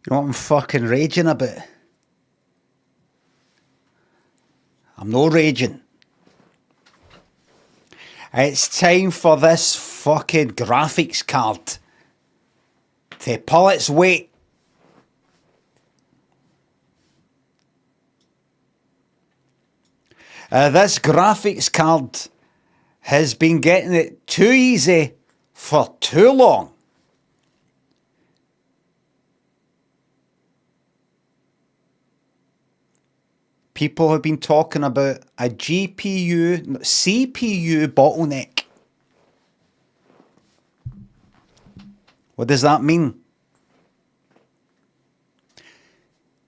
You know what I'm fucking raging about? I'm no raging. It's time for this fucking graphics card to pull its weight. This graphics card has been getting it too easy for too long. People have been talking about a CPU bottleneck. What does that mean?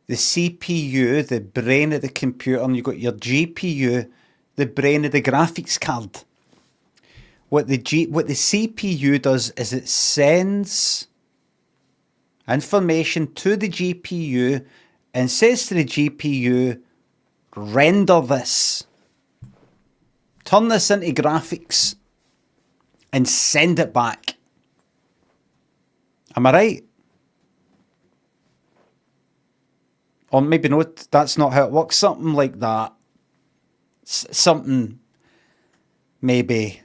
The CPU, the brain of the computer, and you've got your GPU, the brain of the graphics card. What the CPU does is it sends information to the GPU and says to the GPU, render this. Turn this into graphics and send it back. Am I right? Or maybe not, that's not how it works. Something like that. Something maybe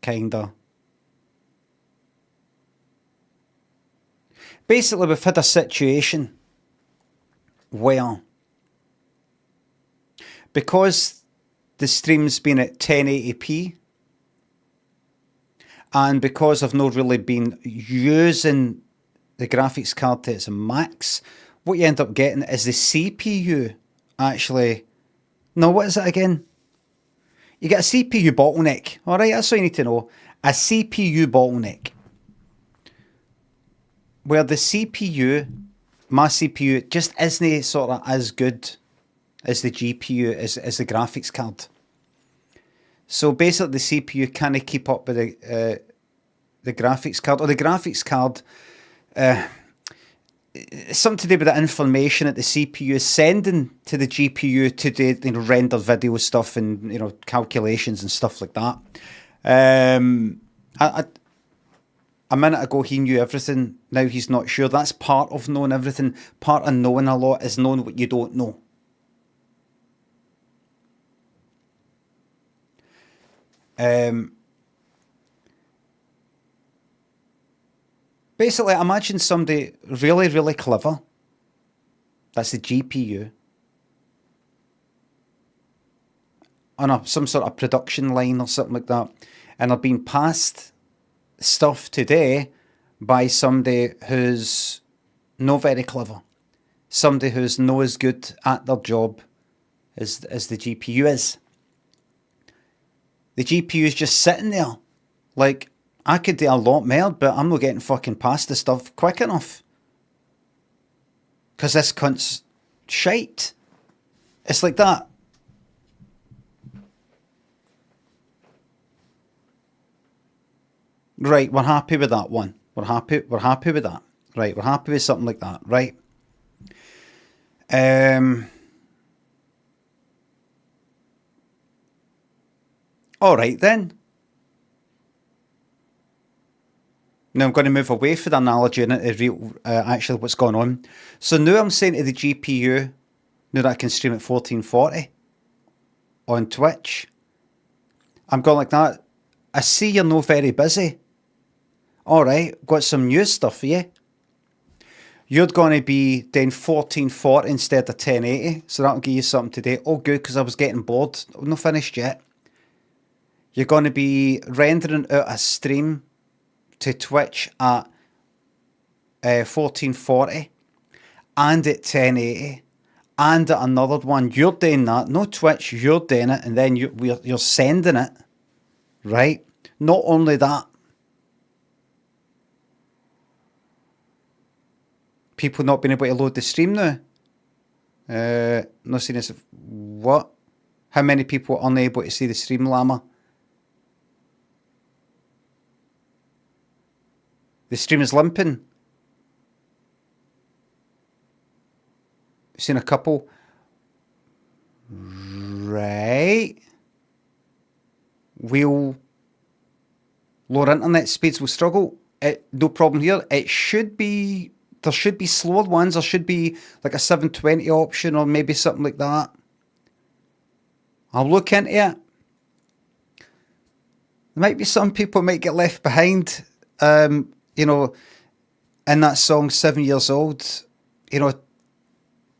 kinda. Basically, we've had a situation where because the stream's been at 1080p and because I've not really been using the graphics card to its max, what you end up getting is the CPU actually... No, what is it again? You get a CPU bottleneck. Alright, that's all you need to know. A CPU bottleneck. Where the CPU, my CPU, just isn't sort of as good as the GPU, as the graphics card. So basically the CPU can't keep up with the graphics card. Or the graphics card... something to do with the information that the CPU is sending to the GPU to do, render video stuff and calculations and stuff like that. A minute ago he knew everything. Now he's not sure. That's part of knowing everything. Part of knowing a lot is knowing what you don't know. Basically, imagine somebody really, really clever. That's the GPU. On some sort of production line or something like that. And they're being passed stuff today by somebody who's not very clever. Somebody who's not as good at their job as the GPU is. The GPU is just sitting there like... I could do a lot more, but I'm not getting fucking past the stuff quick enough. Because this cunt's shite. It's like that. Right, we're happy with that one. We're happy with that. Right, we're happy with something like that, right? Alright then. Now I'm going to move away from the analogy and into real, actually what's going on. So now I'm saying to the GPU, now that I can stream at 1440 on Twitch, I'm going like that. I see you're not very busy. Alright, got some new stuff for you. You're going to be doing 1440 instead of 1080. So that'll give you something today. Oh good, because I was getting bored. I'm not finished yet. You're going to be rendering out a stream to Twitch at 1440 and at 1080 and at another one. You're doing that, no Twitch, you're doing it, and then you're sending it, right? Not only that, people not being able to load the stream now. Not seeing this. What? How many people are unable to see the stream, Llama? The stream is limping. Seen a couple. Right. Lower internet speeds will struggle. No problem here. It should be there should be slower ones. There should be like a 720 option or maybe something like that. I'll look into it. There might be some people might get left behind, you know, in that song 7 years old, you know,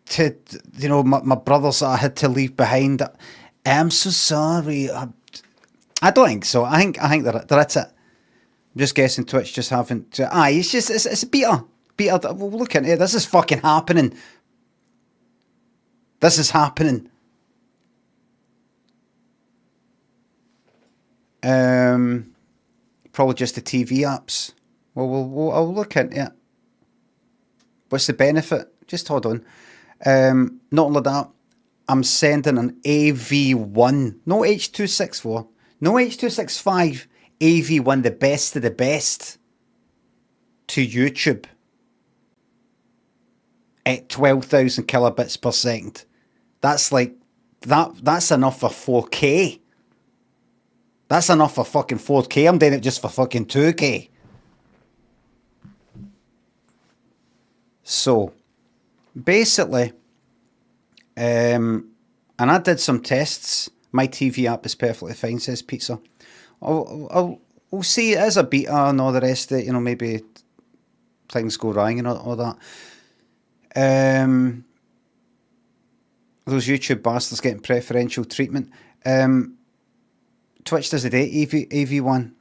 to, you know, my brothers that I had to leave behind. I'm so sorry. I don't think so. I think that's it. I'm just guessing Twitch just haven't. It's a beta. We'll look into it. This is fucking happening. This is happening. Probably just the TV apps. Well, I'll look into it. What's the benefit? Just hold on. Not only that, I'm sending an AV1, no H.264, no H.265, AV1, the best of the best, to YouTube at 12,000 kilobits per second. That's like that's enough for 4K. That's enough for fucking 4K. I'm doing it just for fucking 2K. So, basically, and I did some tests. My TV app is perfectly fine, says Pizza. We'll see it as a beta and all the rest of it. You know, maybe things go wrong and all that. Those YouTube bastards getting preferential treatment. Twitch does a day, AV1.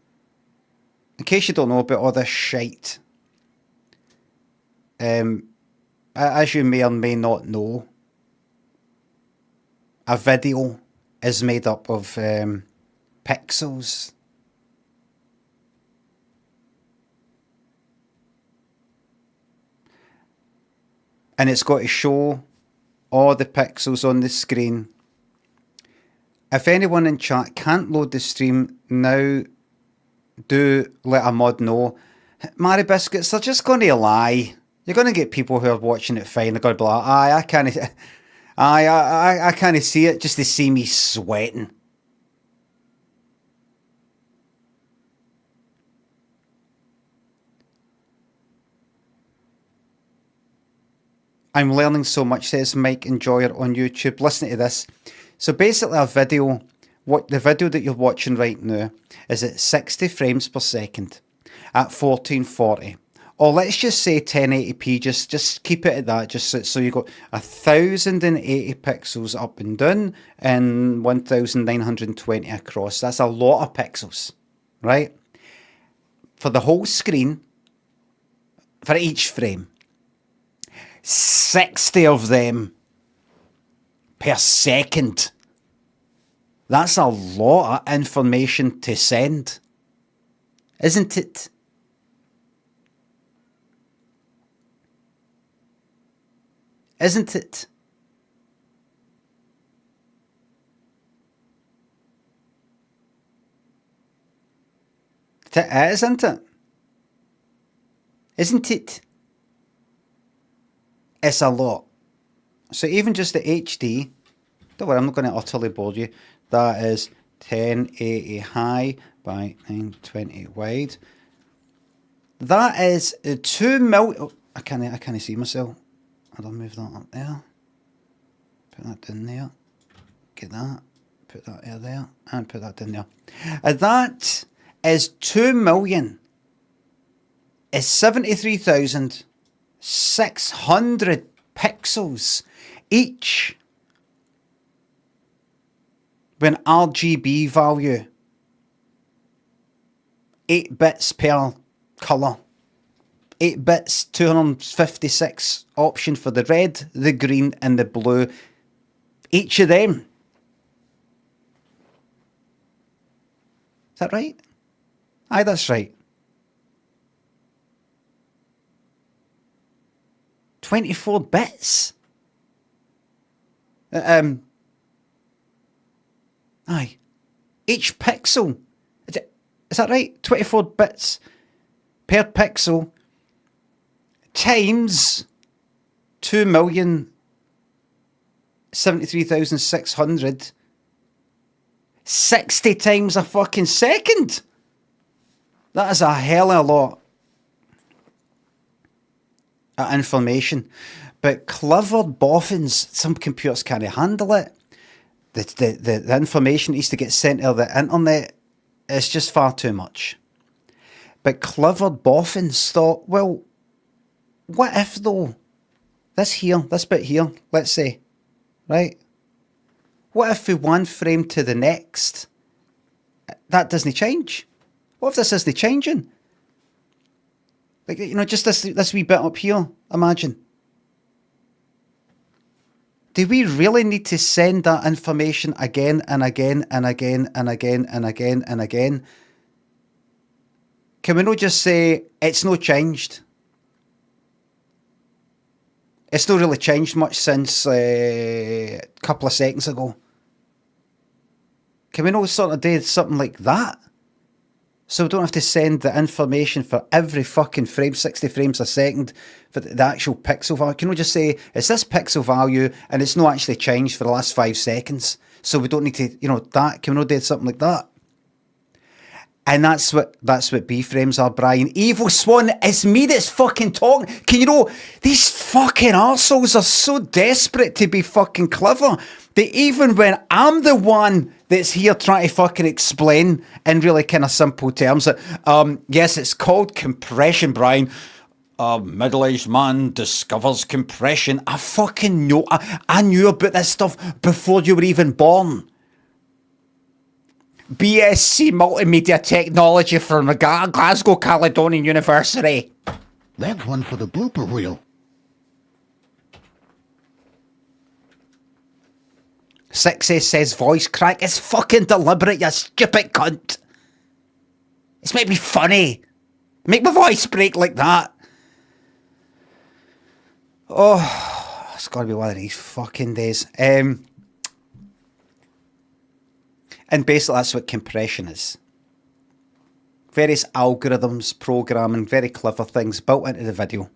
In case you don't know about all this shite, as you may or may not know, a video is made up of pixels. And it's got to show all the pixels on the screen. If anyone in chat can't load the stream now, do let a mod know. Mary Biscuits, they're just going to lie. You're going to get people who are watching it fine. They're going to be like, I can't see it just to see me sweating. I'm learning so much, says Mike Enjoyer on YouTube. Listen to this. So basically the video that you're watching right now is at 60 frames per second at 1440. Or let's just say 1080p, just keep it at that, just so you got 1080 pixels up and down and 1920 across. That's a lot of pixels, right? For the whole screen, for each frame, 60 of them per second. That's a lot of information to send, isn't it? Isn't it? It is, isn't it? Isn't it? It's a lot. So even just the HD, don't worry, I'm not going to utterly bore you. That is 1080 high by 920 wide. That is 2 million. Oh, I can't see myself. I'll move that up there. Put that down there. Get that. Put that there. And put that down there. That is 2 million. Is 73,600 pixels each. With an RGB value. 8 bits per colour. 8 bits, 256 option for the red, the green and the blue. Each of them. Is that right? Aye, that's right. 24 bits. Aye. Each pixel. Is that right? 24 bits per pixel times 2,073,600. 60 times a fucking second. That is a hell of a lot. information. But clever boffins, some computers can't handle it. The information needs to get sent to the internet. It's just far too much. But clever boffins thought, well, what if though? This bit here, let's say, right? What if from one frame to the next, that doesn't change? What if this isn't changing? Like, just this wee bit up here, imagine. Do we really need to send that information again and again and again and again and again and again? Can we not just say, it's no changed? It's not really changed much since a couple of seconds ago. Can we not sort of do something like that? So we don't have to send the information for every fucking frame, 60 frames a second, for the actual pixel value. Can we just say, it's this pixel value and it's not actually changed for the last 5 seconds? So we don't need to, that. Can we not do something like that? And that's what B-frames are, Brian. Evil Swan, it's me that's fucking talking. These fucking arseholes are so desperate to be fucking clever that even when I'm the one that's here trying to fucking explain in really kind of simple terms that, yes, it's called compression, Brian. A middle-aged man discovers compression. I fucking know. I knew about this stuff before you were even born. BSc Multimedia Technology from Glasgow Caledonian University. That's one for the blooper reel. Sixie says voice crack. It's fucking deliberate, you stupid cunt. It's meant to be funny. Make my voice break like that. Oh, it's got to be one of these fucking days. And basically that's what compression is. Various algorithms, programming, very clever things built into the video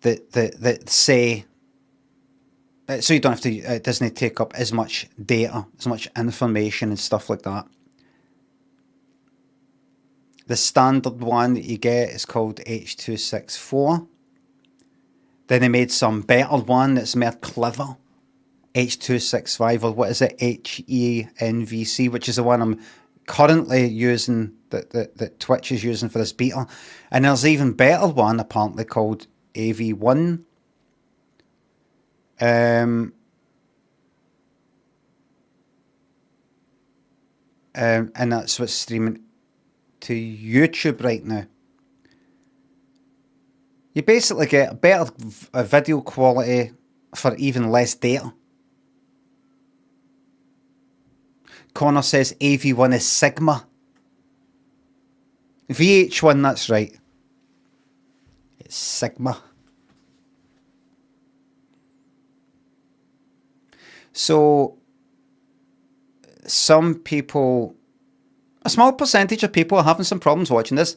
that say, so you don't have to, it doesn't take up as much data, as much information and stuff like that. The standard one that you get is called H.264. Then they made some better one that's more clever. H.265, or what is it? HENVC, which is the one I'm currently using, that Twitch is using for this beta. And there's an even better one apparently called AV1. And that's what's streaming to YouTube right now. You basically get better video quality for even less data. Connor says AV1 is Sigma. VH1, that's right. It's Sigma. So, some people, a small percentage of people are having some problems watching this.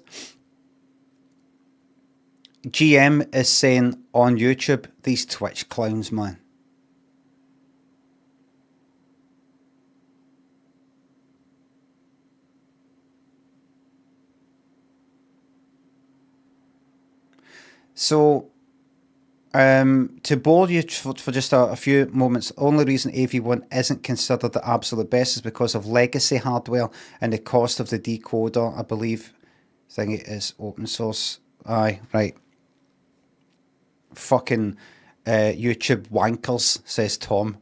GM is saying on YouTube, these Twitch clowns, man. So, to bore you for just a few moments, the only reason AV1 isn't considered the absolute best is because of legacy hardware and the cost of the decoder. I believe thing it is open source. Aye, right. Fucking YouTube wankers, says Tom.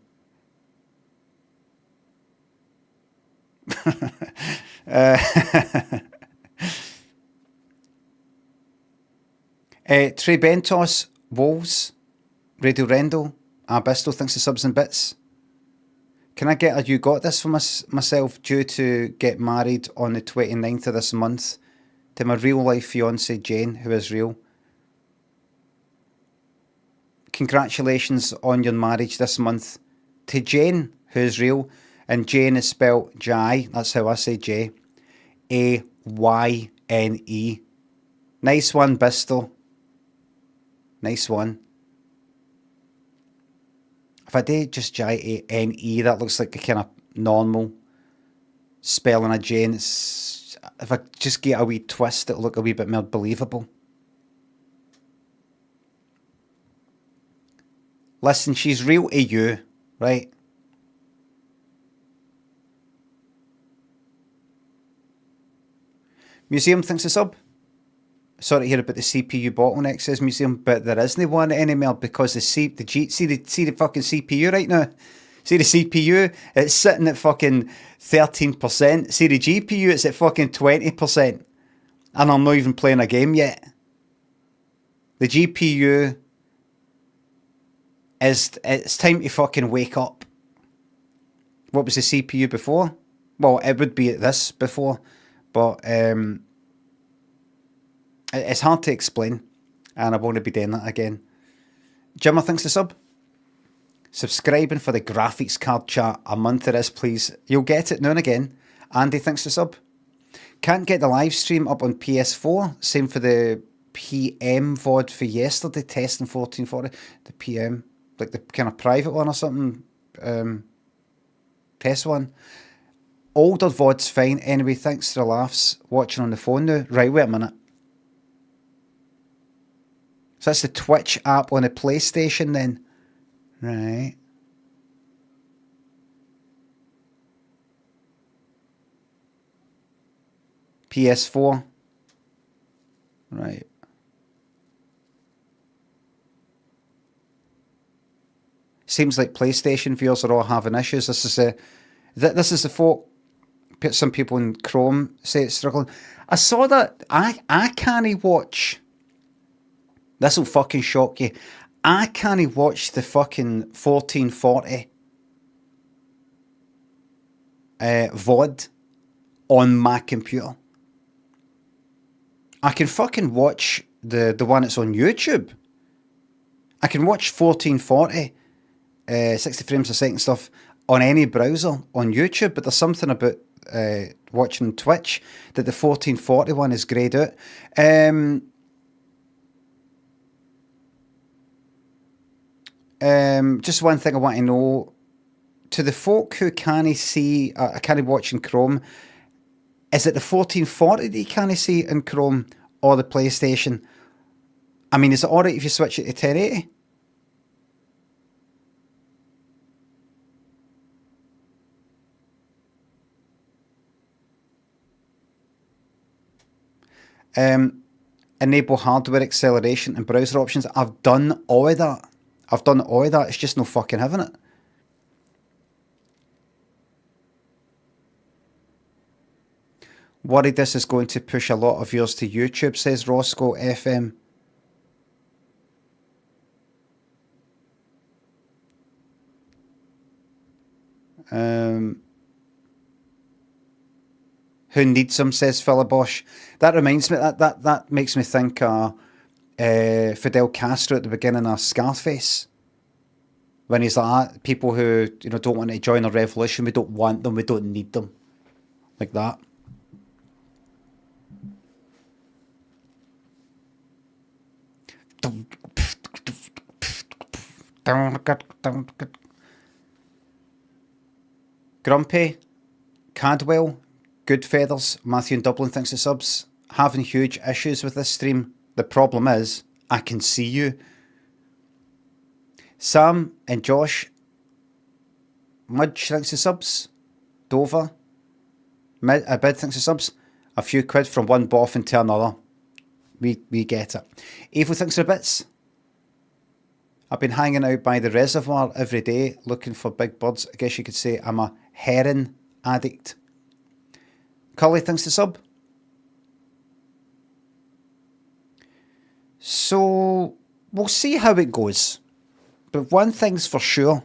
Trey Bentos, Wolves, Radio Rendell, Abisto thinks the subs and bits. Can I get a you got this for myself, due to get married on the 29th of this month to my real life fiance Jane, who is real. Congratulations on your marriage this month to Jane, who is real, and Jane is spelled Jai, that's how I say J, A-Y-N-E. Nice one, Bisto. Nice one. If I did just J-A-N-E, that looks like a kind of normal spelling of Jane. If I just get a wee twist, it'll look a wee bit more believable. Listen, she's real to you, right? Museum thinks a sub. Sorry to hear about the CPU bottleneck, says Museum, but there isn't one anymore because see the fucking CPU right now. See the CPU, it's sitting at fucking 13%. See the GPU, it's at fucking 20%. And I'm not even playing a game yet. The GPU it's time to fucking wake up. What was the CPU before? Well, it would be at this before, but it's hard to explain, and I won't be doing that again. Jimmer thinks the sub. Subscribing for the graphics card chat. A month it is, please. You'll get it now and again. Andy thinks the sub. Can't get the live stream up on PS4. Same for the PM VOD for yesterday, testing 1440. The PM, like the kind of private one or something. Test one. Older VOD's fine. Anyway, thanks for the laughs. Watching on the phone now. Right, wait a minute. So that's the Twitch app on the PlayStation then. Right. PS4. Right. Seems like PlayStation viewers are all having issues. This is the folk. Some people in Chrome say it's struggling. I saw that. I can't watch. This will fucking shock you. I can't watch the fucking 1440 VOD on my computer. I can fucking watch the one that's on YouTube. I can watch 1440, 60 frames a second stuff on any browser on YouTube, but there's something about watching Twitch that the 1440 one is greyed out. Just one thing I want to know, to the folk who can't see, can't watch in Chrome, is it the 1440 that you can't see in Chrome or the PlayStation? I mean, is it alright if you switch it to 1080? Enable hardware acceleration and browser options. I've done all of that. It's just no fucking having it. Worried this is going to push a lot of yours to YouTube, says Roscoe FM. Who needs them, says Philabosh. That reminds me, that makes me think Fidel Castro at the beginning of Scarface. When he's like, people who don't want to join a revolution, we don't want them, we don't need them. Like that. Grumpy, Cadwell, Good Feathers, Matthew in Dublin thinks the subs. Having huge issues with this stream. The problem is, I can see you. Sam and Josh, Mudge thinks the subs. Dover, a bid thinks the subs. A few quid from one boffin to another. We get it. Evil thinks the bits. I've been hanging out by the reservoir every day looking for big birds. I guess you could say I'm a heron addict. Cully thinks the sub. So we'll see how it goes. But one thing's for sure.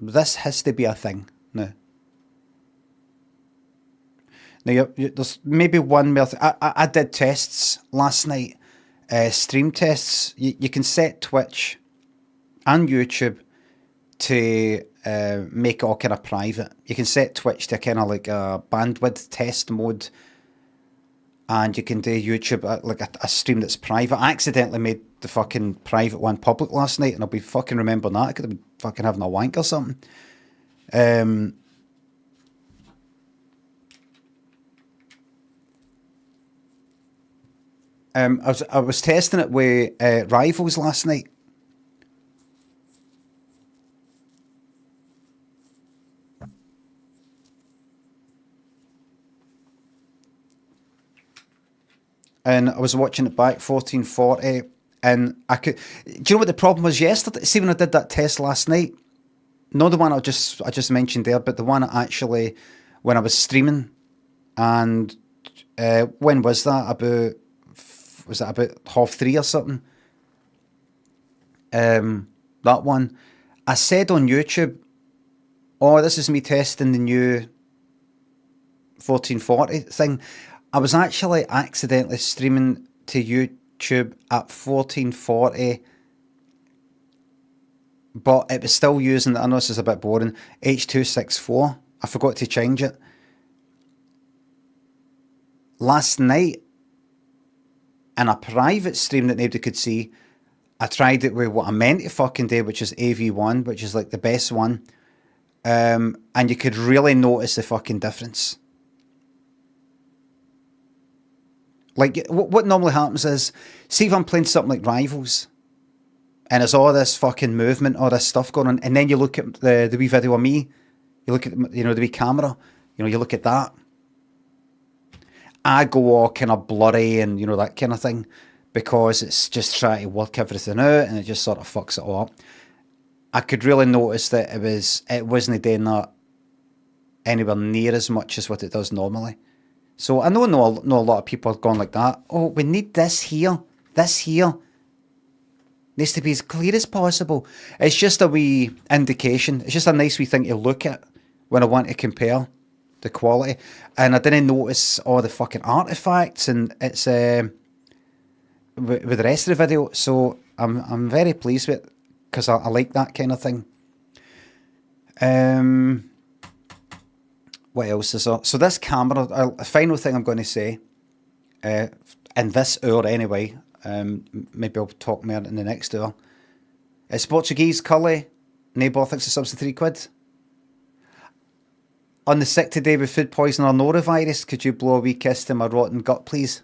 This has to be a thing now. Now, there's maybe one more thing. I did tests last night, stream tests. You can set Twitch and YouTube to make it all kind of private. You can set Twitch to kind of like a bandwidth test mode, and you can do YouTube like a stream that's private. I accidentally made the fucking private one public last night, and I'll be fucking remembering that. I could have been fucking having a wank or something. I was testing it with Rivals last night. And I was watching it back 1440, and I could. Do you know what the problem was yesterday? See, when I did that test last night, not the one I just mentioned there, but the one actually when I was streaming, and when was that? Was it about 3:30 or something? That one, I said on YouTube, "Oh, this is me testing the new 1440 thing." I was actually accidentally streaming to YouTube at 1440, but it was still using, I know this is a bit boring, H.264. I forgot to change it. Last night, in a private stream that nobody could see, I tried it with what I meant to fucking do, which is AV1, which is like the best one. And you could really notice the fucking difference. Like, what normally happens is, see if I'm playing something like Rivals, and there's all this fucking movement, all this stuff going on, and then you look at the wee video of me, you look at, the wee camera, you look at that. I go all kind of blurry and, that kind of thing, because it's just trying to work everything out, and it just sort of fucks it all up. I could really notice that it wasn't doing that anywhere near as much as what it does normally. So I know a lot of people are going like that. Oh, we need this here. This here needs to be as clear as possible. It's just a wee indication. It's just a nice wee thing to look at when I want to compare the quality. And I didn't notice all the fucking artifacts, and it's with the rest of the video. So I'm very pleased with it, because I like that kind of thing. What else is there? So this camera, a final thing I'm going to say, in this hour anyway, maybe I'll talk more in the next hour. It's Portuguese Cully, no bottlenecks of subs to £3. On the sick today with food poison or norovirus, could you blow a wee kiss to my rotten gut, please?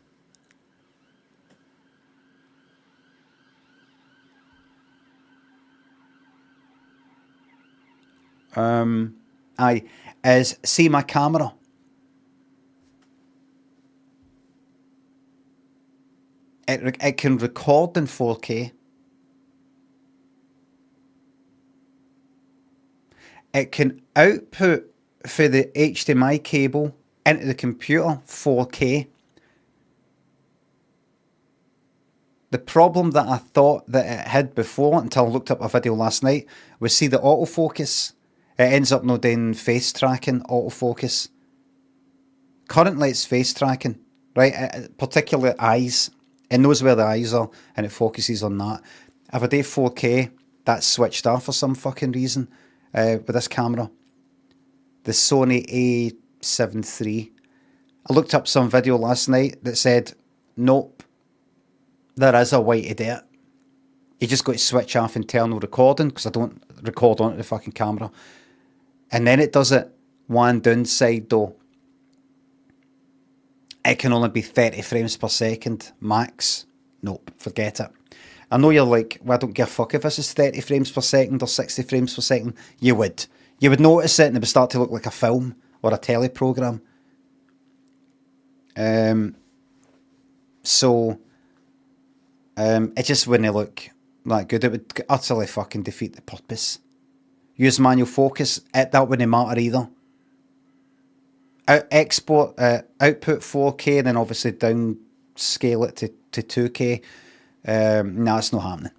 Aye, is see my camera. It can record in 4K. It can output for the HDMI cable into the computer 4K. The problem that I thought that it had before, until I looked up a video last night, was see the autofocus. It ends up not doing face tracking autofocus. Currently it's face tracking, right? Particularly eyes. It knows where the eyes are and it focuses on that. If I do 4K, that's switched off for some fucking reason with this camera. The Sony A7 III. I looked up some video last night that said, nope, there is a way to do it. You just got to switch off internal recording, because I don't record onto the fucking camera. And then it does it. One downside though, it can only be 30 frames per second max. Nope, forget it. I know you're like, well, I don't give a fuck if this is 30 frames per second or 60 frames per second. You would notice it, and it would start to look like a film or a teleprogram. It just wouldn't look that good. It would utterly fucking defeat the purpose. Use manual focus, that wouldn't matter either. Output 4K, and then obviously downscale it to 2K. No, it's not happening.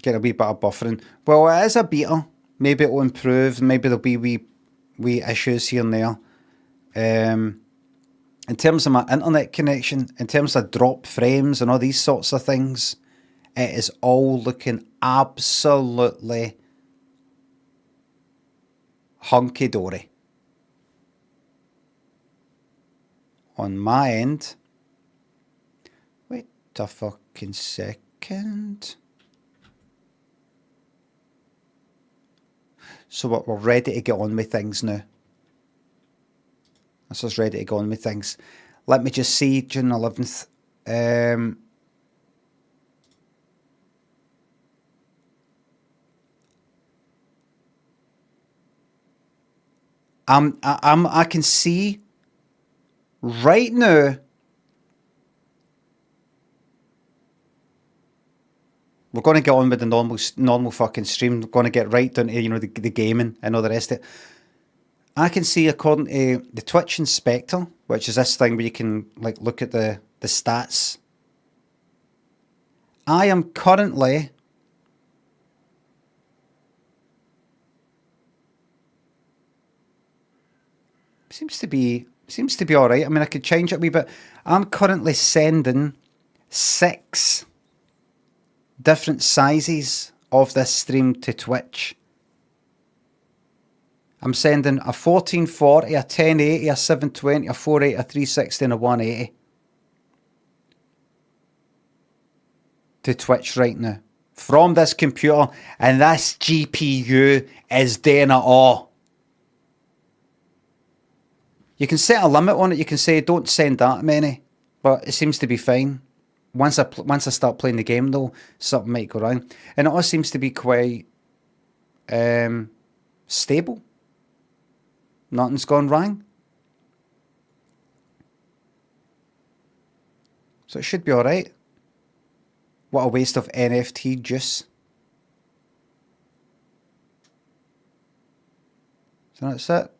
Get a wee bit of buffering. Well, it is a beta. Maybe it will improve. Maybe there'll be wee issues here and there. In terms of my internet connection, in terms of drop frames and all these sorts of things, it is all looking absolutely hunky-dory. On my end, wait a fucking second. So we're ready to get on with things now. That's us ready to go on with things. Let me just see, June 11th. I can see right now. We're going to get on with the normal fucking stream. We're going to get right down to, you know, the gaming and all the rest of it. I can see, according to the Twitch Inspector, which is this thing where you can like look at the stats. I am currently seems to be all right. I mean, I could change it a wee bit. I'm currently sending 6 different sizes of this stream to Twitch. I'm sending a 1440, a 1080, a 720, a 480, a 360 and a 180 to Twitch right now from this computer, and this GPU is doing it all. You can set a limit on it. You can say don't send that many, but it seems to be fine. Once I start playing the game though, something might go wrong, and it all seems to be quite stable. Nothing's gone wrong, so it should be all right. What a waste of NFT juice. So that's it.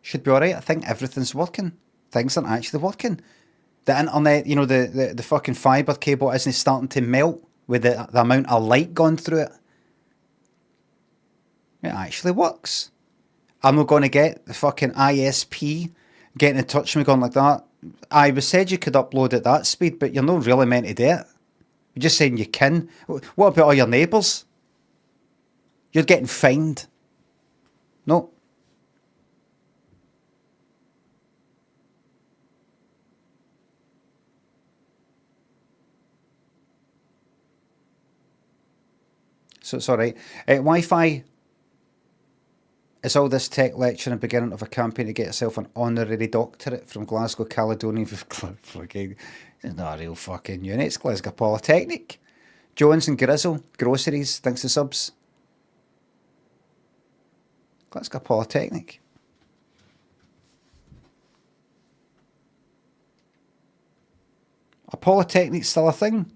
Should be all right. I think everything's working. Things aren't actually working. The internet, you know, the fucking fibre cable isn't starting to melt with the amount of light going through it. It actually works. I'm not going to get the fucking ISP getting in touch with me going like that. I was said you could upload at that speed, but you're not really meant to do it. You're just saying you can. What about all your neighbours? You're getting fined. No. So it's all right. Wi-Fi is all this tech lecture and beginning of a campaign to get yourself an honorary doctorate from Glasgow Caledonian. Fucking, it's not a real fucking uni. It's Glasgow Polytechnic. Jones and Grizzle Groceries. Thanks to subs. Glasgow Polytechnic. A polytechnic's still a thing.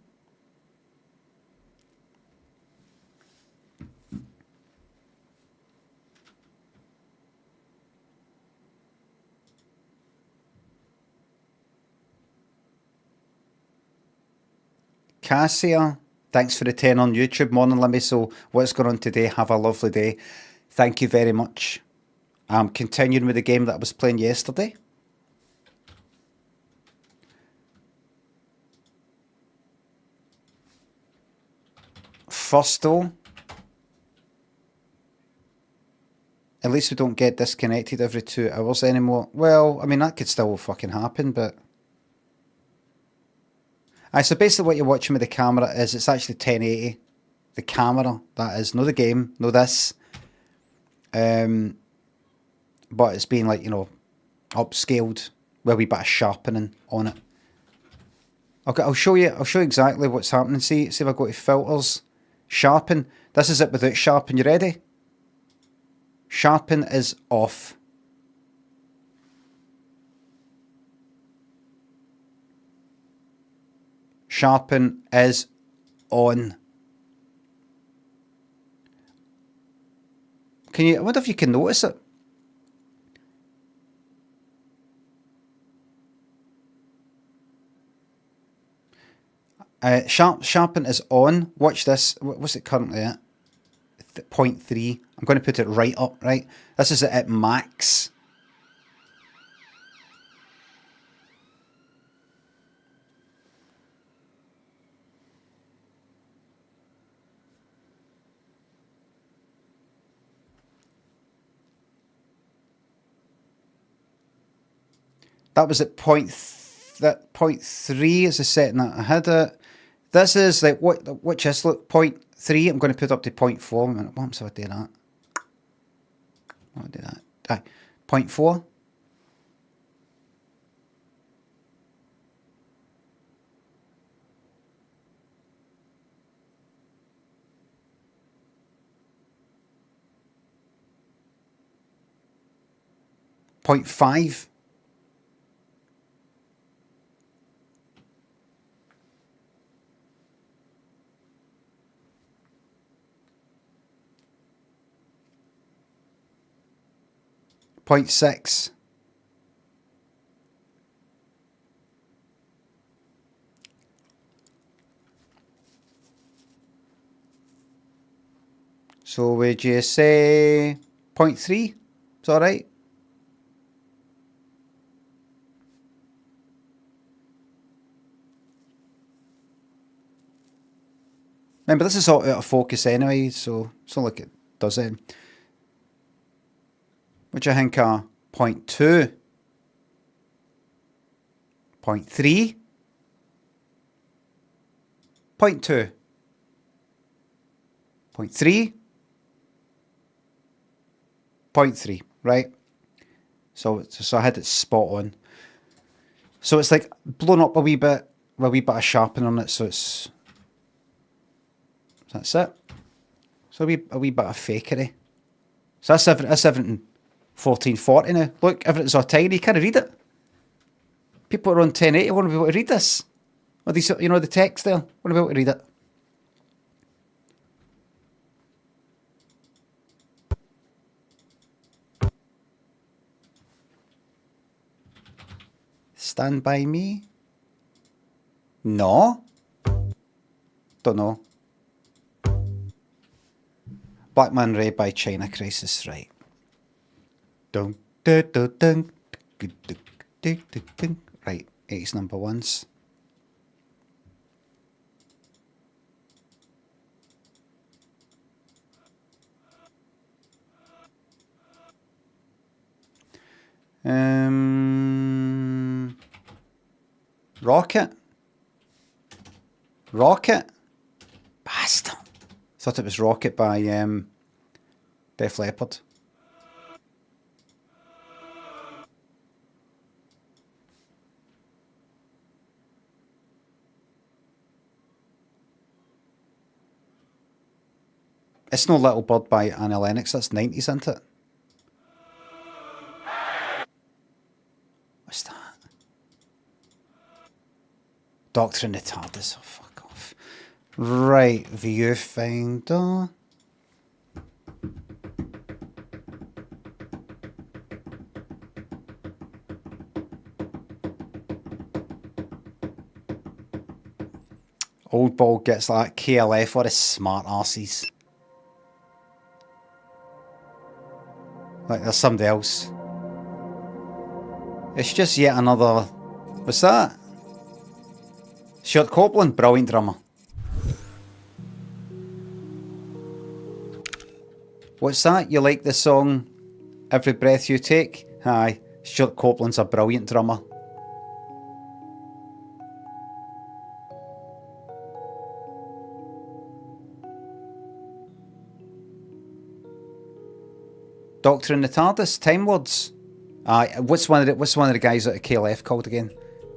Cassia, thanks for the 10 on YouTube. Morning, Limmy. So what's going on today? Have a lovely day. Thank you very much. I'm continuing with the game that I was playing yesterday. First though, at least we don't get disconnected every 2 hours anymore. Well, I mean, that could still fucking happen, but... So basically what you're watching with the camera is it's actually 1080. The camera, that is. No the game, no this. But it's been like, you know, upscaled with a wee bit of sharpening on it. Okay, I'll show you exactly what's happening. See if I go to filters, sharpen. This is it without sharpen. You ready? Sharpen is off. Sharpen is on. I wonder if you can notice it. Sharpen is on. Watch this. What's it currently at? 0.3. I'm going to put it right up, right? This is at max. That was at 0.3 is the setting that I had it. This is like which is look 0.3. I'm going to put up to 0.4. What happens if I do that? I'll do that. 0.4. 0.5. Point 6. So would you say 0.3? Is that right? Remember, this is all out of focus anyway, so it's not like it does it. What do you think are 0.2? 0.3? 0.2? 0.3? 0.3, right? So I had it spot on. So it's like blown up a wee bit with a wee bit of sharpening on it, so that's it. So a wee bit of fakery. So that's everything 1440 now. Look, everything's all tiny, you can't read it. People are on 1080 want to be able to read this. Or these, you know, the text there, want to be able to read it. Stand By Me? No. Don't know. Black Man Ray by China Crisis, right. Dun, dun, dun, dun, dun, dun, dun, dun, dun. Right, 80s number ones. Rocket. Bastard. Thought it was Rocket by Def Leppard. It's no Little Bird by Annie Lennox. That's 90s, isn't it? What's that? Doctor in the TARDIS. Oh, fuck off. Right, Viewfinder. Old Ball gets like KLF. What a smart arses. Like there's somebody else. It's just yet another. What's that? Stuart Copeland, brilliant drummer. What's that? You like the song Every Breath You Take? Aye, Stuart Copeland's a brilliant drummer. Doctor in the TARDIS, Time Lords. Aye, what's one of the guys at KLF called again?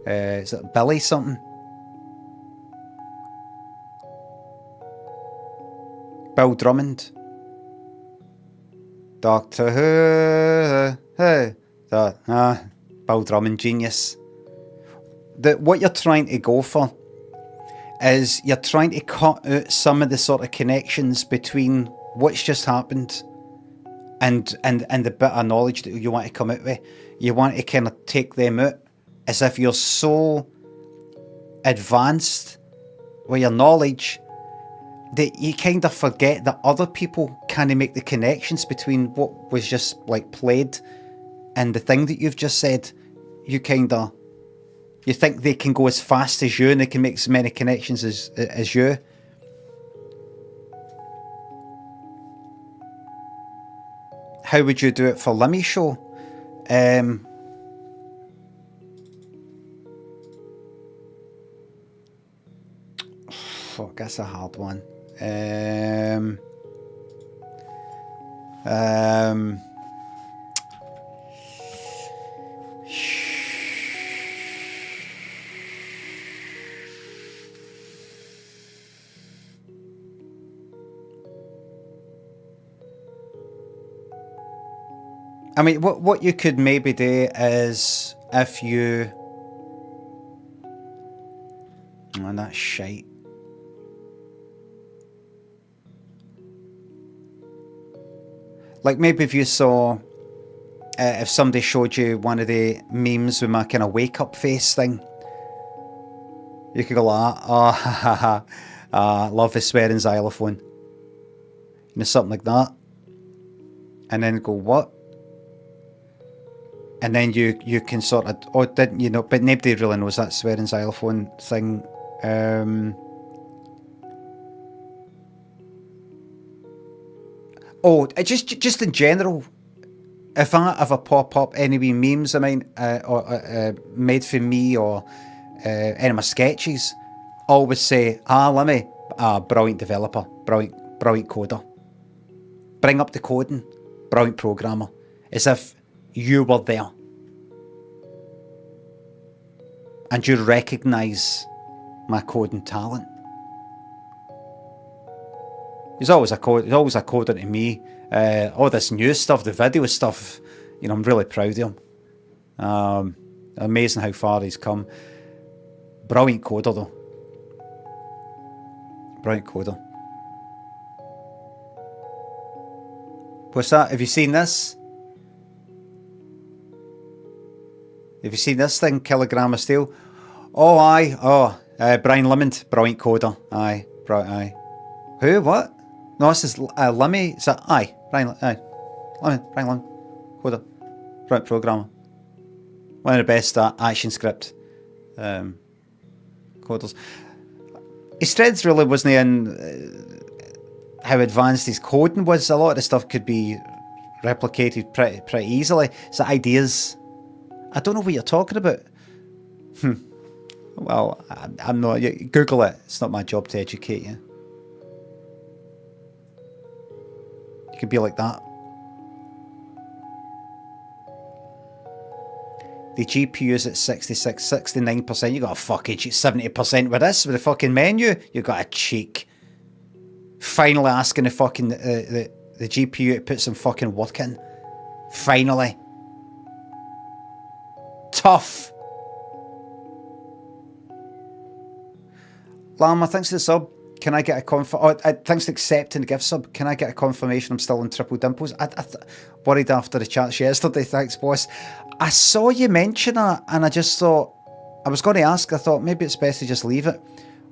Is it Billy something? Bill Drummond. Doctor Who. Hey, Bill Drummond, genius. What you're trying to go for is you're trying to cut out some of the sort of connections between what's just happened and the bit of knowledge that you want to come out with. You want to kind of take them out as if you're so advanced with your knowledge that you kind of forget that other people kind of make the connections between what was just like played and the thing that you've just said. You think they can go as fast as you and they can make as many connections as you. How would you do it for Lemmy Show? Fuck, that's a hard one. I mean, what you could maybe do is if you... Oh, that's shite. Like maybe if you saw... if somebody showed you one of the memes with my kind of wake-up face thing, you could go like, oh, ha ha ha, love the swearing xylophone. You know, something like that. And then go, what? And then you can sort of, oh, didn't you know, but nobody really knows that swearing xylophone thing. Just in general, if I ever pop up any wee memes, I mean, made for me or any of my sketches, always say, Lemmy, brilliant developer, brilliant coder. Bring up the coding, brilliant programmer. As if you were there. And you recognise my coding talent. He's always a coder to me. All this new stuff, the video stuff, you know, I'm really proud of him. Amazing how far he's come. Brilliant coder though. Brilliant coder. What's that? Have you seen this? Have you seen this thing, Kilogram of Steel? Oh, aye. Oh, Brian Lemond, brilliant coder. Aye. Aye. Who? What? No, this is Lemmy. Is that? Aye. Brian Lemond. Coder. Brilliant programmer. One of the best action script coders. His threads really wasn't in how advanced his coding was. A lot of the stuff could be replicated pretty easily. It's the ideas. I don't know what you're talking about. Well, I'm not. Google it. It's not my job to educate you. You could be like that. The GPU's at 66, 69%. You got a fucking 70% with this, with the fucking menu. You got a cheek. Finally asking the fucking the GPU to put some fucking work in. Finally. Tough. Llama, thanks for the sub. Can I get a thanks for accepting the gift sub. Can I get a confirmation I'm still in triple dimples? I worried after the chats yesterday. Thanks, boss. I saw you mention that, and I just thought I was going to ask. I thought maybe it's best to just leave it.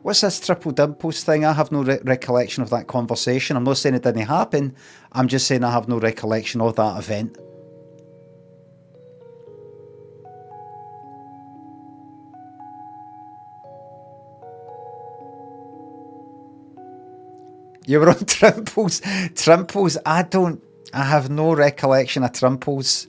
What's this triple dimples thing? I have no recollection of that conversation. I'm not saying it didn't happen. I'm just saying I have no recollection of that event. You were on Trimples. Trimples, I have no recollection of Trimples.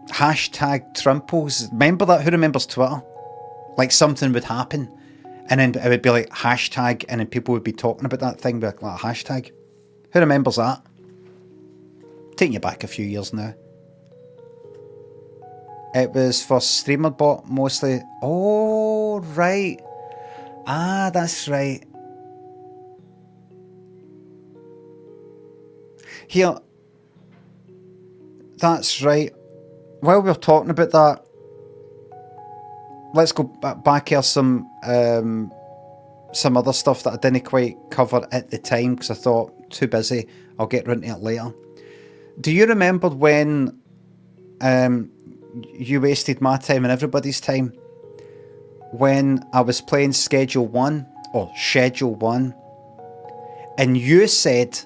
Hashtag Trimples. Remember that? Who remembers Twitter? Like something would happen and then it would be like hashtag and then people would be talking about that thing like hashtag. Who remembers that? Taking you back a few years now. It was for StreamerBot mostly. Oh, right. Ah, that's right. Here. That's right. While we're talking about that, let's go back here some other stuff that I didn't quite cover at the time because I thought too busy. I'll get into it later. Do you remember when you wasted my time and everybody's time when I was playing Schedule 1 and you said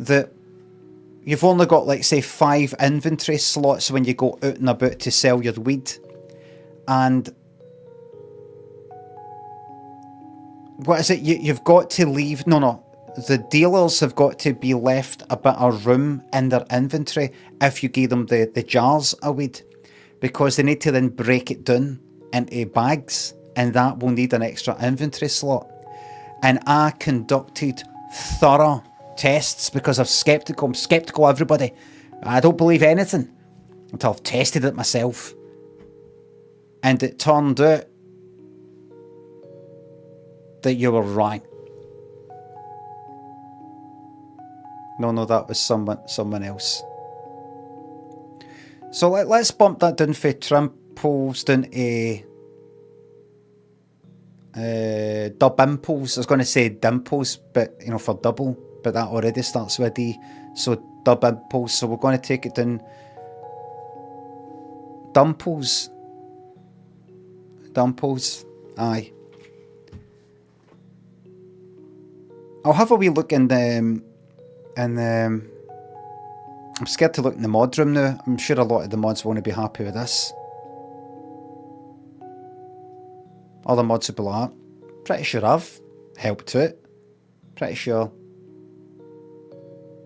that you've only got like say 5 inventory slots when you go out and about to sell your weed, and what is it, you've got to leave, the dealers have got to be left a bit of room in their inventory if you give them the jars of weed, because they need to then break it down into bags, and that will need an extra inventory slot. And I conducted thorough tests because I'm skeptical, everybody. I don't believe anything until I've tested it myself. And it turned out that you were right. No, that was someone else. So let's bump that down for Trimples down to Dub Impulse. I was going to say Dimples, but you know, for double, but that already starts with a D. So Dub Impulse. So we're going to take it down. Dumples. Aye. I'll have a wee look in the I'm scared to look in the mod room now. I'm sure a lot of the mods won't be happy with this. Other mods will be like, pretty sure I've helped to it. Pretty sure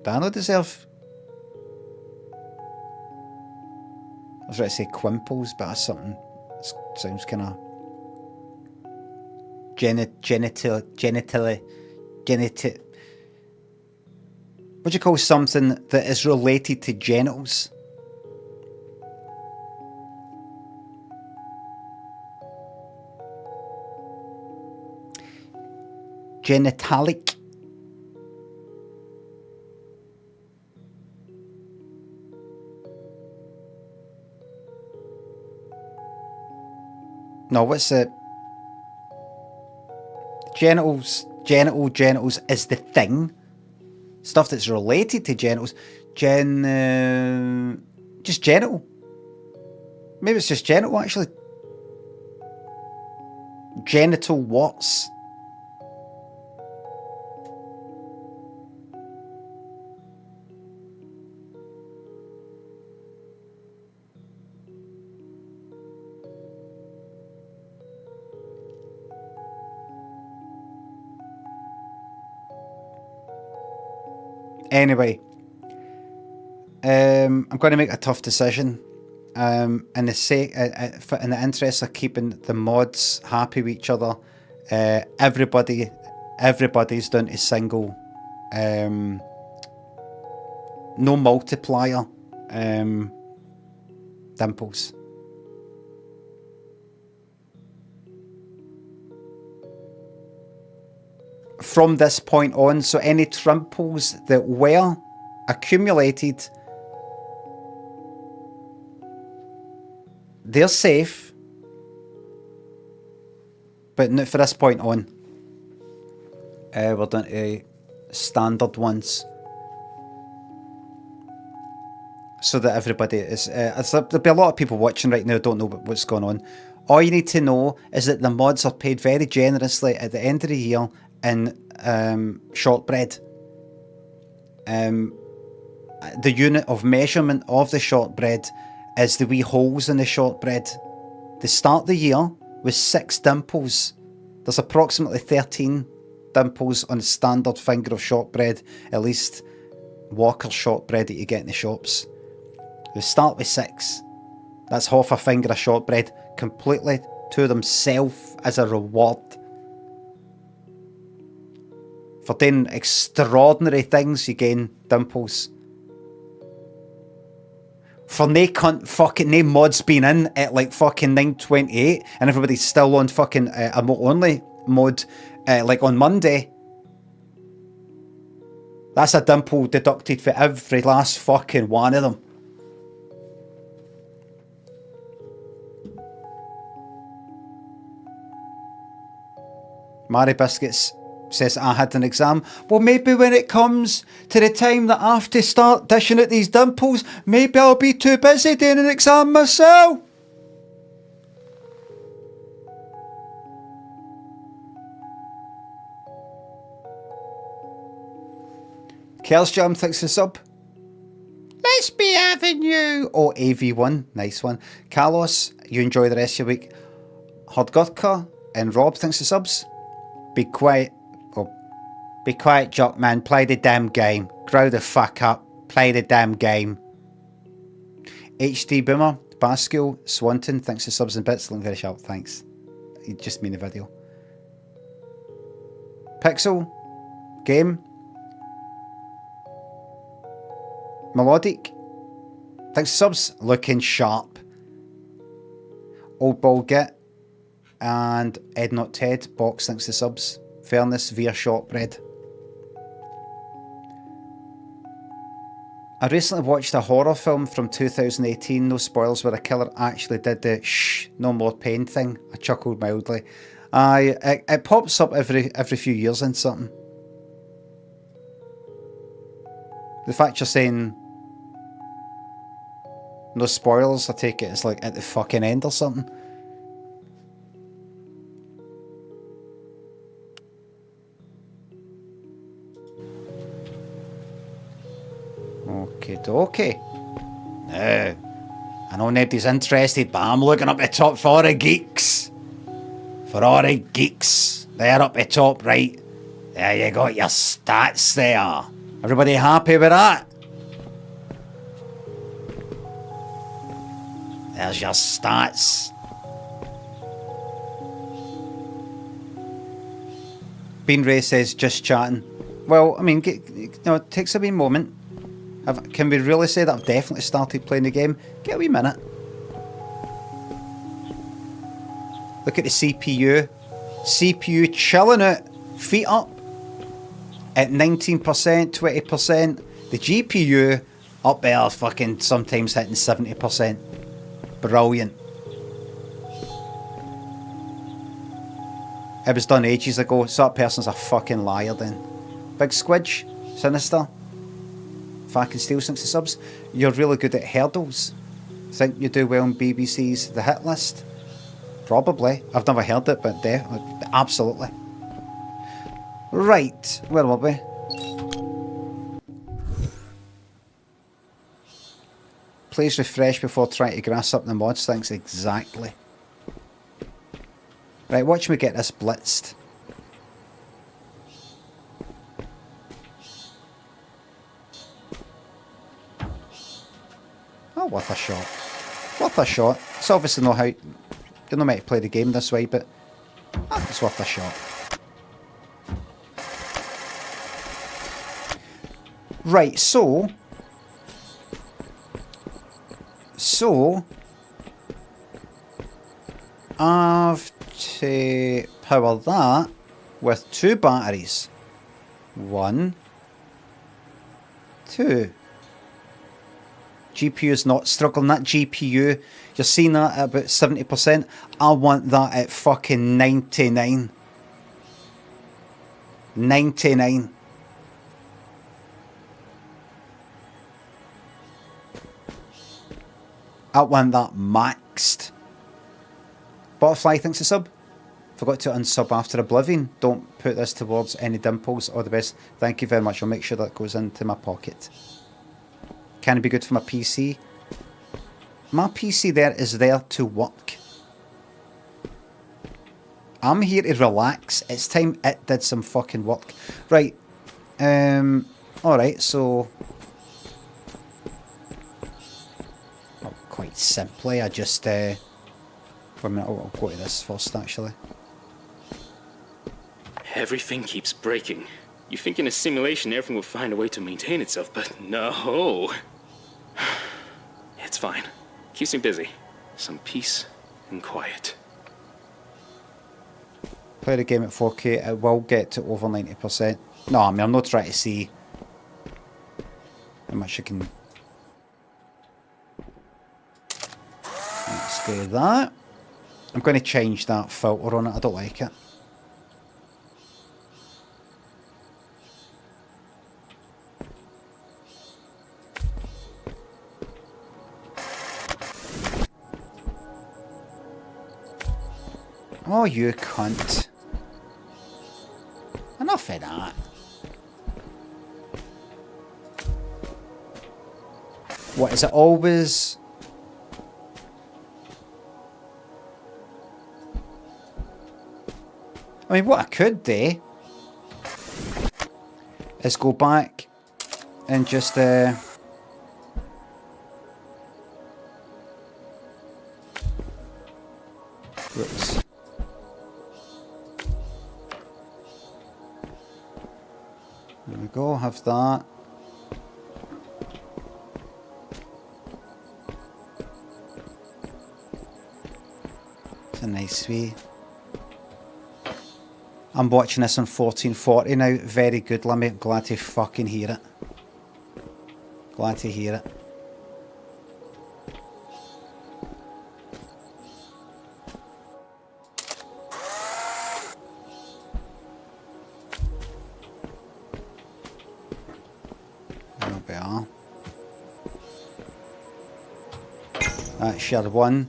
Dano deserve. I was ready to say Quimples, but that's something that sounds kind of genital. What do you call something that is related to genitals? Genitalic. No, what's it? Genitals is the thing. Stuff that's related to genitals. Just genital. Maybe it's just genital, actually. Genital warts. Anyway, I'm going to make a tough decision. In the interest of keeping the mods happy with each other, everybody's down to single. No multiplier. Dimples. From this point on, so any trimples that were accumulated, they're safe, but not for this point on. We're down to standard ones, so that everybody is. There'll be a lot of people watching right now who don't know what's going on. All you need to know is that the mods are paid very generously at the end of the year in shortbread. The unit of measurement of the shortbread is the wee holes in the shortbread. They start the year with 6 dimples. There's approximately 13 dimples on the standard finger of shortbread, at least Walker shortbread that you get in the shops. They start with 6. That's half a finger of shortbread completely to themselves as a reward for doing extraordinary things. You gain dimples. For nae mods being in at like fucking 9:28 and everybody's still on fucking emote only mode like on Monday. That's a dimple deducted for every last fucking one of them. Mary Biscuits says, I had an exam. Well, maybe when it comes to the time that I have to start dishing out these dimples, maybe I'll be too busy doing an exam myself. Kersjam thinks the sub. Let's be having you. Oh, AV1, nice one. Carlos, you enjoy the rest of your week. Hardgotka and Rob thinks the subs. Be quiet. Be quiet, Jock man. Play the damn game. Grow the fuck up. Play the damn game. HD Boomer, Basquiel, Swanton, thanks for subs and bits. Looking very sharp, thanks. You just mean the video. Pixel, Game, Melodic, thanks for subs. Looking sharp. Old Ball Git and Ed Not Ted, Box, thanks for subs. Fairness via Shortbread. I recently watched a horror film from 2018, no spoilers, where the killer actually did the shh, no more pain thing. I chuckled mildly. It pops up every few years in something. The fact you're saying no spoilers, I take it it's like at the fucking end or something. Okie dokie. Now, I know nobody's interested, but I'm looking up the top for all the geeks. For all the geeks. They're up the top, right? There you got your stats there. Everybody happy with that? There's your stats. Bean Ray says, just chatting. Well, I mean, it takes a wee moment. Can we really say that I've definitely started playing the game? Get a wee minute. Look at the CPU. CPU chilling out. Feet up. At 19%, 20%. The GPU up there fucking sometimes hitting 70%. Brilliant. It was done ages ago, so that person's a fucking liar then. Big Squidge, Sinister. If I can steal 60 subs, you're really good at hurdles. Think you do well on BBC's The Hit List? Probably. I've never heard it, but absolutely. Right, where were we? Please refresh before trying to grass up the mods. Thanks, exactly. Right, watch me get this blitzed. Oh, worth a shot. Worth a shot. It's obviously not how... You're not meant to play the game this way, but... it's worth a shot. Right, so... I have to power that with 2 batteries. 1, 2. GPU is not struggling. That GPU, you're seeing that at about 70%. I want that at fucking 99. 99. I want that maxed. Butterfly thinks a sub. Forgot to unsub after Oblivion. Don't put this towards any dimples. All the best. Thank you very much. I'll make sure that goes into my pocket. Can it be good for my PC? My PC there is there to work. I'm here to relax. It's time it did some fucking work. Right. Alright, so... Well, quite simply, I just... for a minute, I'll go to this first, actually. Everything keeps breaking. You think in a simulation everything will find a way to maintain itself, but no. It's fine. Keeps me busy. Some peace and quiet. Play the game at 4K, it will get to over 90%. No, I mean, I'm not trying to see how much you can... Let's do that. I'm going to change that filter on it, I don't like it. Oh, you cunt. Enough of that. What, is it always... I mean, what I could do is go back and just... Whoops. There we go, have that. It's a nice wee. I'm watching this on 1440 now. Very good, Limmy. Glad to fucking hear it. Glad to hear it. There we are. That's your one.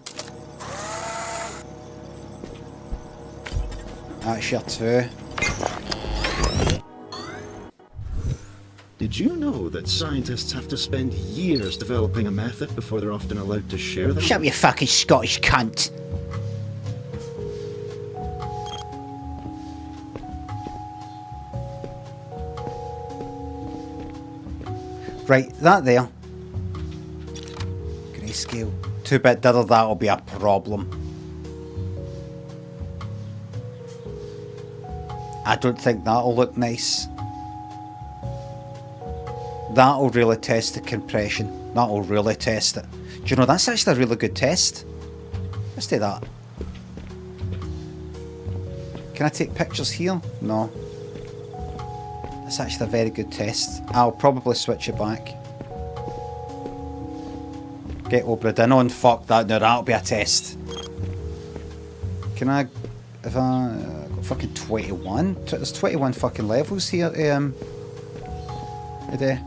That's your two. Did you know that scientists have to spend years developing a method before they're often allowed to share them? Shut up, you fucking Scottish cunt. Right, that there. Grayscale. 2-bit diddle, that'll be a problem. I don't think that'll look nice. That'll really test the compression. That'll really test it. Do you know, that's actually a really good test. Let's do that. Can I take pictures here? No. That's actually a very good test. I'll probably switch it back. Get Obra on. Fuck that. No, that'll be a test. Can I... If I... got fucking 21? There's 21 fucking levels here. Today.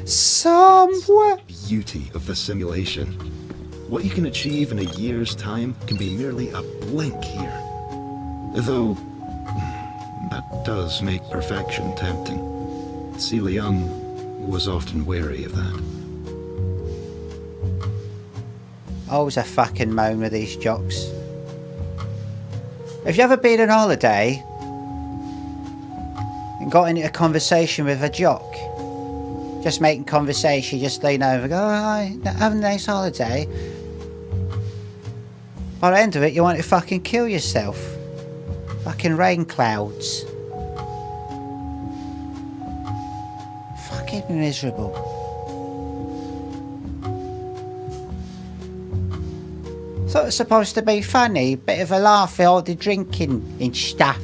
Somewhere. Beauty of the simulation. What you can achieve in a year's time can be merely a blink here. Though, that does make perfection tempting. Celia Young was often wary of that. Always a fucking moan with these jocks. Have you ever been on holiday and got into a conversation with a jock? Just making conversation, just lean over, go, oh, hi, having a nice holiday. By the end of it, you want to fucking kill yourself. Fucking rain clouds. Fucking miserable. Thought it was supposed to be funny, bit of a laugh with all the drinking and stuff.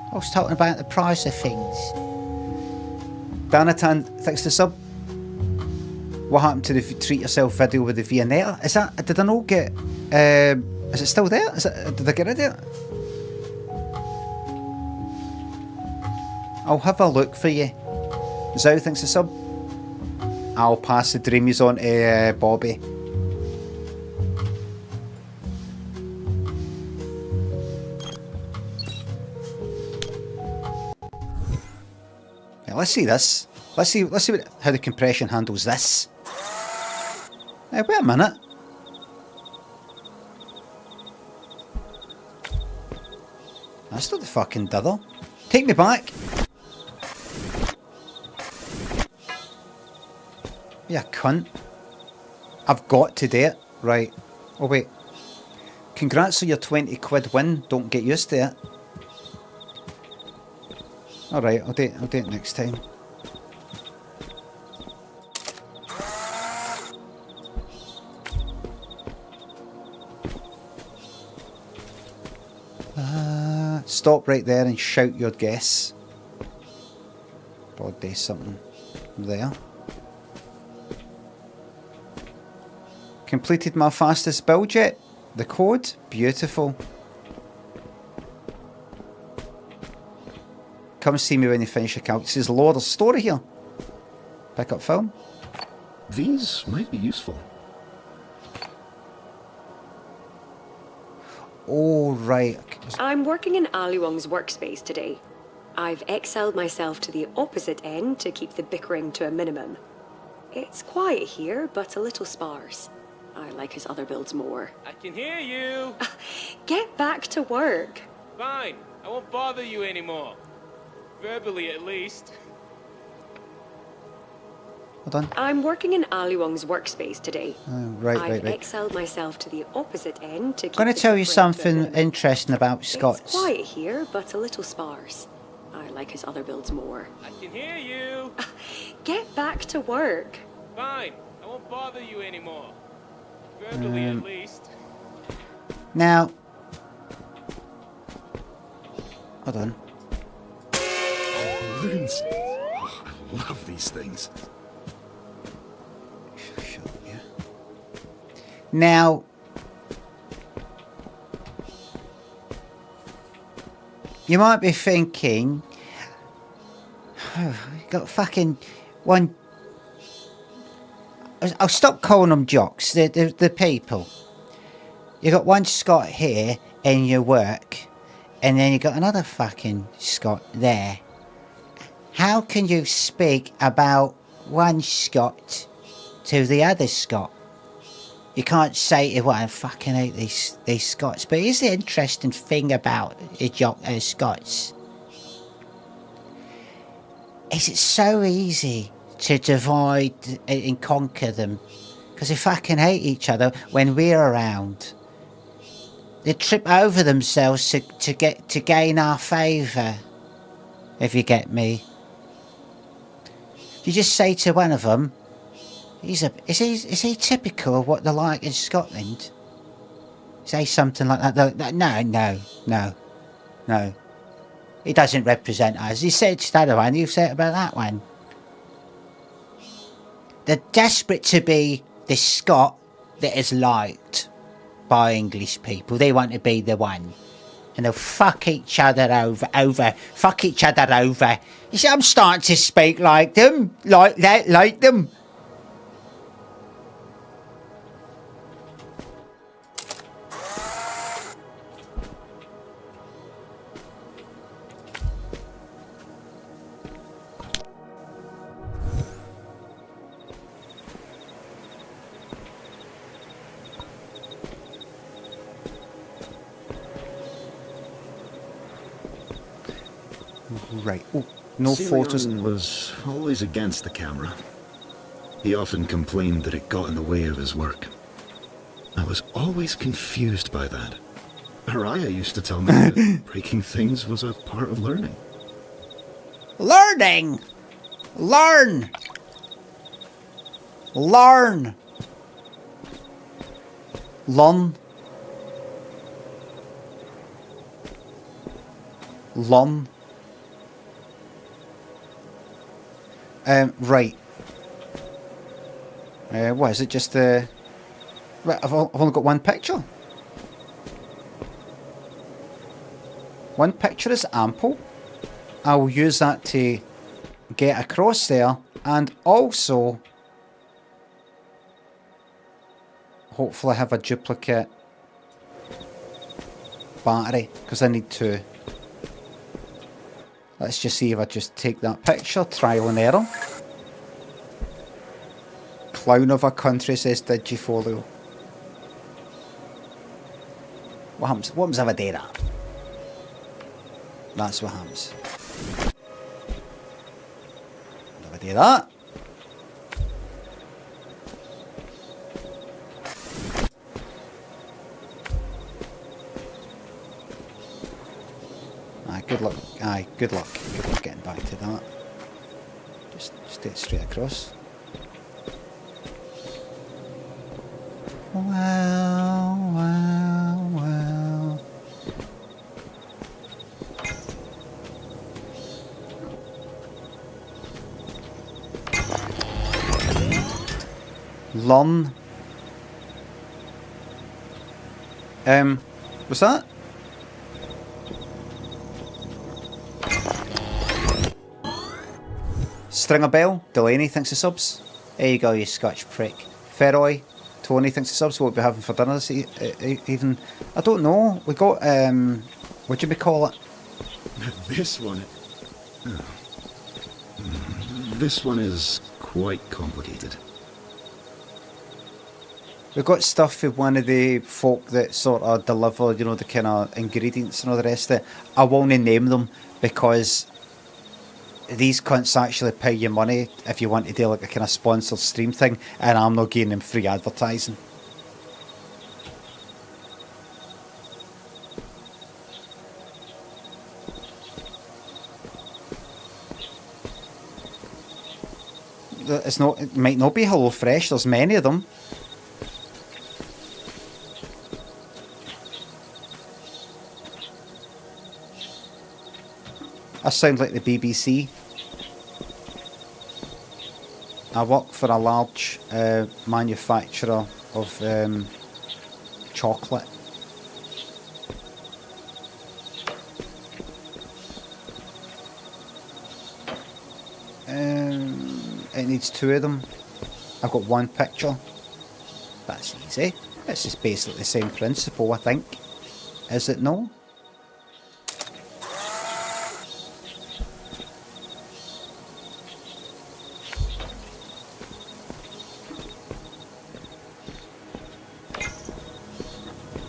I was talking about the price of things. Danatan, thanks to sub. What happened to the treat yourself video with the Viewfinder? Is that, did I not get, is it still there? Did I get rid of it? I'll have a look for you. Zhao, thanks to sub. I'll pass the dreamies on to Bobby. Let's see this. Let's see how the compression handles this. Wait a minute. That's not the fucking diddle. Take me back. Yeah, cunt. I've got to do it. Right. Oh wait. Congrats on your 20 quid win. Don't get used to it. Alright, I'll do it next time. Stop right there and shout your guess. Probably something there. Completed my fastest build yet? The code? Beautiful. Come see me when you finish your calc. This is Lord of Story here. Pick up film. These might be useful. Oh, right. I'm working in Ali Wong's workspace today. I've excelled myself to the opposite end to keep the bickering to a minimum. It's quiet here, but a little sparse. I like his other builds more. I can hear you. Get back to work. Fine. I won't bother you anymore. Verbally, at least. Hold on. I'm working in Ali Wong's workspace today. Right. I've excelled myself to the opposite end to keep I'm going the to tell you bickering to a something minimum. interesting about It's Scots. quiet here, but a little sparse. I like his other builds more. I can hear you. Get back to work. Fine. I won't bother you anymore. Verbally, at least. Now, hold on. Balloons. Oh, I love these things. Shut up, yeah. Now, you might be thinking, oh, you got fucking one. I'll stop calling them jocks. The people. You got one Scot here in your work, and then you got another fucking Scot there. How can you speak about one Scot to the other Scot? You can't say to one, I fucking hate these Scots. But here's the interesting thing about the Scots. Is it so easy to divide and conquer them, because they fucking hate each other when we're around. They trip over themselves to gain our favour, if you get me. You just say to one of them, is he typical of what they're like in Scotland? Say something like that. No. He doesn't represent us. You said to the other one, you said about that one. They're desperate to be the Scot that is liked by English people. They want to be the one. And they'll fuck each other over. You see, I'm starting to speak like them. Like them. Right. Oh, no photos. Celion was always against the camera. He often complained that it got in the way of his work. I was always confused by that. Araya used to tell me that breaking things was a part of learning. Learning! Learn! Learn! Learn. Learn. Right. What is it? Just the. Right, I've only got one picture. One picture is ample. I will use that to get across there, and also hopefully have a duplicate battery, because I need to. Let's just see if I just take that picture, trial and error. Clown of a country, says Digifolio. What happens if I do that? That's what happens. If I do that. Good luck. Aye, good luck. Good luck getting back to that. Just stay straight across. Well. Lon. What's that? String a bell. Delaney thinks of subs. There you go, you Scotch prick. Feroy. Tony thinks of subs. What we'll be having for dinner this even. I don't know. We got what do we call it? This one. This one is quite complicated. We got stuff with one of the folk that sort of deliver, you know, the kind of ingredients and all the rest of it. I won't name them because these cunts actually pay you money if you want to do like a kind of sponsored stream thing, and I'm not giving them free advertising. It's not. It might not be HelloFresh. There's many of them. I sound like the BBC. I work for a large manufacturer of chocolate. It needs 2 of them. I've got 1 picture. That's easy. It's just basically the same principle, I think. Is it no?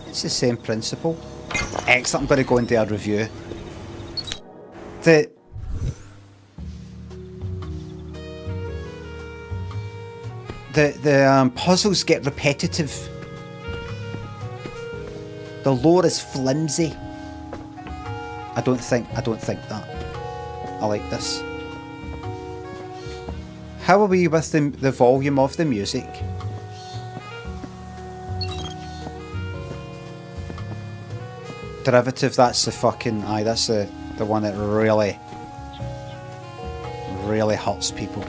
It's the same principle. Excellent. I'm going to go and do a review. The puzzles get repetitive. The lore is flimsy. I don't think that. I like this. How are we with the volume of the music? Derivative, that's the fucking... Aye, that's the one that really hurts people.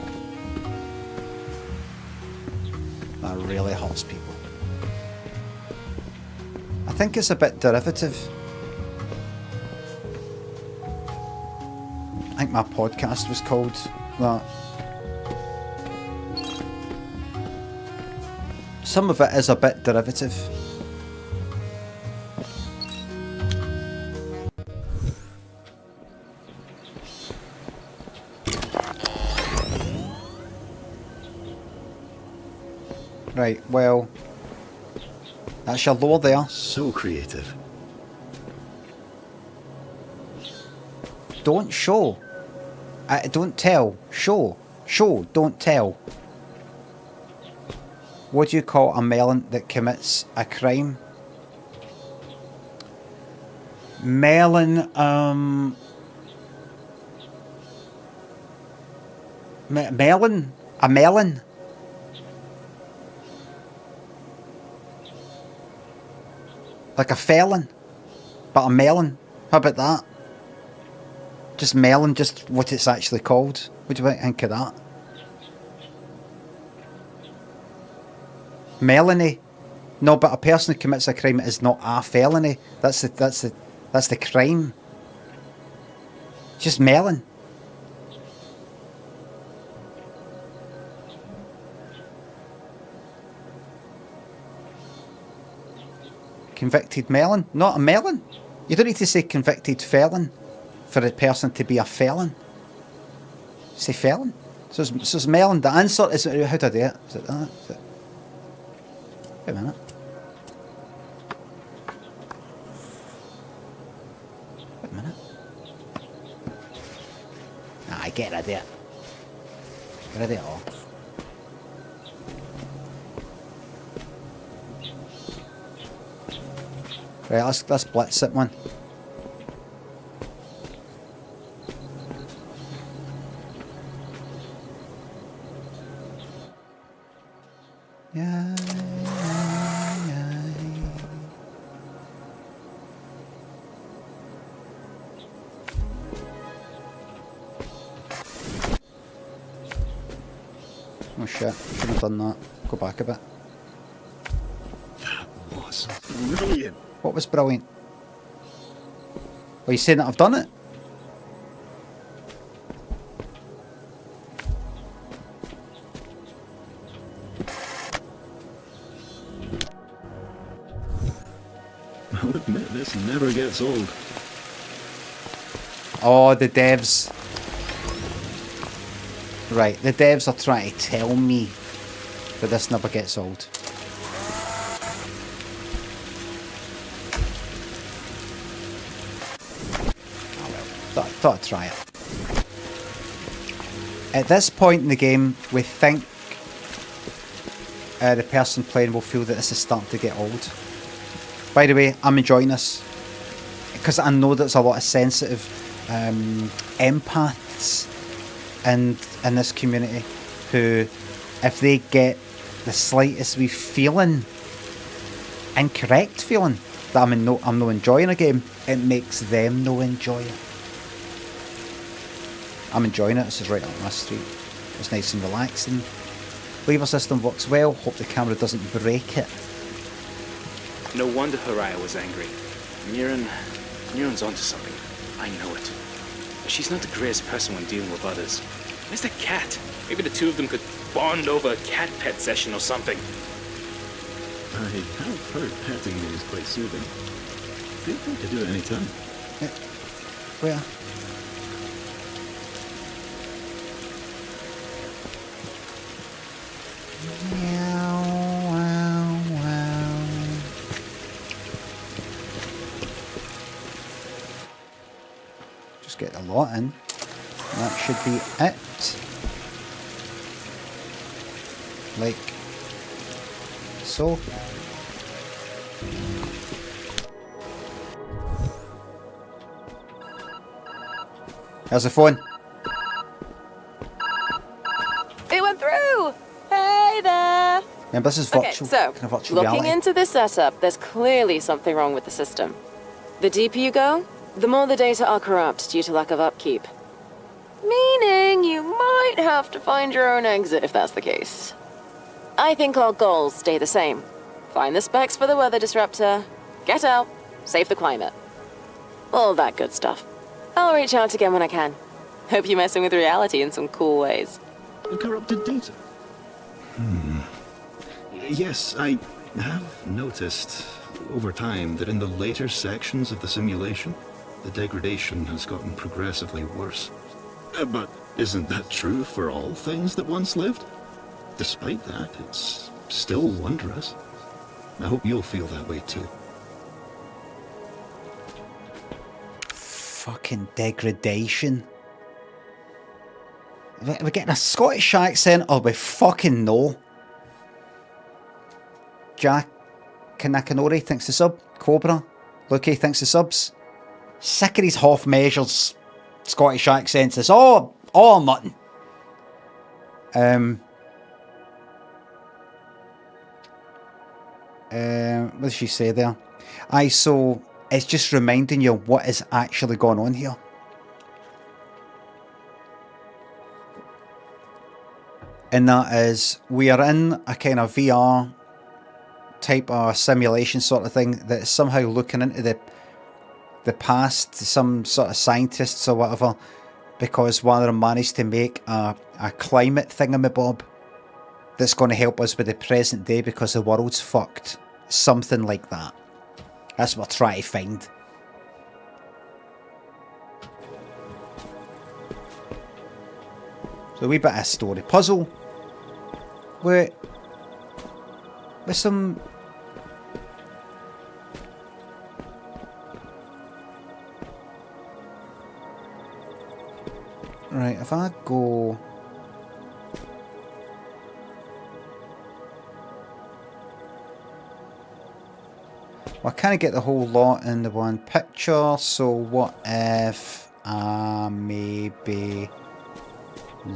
That really hurts people. I think it's a bit derivative. I think my podcast was called that. Some of it is a bit derivative. Right, well, that's your lore there. So creative. Don't show. Don't tell. Show. Show, don't tell. What do you call a melon that commits a crime? Melon, melon? A melon? Like a felon, but a melon. How about that? Just melon, just what it's actually called. What do you think of that? Melony. No, but a person who commits a crime is not a felony. That's the crime. Just melon. Convicted melon, not a melon. You don't need to say convicted felon for a person to be a felon. Say felon. So it's melon. The answer is, how do I do it? Is it that? Is it? Wait a minute. Wait a minute. Nah, I get it there. Get it all. Right, let's blitz it, man. Yeah. Oh shit, should have done that. Go back a bit. That was brilliant. What was brilliant? Are you saying that I've done it? I'll admit, this never gets old. Oh, the devs. Right, the devs are trying to tell me that this never gets old. Thought I'd try it. At this point in the game, we think the person playing will feel that this is starting to get old. By the way, I'm enjoying this because I know there's a lot of sensitive empaths in this community who, if they get the slightest wee feeling, incorrect feeling, that I'm no enjoying a game, it makes them no enjoy it. I'm enjoying it. This is right up my street. It's nice and relaxing. Lever system works well. Hope the camera doesn't break it. No wonder Haraya was angry. Miran's onto something. I know it. But she's not the greatest person when dealing with others. Where's the cat? Maybe the two of them could bond over a cat pet session or something. I have heard petting is quite soothing. Feel free to do it anytime. Where? Just get the lot in. That should be it. Like so. How's the phone? It went through! Hey there! Remember, this is virtual, Okay, so, kind of virtual looking reality. into this setup, there's clearly something wrong with the system. The deeper you go, the more the data are corrupt due to lack of upkeep. Meaning you might have to find your own exit if that's the case. I think our goals stay the same. Find the specs for the weather disruptor, get out, save the climate. All that good stuff. I'll reach out again when I can. Hope you're messing with reality in some cool ways. Corrupted data. Yes, I have noticed over time that in the later sections of the simulation, the degradation has gotten progressively worse. But isn't that true for all things that once lived? Despite that, it's still wondrous. I hope you'll feel that way too. Fucking degradation. We're getting a Scottish accent, or we fucking know. Jack Kanakanori thinks the sub. Cobra. Lucky thinks the subs. Sick of these half measures. Scottish accents. It's all nothing. What did she say there? Aye, so it's just reminding you what is actually going on here. And that is, we are in a kind of VR type of simulation sort of thing that's somehow looking into the past, some sort of scientists or whatever, because one of them managed to make a climate thingamabob that's going to help us with the present day because the world's fucked. Something like that. That's what we're trying to find. So a wee bit of a story puzzle with some right, if I go well, I can't get the whole lot in the one picture, so what if I maybe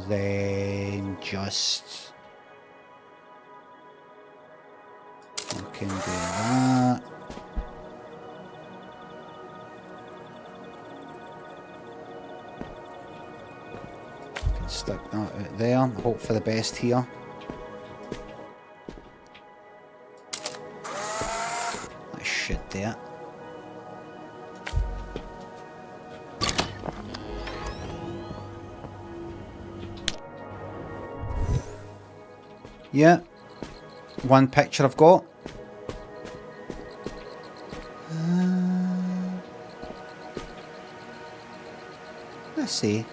then just fucking do that. Can stick that out there, hope for the best here. That should do it. Yeah, one picture I've got. Let's see.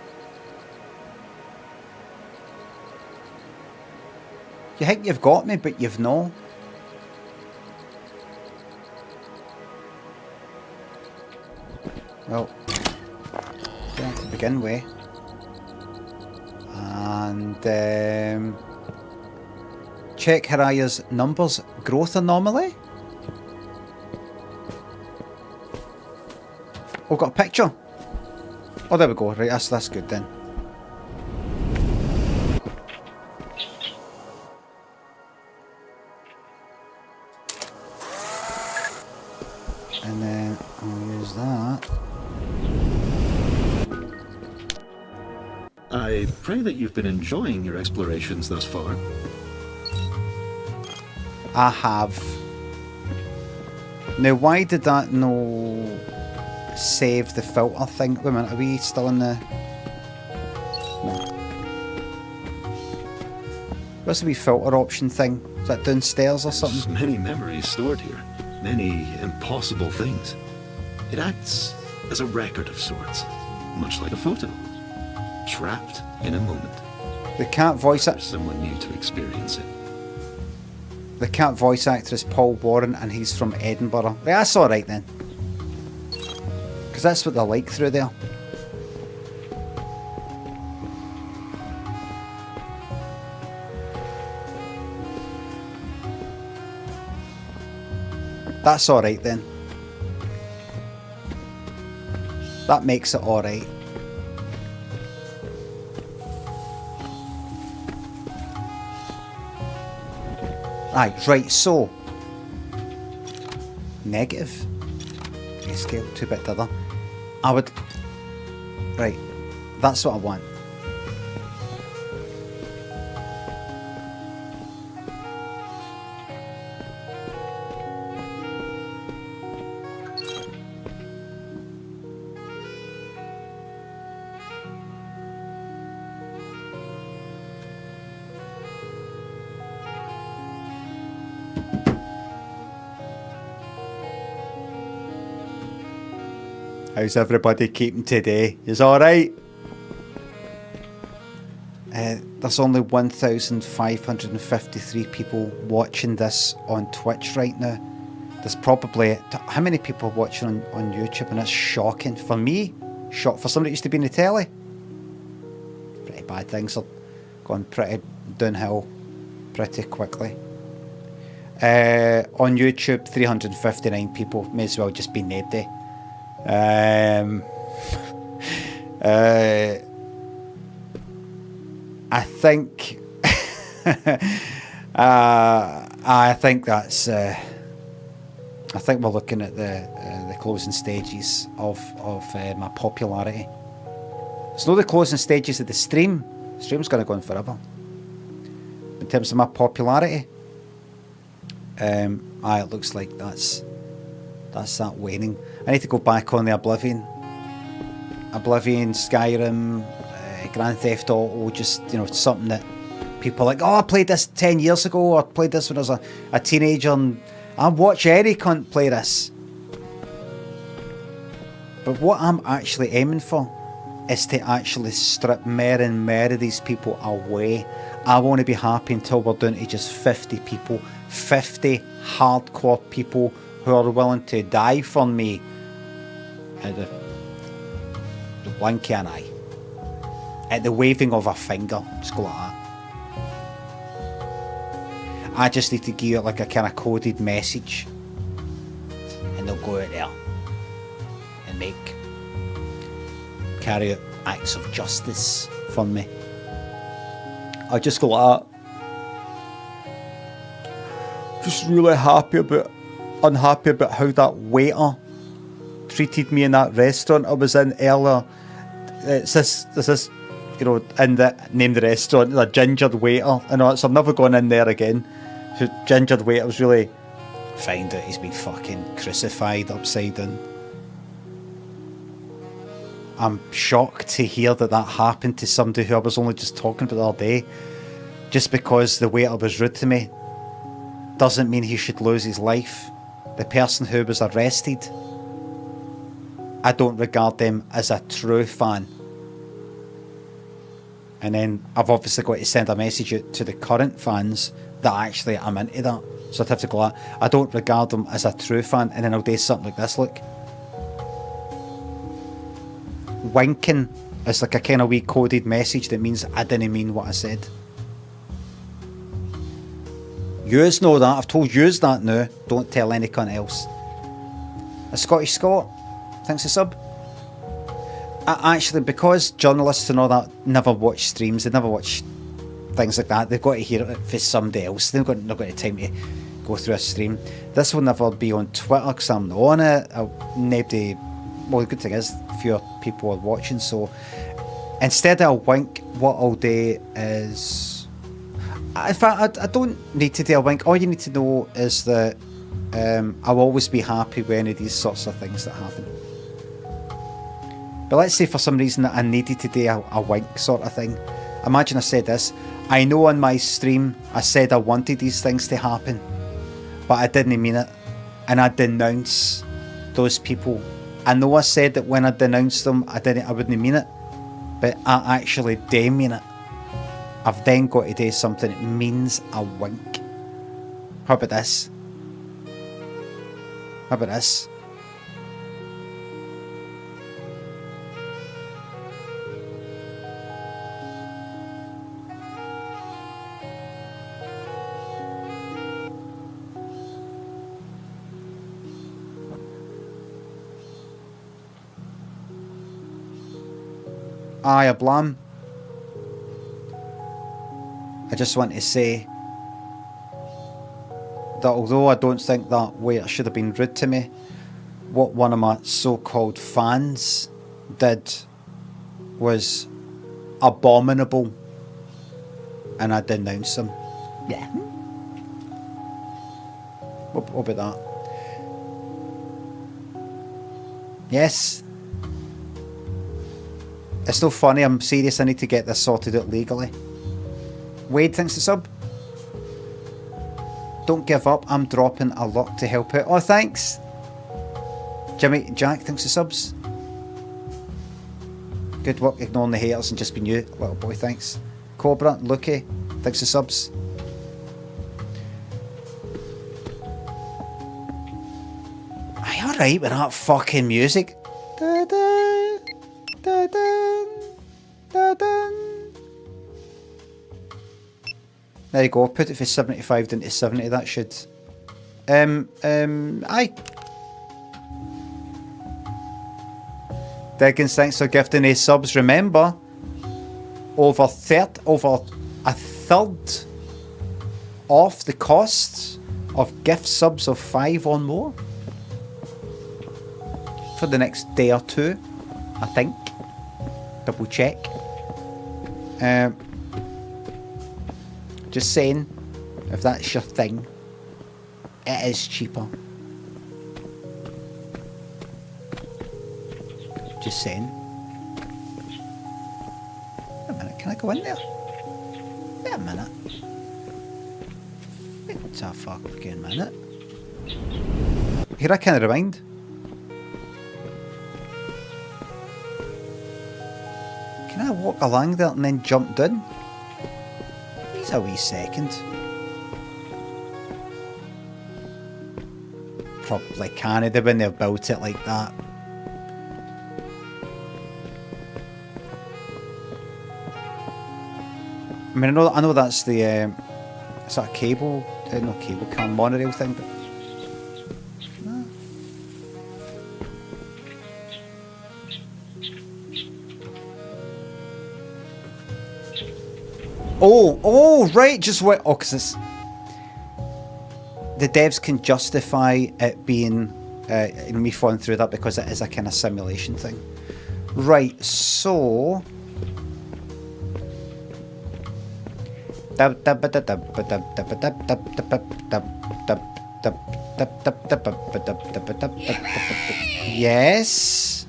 You think you've got me, but you've no. Well, don't to begin with. And check Haraya's numbers growth anomaly. Oh, got a picture. Oh, there we go. Right, that's good then. that. I pray that you've been enjoying your explorations thus far. I have. Now, why did that no save the filter thing? Wait a minute, are we still in the... No. What's the wee filter option thing? Is that downstairs or something? There's many memories stored here. Many impossible things. It acts as a record of sorts, much like a photo. Trapped in a moment. The cat voice There's someone new to experience it. The cat voice actor is Paul Warren, and he's from Edinburgh. Right, that's alright then. Because that's what they're like through there. That's alright then. That makes it alright. Right, so negative scale 2-bit the other. I would, right, that's what I want. How's everybody keeping today? Is alright? There's only 1,553 people watching this on Twitch right now. There's probably... How many people watching on YouTube? And it's shocking. For me, for somebody that used to be in the telly. Pretty bad. Things are going pretty downhill pretty quickly. On YouTube, 359 people. May as well just be nobody. I think I think that's I think we're looking at the closing stages of my popularity. It's not the closing stages of the stream. The stream's going to go on forever. In terms of my popularity, it looks like that's that waning. I need to go back on the Oblivion, Skyrim, Grand Theft Auto, just, you know, something that people are like, oh, I played this 10 years ago, or I played this when I was a teenager, and I watch any cunt play this. But what I'm actually aiming for is to actually strip more and more of these people away. I want to be happy until we're down to just 50 people, 50 hardcore people who are willing to die for me at the blink of an eye, at the waving of a finger. Just go like that. I just need to give it like a kind of coded message, and they'll go out there and carry out acts of justice for me. I just go like that. Just really unhappy about how that waiter treated me in that restaurant I was in earlier. It's this, you know, in the name of the restaurant, the ginger waiter. I know, so I'm never going in there again. The ginger waiter was really find out he's been fucking crucified upside down. I'm shocked to hear that happened to somebody who I was only just talking about the other day. Just because the waiter was rude to me doesn't mean he should lose his life. The person who was arrested, I don't regard them as a true fan. And then I've obviously got to send a message out to the current fans that actually I'm into that. So I'd have to go like, I don't regard them as a true fan, and then I'll do something like this, look. Winking is like a kind of wee coded message that means I didn't mean what I said. Yous know that, I've told yous that now, don't tell any cunt else. A Scottish Scot, thanks a sub. Actually, because journalists and all that never watch streams, they never watch things like that, they've got to hear it for somebody else, they've not got the time to go through a stream. This will never be on Twitter because I'm not on it, nobody well, the good thing is fewer people are watching, so instead of a wink, what I'll do is, in fact, I don't need to do a wink. All you need to know is that I'll always be happy with any of these sorts of things that happen. But let's say for some reason that I needed to do a wink sort of thing. Imagine I said this. I know on my stream I said I wanted these things to happen, but I didn't mean it. And I denounce those people. I know I said that when I denounced them, I wouldn't mean it, but I actually do mean it. I've then got to do something that means a wink. How about this? How about this? Aye, a blam. I just want to say that although I don't think that waiter should have been rude to me, what one of my so-called fans did was abominable, and I denounced him. Yeah. What about that? Yes. It's no funny, I'm serious, I need to get this sorted out legally. Wade, thanks to sub. Don't give up, I'm dropping a lot to help out. Oh, thanks. Jimmy, Jack, thanks to subs. Good work ignoring the haters and just being you, little boy, thanks. Cobra, Lucky, thanks to subs. Are you alright with that fucking music? Da-da, da-da, da-da. There you go, put it for 75 down to 70, that should... aye. Dickens, thanks for gifting a subs. Remember, over a third off the cost of gift subs of 5 or more for the next day or two, I think. Double check. Just saying, if that's your thing, it is cheaper. Just saying. Wait a minute, can I go in there? Wait a minute. Wait a fucking minute. Here, I can't rewind. Can I walk along there and then jump down? Please a wee second. Probably can't do when they've built it like that. I mean, I know that's the is that a cable? No, cable car monorail thing, but no. Oh, right. Just wait. Oh, because it's the devs can justify it being me falling through that because it is a kind of simulation thing, right? So. Yes.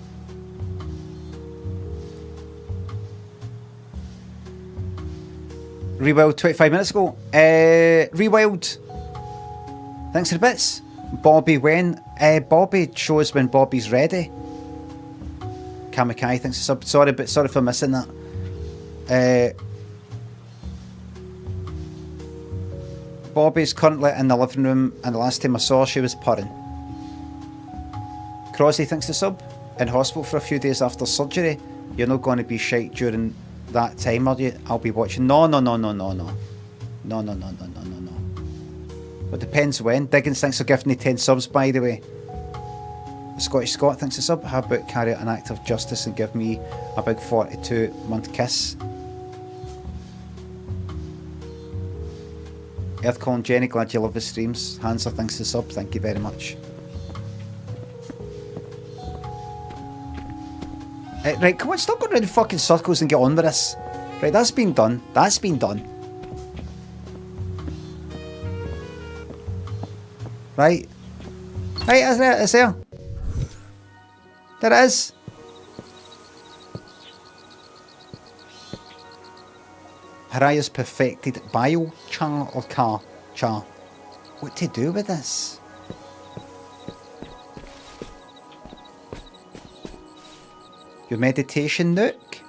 Rewild 25 minutes ago. Rewild. Thanks for the bits. Bobby when? Bobby shows when Bobby's ready. Kamikai, thanks for sub. Sorry for missing that. Bobby's currently in the living room, and the last time I saw her, she was purring. Crosby, thanks to sub. In hospital for a few days after surgery. You're not going to be shite during that time, are you? I'll be watching. No. It depends when. Diggins, thanks for gifting me 10 subs, by the way. Scottish Scott, thanks to sub. How about carry out an act of justice and give me a big 42-month kiss? Earthcon Jenny, glad you love the streams. Hansa, thanks to sub, thank you very much. Right, come on, stop going around in fucking circles and get on with this. Right, that's been done. That's been done. Right. Right, isn't it? It's there. There it is. Haraya's perfected biochar or char. What to do with this? Your meditation nook?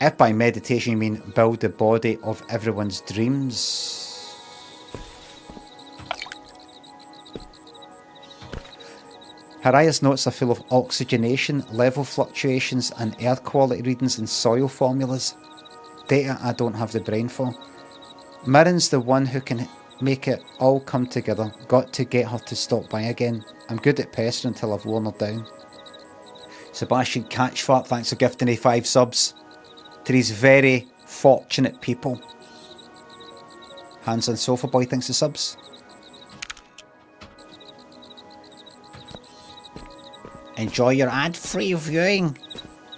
If by meditation you mean build the body of everyone's dreams. Haraya's notes are full of oxygenation, level fluctuations and air quality readings and soil formulas. Data I don't have the brain for. Mirren's the one who can make it all come together. Got to get her to stop by again. I'm good at pestering until I've worn her down. Sebastian Catchfart, thanks for gifting me 5 subs. To these very fortunate people. Hands on Sofa Boy, thanks for subs. Enjoy your ad-free viewing,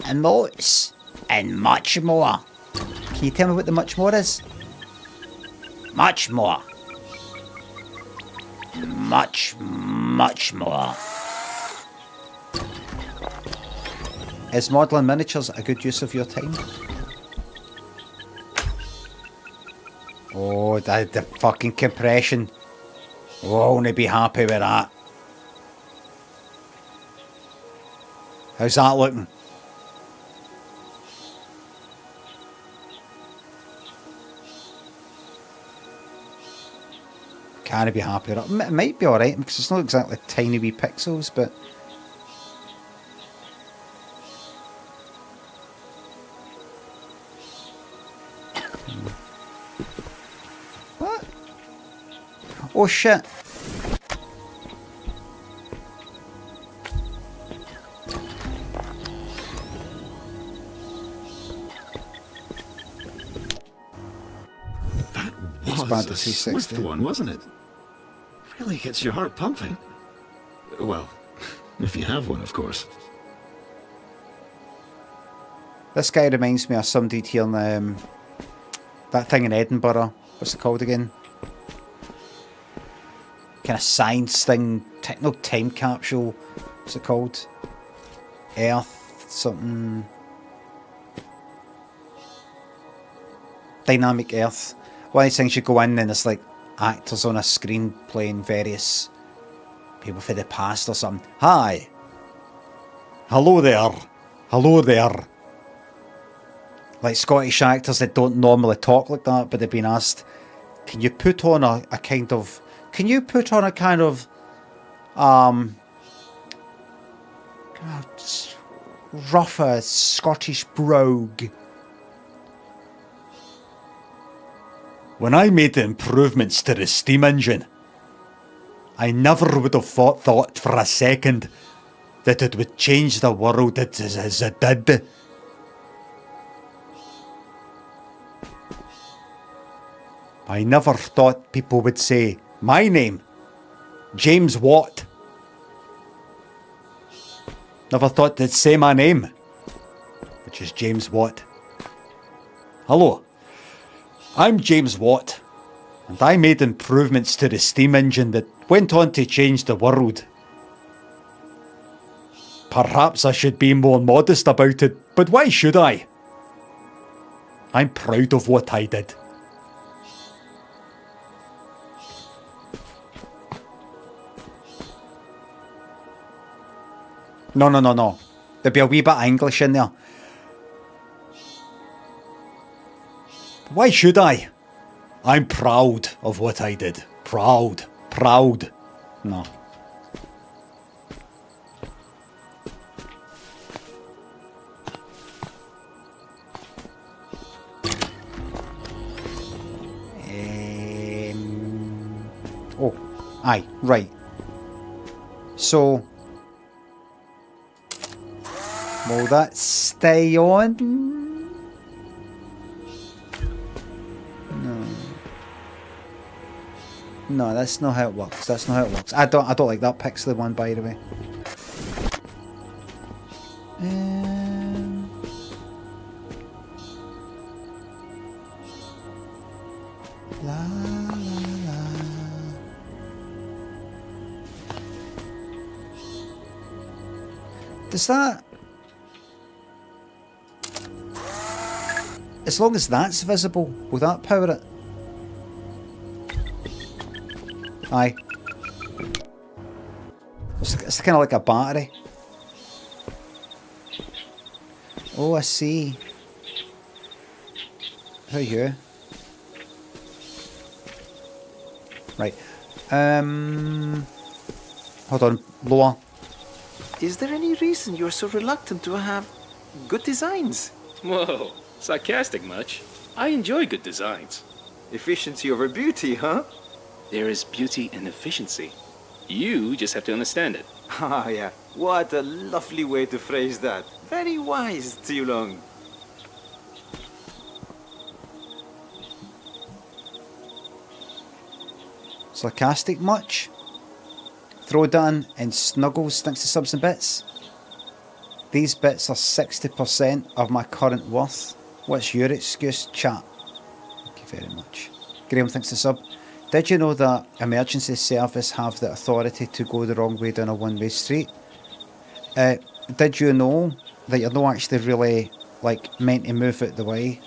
emotes, and much more. Can you tell me what the much more is? Much more. Much more. Is modelling miniatures a good use of your time? Oh, the fucking compression. Oh, won't be happy with that. How's that looking? Can't be happy with it. It might be alright because it's not exactly tiny wee pixels, but what? Oh shit. Was bad to a see swift 60. one, wasn't it? Really gets your heart pumping. Well, if you have one, of course. This guy reminds me of some dude here in that thing in Edinburgh. What's it called again? Kind of science thing, techno time capsule. What's it called? Earth something. Dynamic Earth. One of these things you go in and it's like actors on a screen playing various people from the past or something. Hi. Hello there. Hello there. Like Scottish actors that don't normally talk like that, but they've been asked, can you put on a kind of rougher Scottish brogue? When I made the improvements to the steam engine, I never would have thought for a second that it would change the world as it did. I never thought people would say, my name, James Watt. Never thought they'd say my name, which is James Watt. Hello. I'm James Watt, and I made improvements to the steam engine that went on to change the world. Perhaps I should be more modest about it, but why should I? I'm proud of what I did. No. There'll be a wee bit of English in there. Why should I? I'm proud of what I did. Proud. No. Oh, aye, right. So, will that stay on? No, that's not how it works. I don't like that pixely one, by the way. Does that... As long as that's visible, will that power it? Aye. It's kind of like a battery. Oh, I see. How are you? Right. Hold on. Lower. Is there any reason you're so reluctant to have good designs? Whoa, sarcastic much? I enjoy good designs. Efficiency over beauty, huh? There is beauty in efficiency. You just have to understand it. Ah, yeah. What a lovely way to phrase that. Very wise, Long. Sarcastic much? Throwdown and Snuggles thanks to subs and bits. These bits are 60% of my current worth. What's your excuse, chat? Thank you very much. Graham thanks to sub. Did you know that emergency service have the authority to go the wrong way down a one-way street? Did you know that you're not actually really like meant to move out the way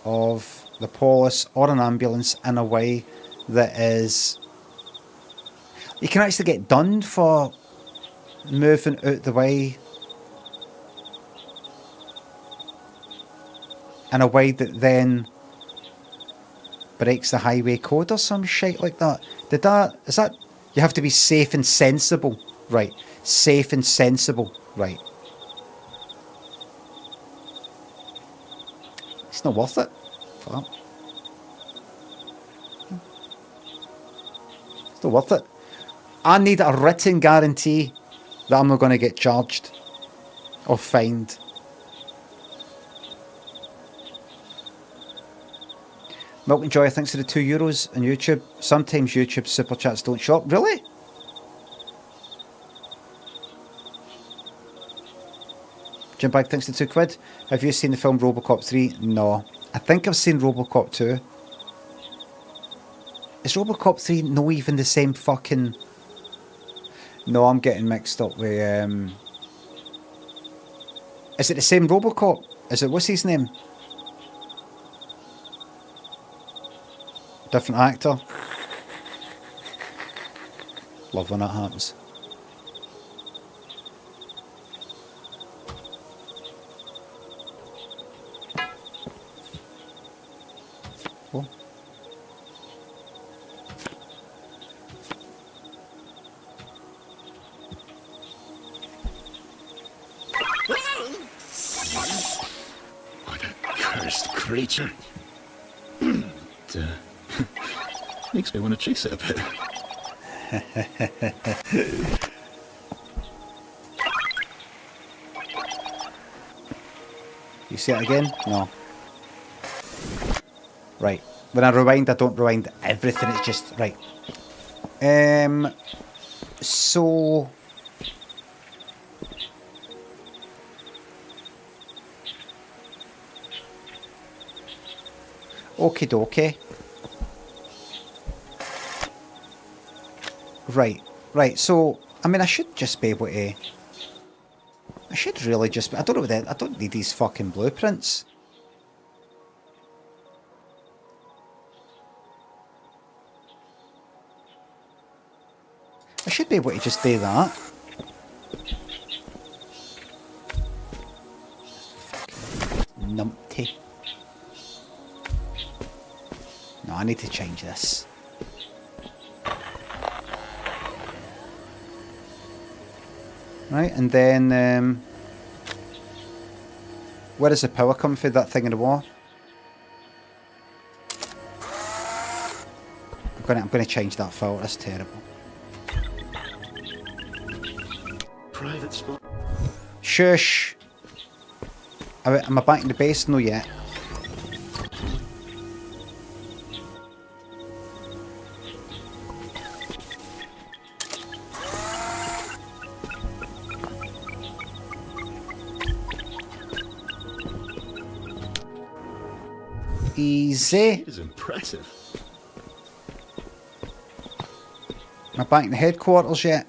of the police or an ambulance in a way that is... You can actually get done for moving out the way in a way that then breaks the highway code or some shit like that. Is that, you have to be safe and sensible, right? Safe and sensible, right? It's not worth it for that. It's not worth it. I need a written guarantee that I'm not going to get charged or fined. Milk and Joy, thanks for the €2 on YouTube. Sometimes YouTube super chats don't shop. Really? Jim Bag, thanks for the £2. Have you seen the film Robocop 3? No. I think I've seen Robocop 2. Is Robocop 3 no even the same fucking... No, I'm getting mixed up with... Is it the same Robocop? Is it... What's his name? Different actor. Love when that happens. Oh. What a cursed creature. Makes me want to chase it a bit. You see it again? No. Right. When I rewind, I don't rewind everything. It's just... Right. So... Okie dokie. Right, so, I mean, I should just be able to... I should really just... I don't know what I don't need these fucking blueprints. I should be able to just do that. Fucking numpty. No, I need to change this. Right, and then where does the power come from? That thing in the wall. I'm gonna change that filter. That's terrible. Private spot. Shush. Am I back in the base? No yet. Easy. It is impressive. Am I back in the headquarters yet?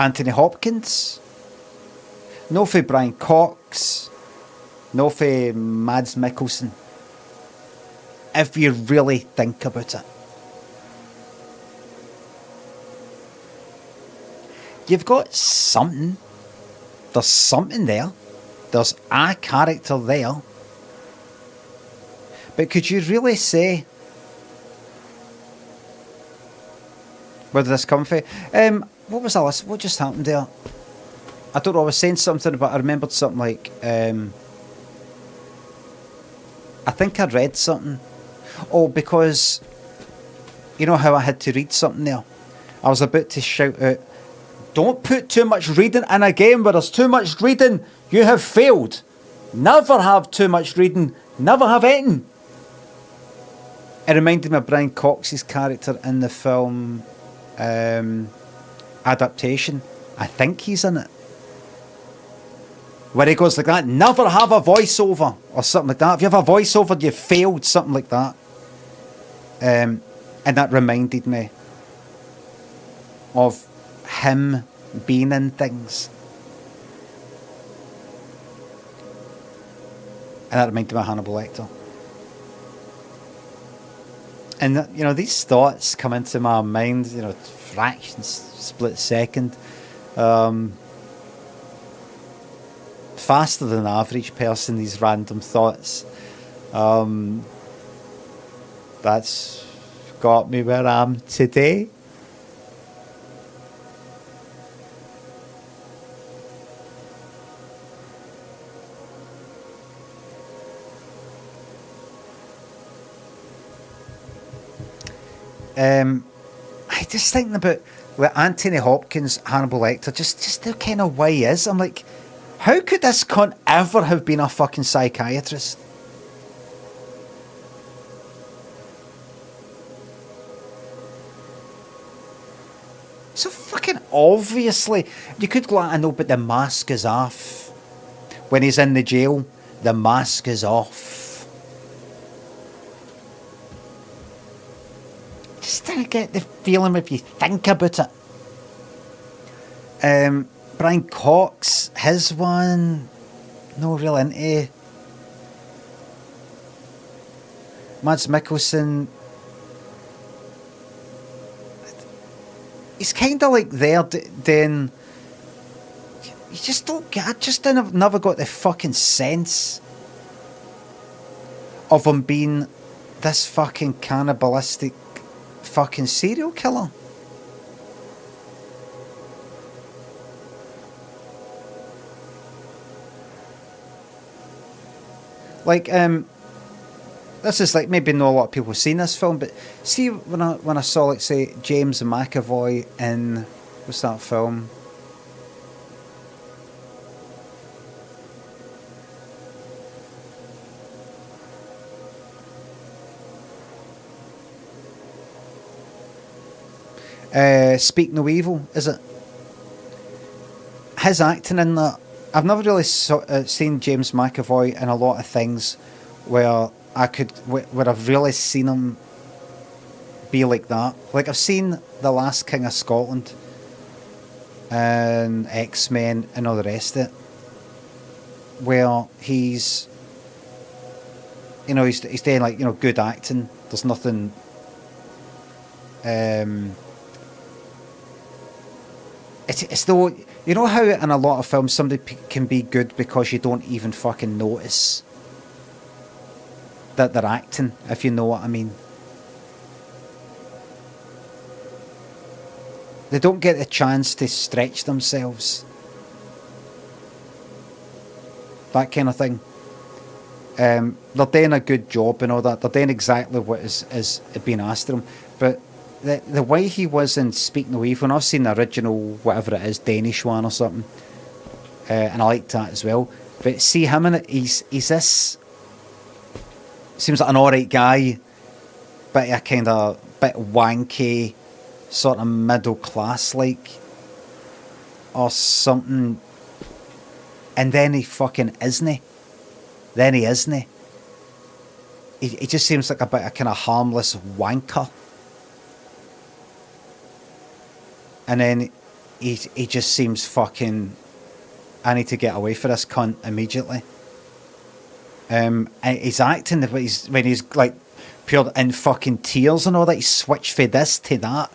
Anthony Hopkins, no for Brian Cox, no for Mads Mikkelsen. If you really think about it. You've got something. There's something there. There's a character there. But could you really say where did this come from? What was that? What just happened there? I don't know. I was saying something, but I remembered something like I think I read something. Oh, because you know how I had to read something there? I was about to shout out, don't put too much reading in a game where there's too much reading. You have failed. Never have too much reading. Never have anything. It reminded me of Brian Cox's character in the film Adaptation. I think he's in it. Where he goes like that, never have a voiceover or something like that. If you have a voiceover, you failed, something like that. And that reminded me of him being in things. And that reminded me of Hannibal Lecter. And, you know, these thoughts come into my mind, you know, fractions, split second. Faster than the average person, these random thoughts. That's got me where I am today. I just thinking about like Anthony Hopkins, Hannibal Lecter, just the kind of way he is. I'm like, how could this cunt ever have been a fucking psychiatrist? So fucking obviously, you could go, I know, but the mask is off. When he's in the jail, the mask is off. Just to get the feeling if you think about it. Brian Cox, his one, no real into. Mads Mikkelsen, he's kind of like there, then you just don't get. I just never got the fucking sense of him being this fucking cannibalistic fucking serial killer. Like, this is like, maybe not a lot of people have seen this film, but see when I saw, like, say, James McAvoy in, what's that film? Speak No Evil, is it? His acting in that, I've never really seen James McAvoy in a lot of things where where I've really seen him be like that. Like, I've seen The Last King of Scotland and X-Men and all the rest of it, where he's, you know, he's doing, like, you know, good acting. There's nothing it's though, you know how in a lot of films somebody can be good because you don't even fucking notice that they're acting, if you know what I mean. They don't get the chance to stretch themselves. That kind of thing. They're doing a good job and all that. They're doing exactly what is being asked of them. But the way he was in Speak No Evil, and I've seen the original, whatever it is, Danish one or something, and I liked that as well. But see him in it, he's this, seems like an alright guy, but a kind of bit wanky, sort of middle class like, or something. And then he fucking isn't. Then he isn't. He just seems like a bit of kind of harmless wanker. And then he just seems fucking. I need to get away from this cunt immediately. And he's acting when he's like pure in fucking tears and all that. He switched from this to that.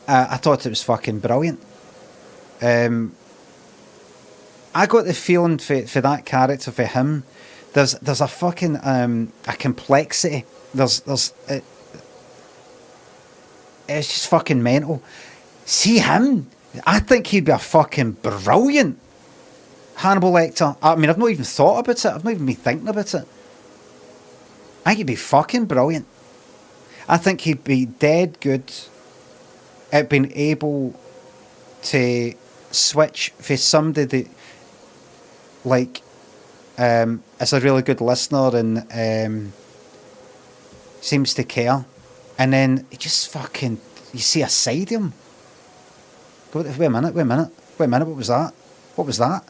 I thought it was fucking brilliant. I got the feeling for that character, for him, there's a fucking a complexity. It's just fucking mental. See him? I think he'd be a fucking brilliant Hannibal Lecter. I mean, I've not even thought about it. I've not even been thinking about it. I think he'd be fucking brilliant. I think he'd be dead good at being able to switch for somebody that, like, is a really good listener and seems to care. And then he just fucking, you see a side of him. Wait a minute, what was that? What was that?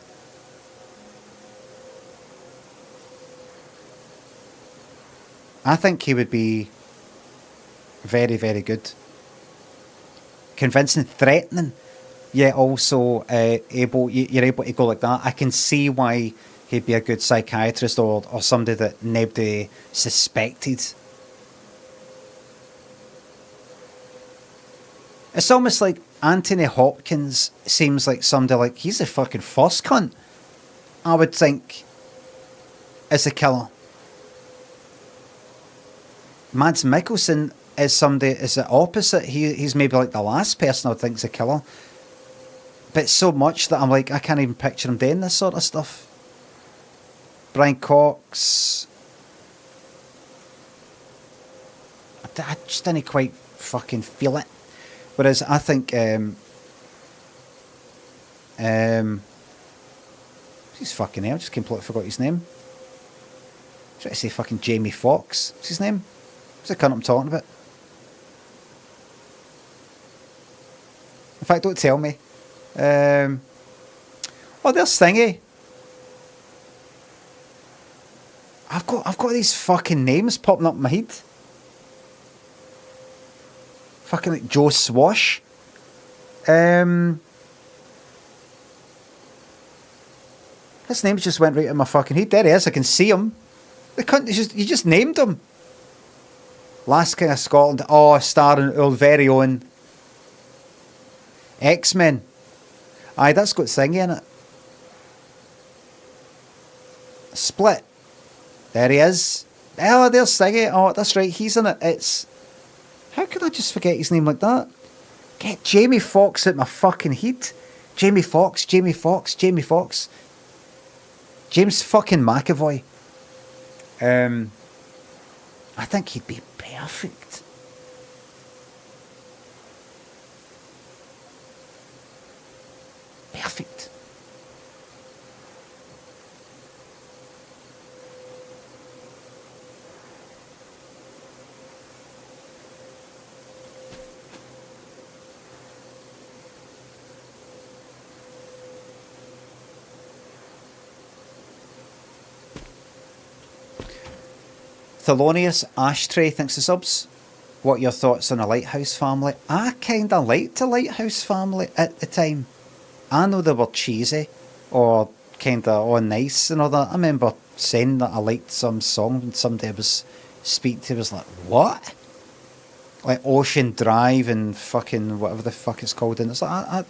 I think he would be very, very good. Convincing, threatening, yet also you're able to go like that. I can see why he'd be a good psychiatrist or somebody that nobody suspected. It's almost like Anthony Hopkins seems like somebody like, he's the fucking first cunt, I would think, is a killer. Mads Mikkelsen is somebody, is the opposite. He's maybe like the last person I would think is a killer. But so much that I'm like, I can't even picture him doing this sort of stuff. Brian Cox. I just didn't quite fucking feel it. Whereas I think he's fucking hell, I just completely forgot his name. I was trying to say fucking Jamie Foxx. What's his name? What's the cunt I'm talking about? In fact, don't tell me. Oh, there's Thingy. I've got these fucking names popping up in my head. Fucking like Joe Swash. His name just went right in my fucking head. There he is, I can see him. The cunt, you just named him. Last King of Scotland. Oh, starring our very own X-Men. Aye, that's got Thingy in it. Split. There he is. Oh, there's Thingy. Oh, that's right, he's in it. It's... How could I just forget his name like that? Get Jamie Foxx out my fucking head. Jamie Foxx. James fucking McAvoy. I think he'd be perfect. Perfect. Thelonious Ashtray thinks the subs. What are your thoughts on a Lighthouse Family? I kinda liked a Lighthouse Family at the time. I know they were cheesy or kinda all nice and all that. I remember saying that I liked some song and somebody was speaking to was like, what? Like Ocean Drive and fucking whatever the fuck it's called, and it's like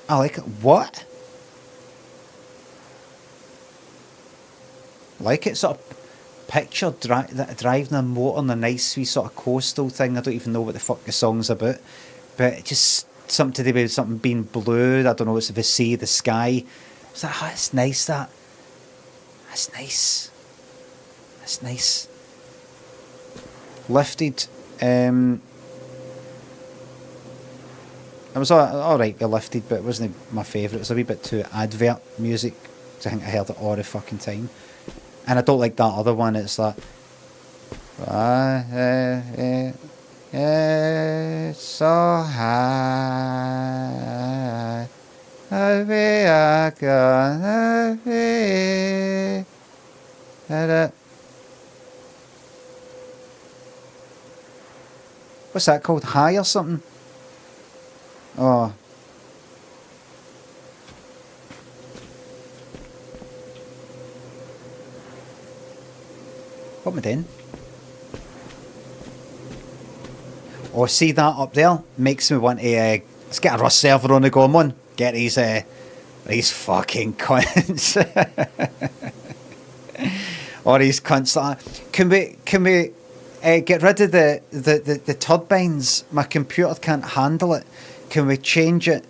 I like it. What? Like it, sort of picture driving a motor on a nice wee sort of coastal thing. I don't even know what the fuck the song's about, but it just something to do with something being blue. I don't know, it's the sea, the sky. It's like, oh, it's nice that. That's nice. That's nice. Lifted. It was alright with Lifted, but it wasn't my favourite. It was a wee bit too advert music. So I think I heard it all the fucking time. And I don't like that other one. It's like, it's so high, we are gonna be. What's that called? High or something? Oh. What am I doing? Oh, see that up there? Makes me want to let's get a Rust server on the go, on. Get these fucking cunts. Or these cunts. Can we get rid of the turbines? My computer can't handle it. Can we change it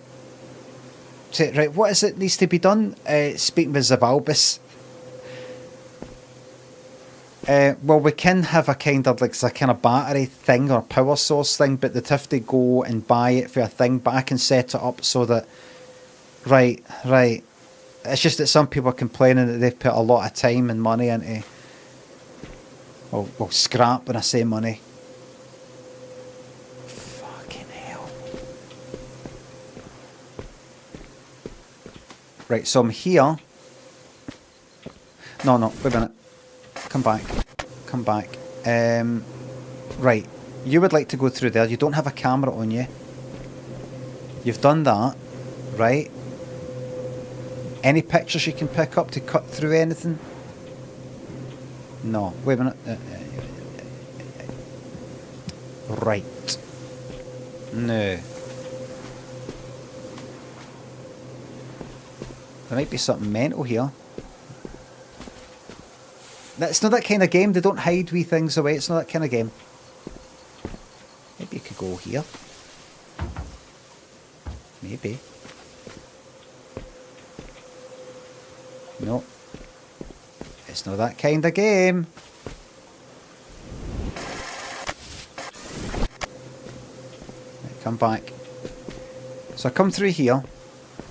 to, right, what is it needs to be done? Speaking with Zabalbus. Well, we can have a kind of like a kind of battery thing or power source thing, but they'd have to go and buy it for a thing. But I can set it up so that, right. It's just that some people are complaining that they've put a lot of time and money into, well, scrap when I say money. Fucking hell. Right, so I'm here. No, wait a minute. Come back. Right, you would like to go through there. You don't have a camera on you. You've done that, right? Any pictures you can pick up to cut through anything? No, wait a minute. Right. No. There might be something mental here. It's not that kind of game. They don't hide wee things away. It's not that kind of game. Maybe you could go here. Maybe. No. It's not that kind of game. Right, come back. So I come through here,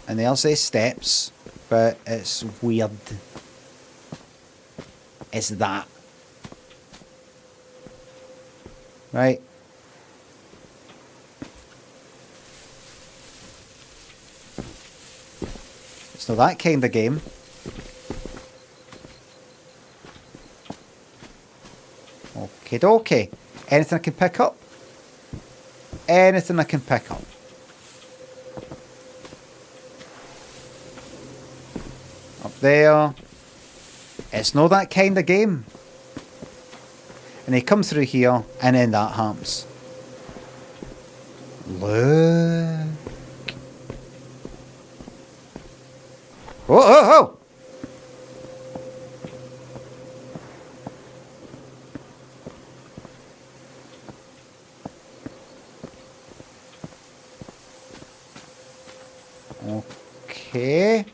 and there's these steps, but it's weird. It's that. Right. It's not that kind of game. Okie dokie. Anything I can pick up? Anything I can pick up. Up there. It's not that kind of game. And they come through here, and then that happens. Look. Oh! Okay.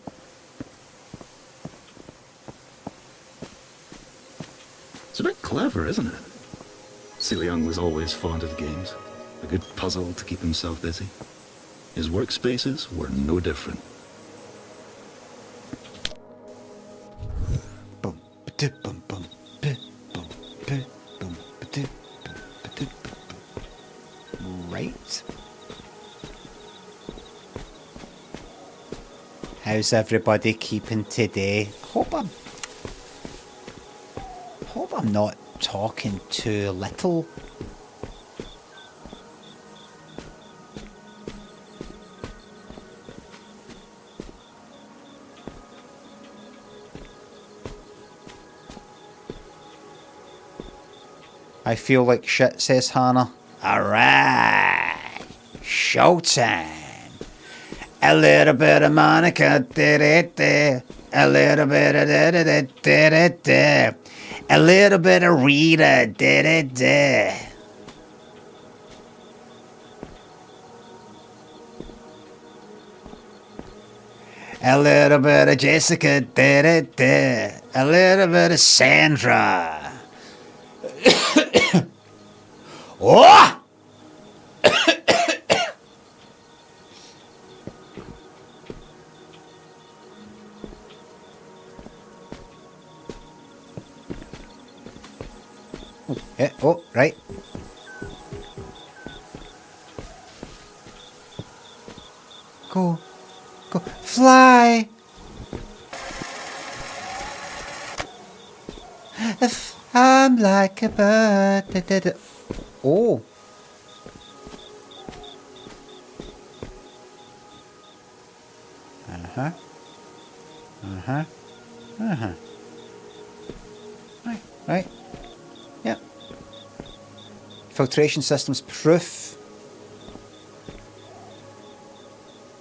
It's a bit clever, isn't it? Young was always fond of games. A good puzzle to keep himself busy. His workspaces were no different. Right. How's everybody keeping today? Hope I'm not talking too little. I feel like shit, says Hannah. Alright, showtime. A little bit of Monica, a little bit of a little bit of Rita, a little bit of Jessica, a little bit of Sandra. Oh! Yeah, oh, right. Go. Fly! If I'm like a bird. Oh. Right. Yep. Filtration systems proof.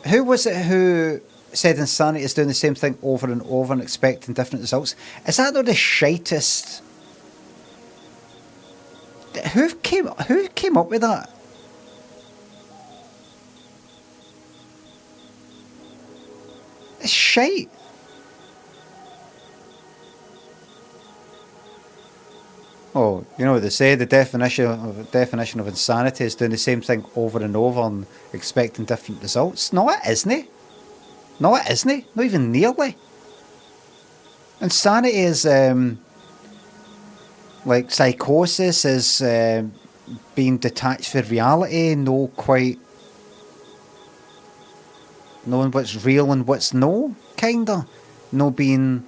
Who was it who said insanity is doing the same thing over and over and expecting different results? Is that not the shitest? Who came up with that? It's shite. Oh, you know what they say, the definition of insanity is doing the same thing over and over and expecting different results. No, it isn't. No, it isn't. Not even nearly. Insanity is like psychosis, is being detached from reality, knowing what's real and what's no, kinda. No being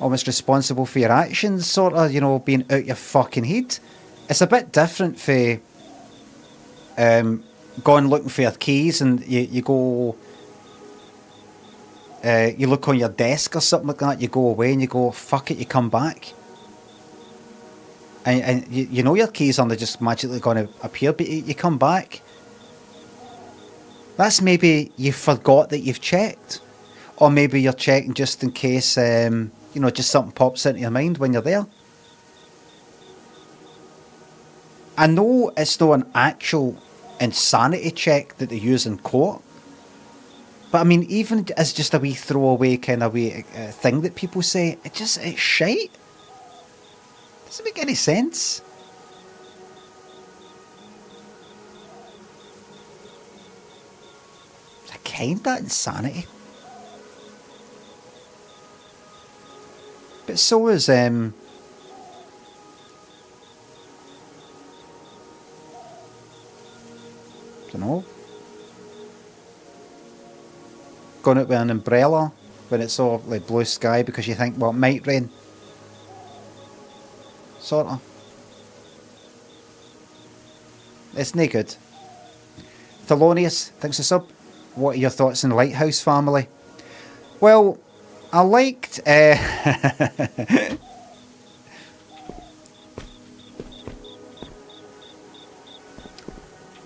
almost responsible for your actions, sort of, you know, being out your fucking head. It's a bit different for going looking for your keys and you go, you look on your desk or something like that, you go away and you go, fuck it, you come back. And you know your keys aren't just magically going to appear, but you come back. That's maybe you forgot that you've checked. Or maybe you're checking just in case, you know, just something pops into your mind when you're there. I know it's not an actual insanity check that they use in court. But I mean, even as just a wee throwaway kind of wee thing that people say, it's shite. Doesn't make any sense. It's a kind of insanity. But so is don't know, going out with an umbrella when it's all like blue sky because you think, well, it might rain. Sort of. It's no good. Thelonious, thanks for sub. What are your thoughts on the Lighthouse family? Well, I liked...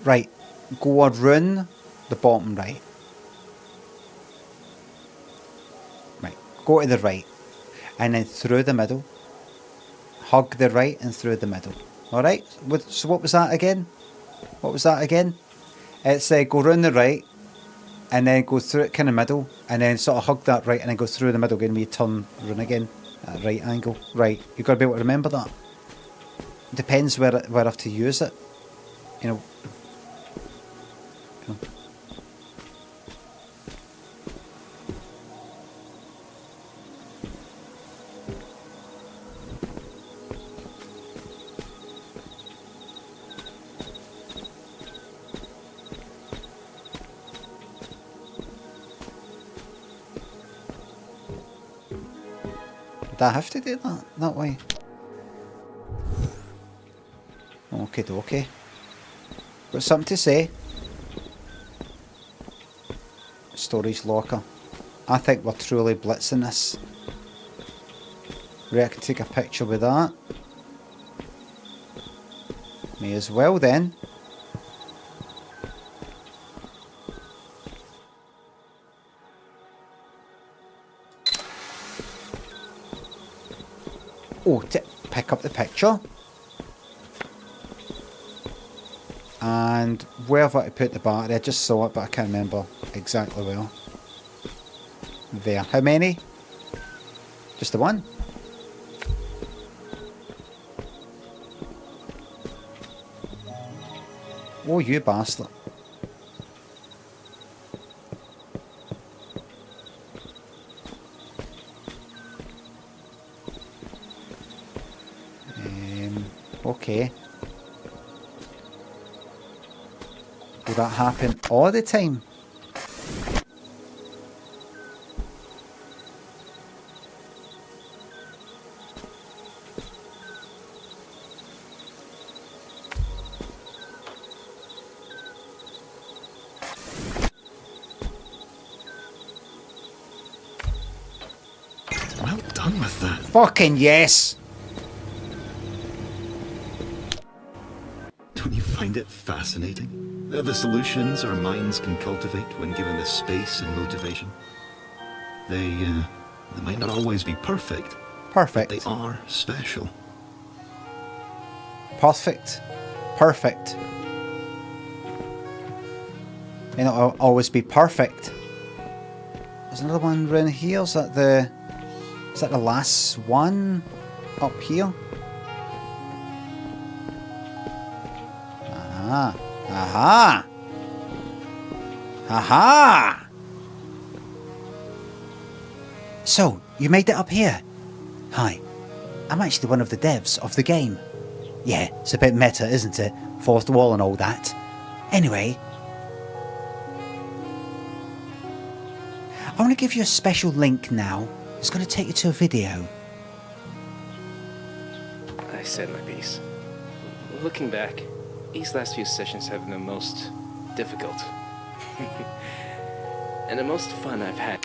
right, go around the bottom right. Right, go to the right. And then through the middle. Hug the right and through the middle. Alright, so what was that again? It's go round the right and then go through it kind of middle and then sort of hug that right and then go through the middle again and we turn run again at a right angle. Right, you've got to be able to remember that. Depends where I have to use it. You know. Did I have to do that way? Okay, dokie. Got something to say? Storage locker. I think we're truly blitzing this. Right, I can take a picture with that. May as well then. Oh, to pick up the picture. And where have I to put the battery? I just saw it, but I can't remember exactly where. There. How many? Just the one? Oh, you bastard. Okay. Will that happen all the time? Well done with that. Fucking yes. Don't you find it fascinating? The solutions our minds can cultivate when given the space and motivation. They might not always be perfect. Perfect. They are special. Perfect. Perfect. May not always be perfect. There's another one around here. Is that the last one up here? Aha. Aha. Aha. So, you made it up here? Hi. I'm actually one of the devs of the game. Yeah, it's a bit meta, isn't it? Fourth wall and all that. Anyway, I want to give you a special link now. It's going to take you to a video. I said my piece. Looking back, these last few sessions have been the most difficult. And the most fun I've had.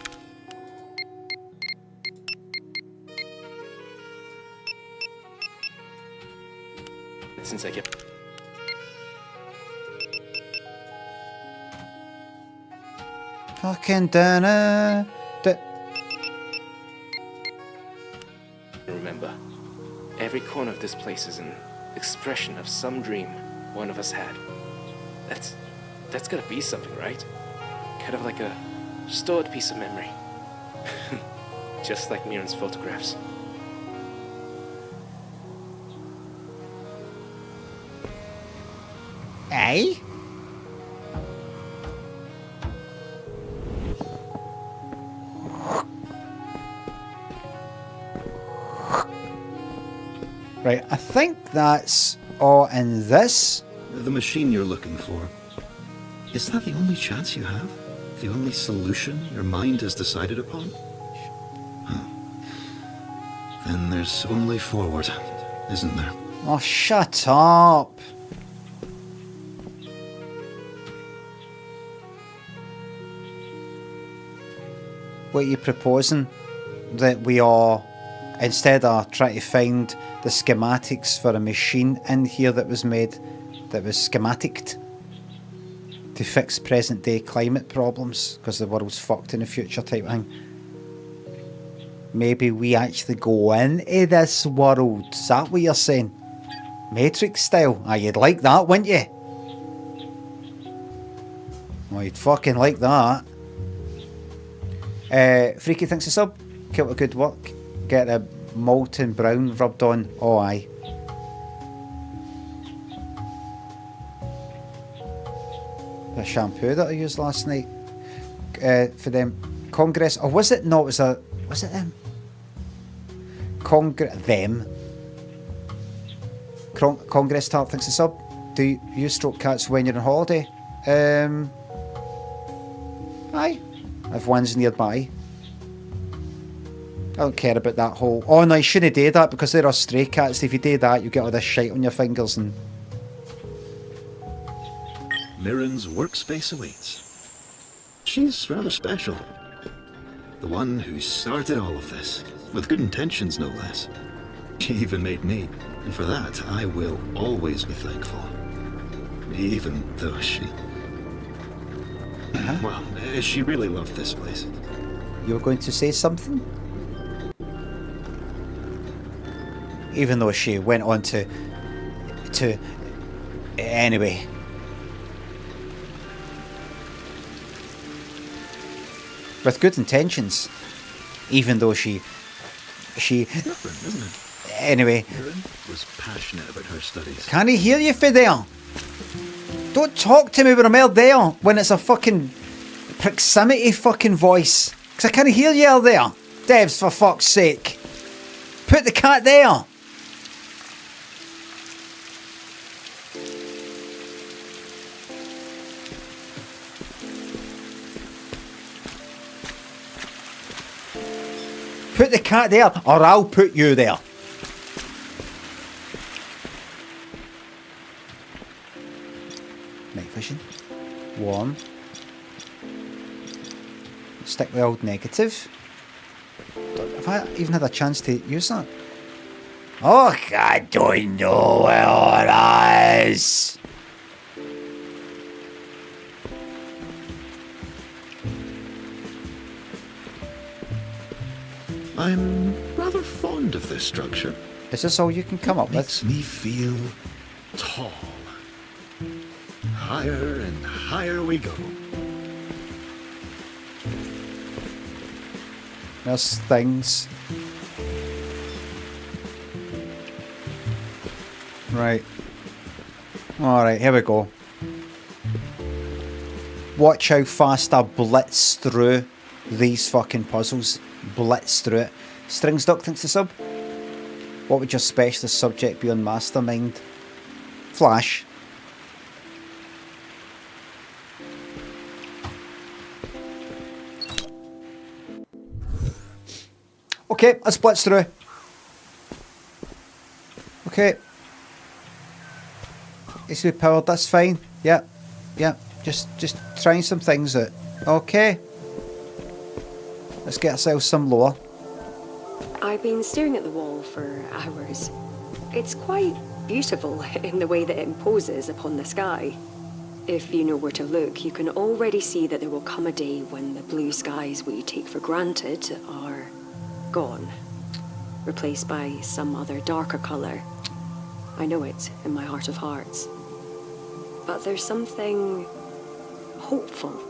Since I kept... Fucking dinner. Remember, every corner of this place is an expression of some dream one of us had. That's gotta be something, right? Kind of like a stored piece of memory. Just like Miran's photographs. Eh? Right, I think that's all in this. The machine you're looking for. Is that the only chance you have? The only solution your mind has decided upon? Huh. Then there's only forward, isn't there? Oh, shut up. What are you proposing? That we are, instead of trying to find the schematics for a machine in here that was made, that was schematicked to fix present day climate problems because the world's fucked in the future type thing. Maybe we actually go into this world. Is that what you're saying? Matrix style? Ah, you'd like that, wouldn't you? Well, you'd fucking like that. Freaky thinks a sub. Keep up good work. Get a molten brown rubbed on. Oh, aye. The shampoo that I used last night for them Congress. Or was it not? Was it them? Congress Tart thinks a sub. Do you stroke cats when you're on holiday? Aye. If one's nearby. I don't care about that whole... Oh no, you shouldn't do that because there are stray cats. If you do that, you get all this shite on your fingers and... Mirren's workspace awaits. She's rather special. The one who started all of this, with good intentions no less. She even made me, and for that I will always be thankful. Even though she... Well, she really loved this place. You were going to say something? Even though she went on to... Anyway. With good intentions. Even though she... Different, isn't it? Anyway. Mirren was passionate about her studies. Can I hear you for there? Don't talk to me when I'm out there when it's a fucking proximity fucking voice. Because I can't hear you out there. Devs, for fuck's sake. Put the cat there. Put the cat there or I'll put you there. Night vision. Warm. Stick with old negative. Have I even had a chance to use that? Oh, I don't know where it is. I'm rather fond of this structure. Is this all you can come up Makes with? me feel tall. Higher and higher we go. There's things. Right. Alright, here we go. Watch how fast I blitz through these fucking puzzles. Blitz through it. Strings Duck thinks to sub. What would your specialist subject be on Mastermind? Flash. Okay, let's blitz through. Okay. It's powered, that's fine. Yeah. Yeah. Just trying some things out. Okay. Let's get ourselves some lore. I've been staring at the wall for hours. It's quite beautiful in the way that it imposes upon the sky. If you know where to look, you can already see that there will come a day when the blue skies we take for granted are gone, replaced by some other darker colour. I know it in my heart of hearts. But there's something hopeful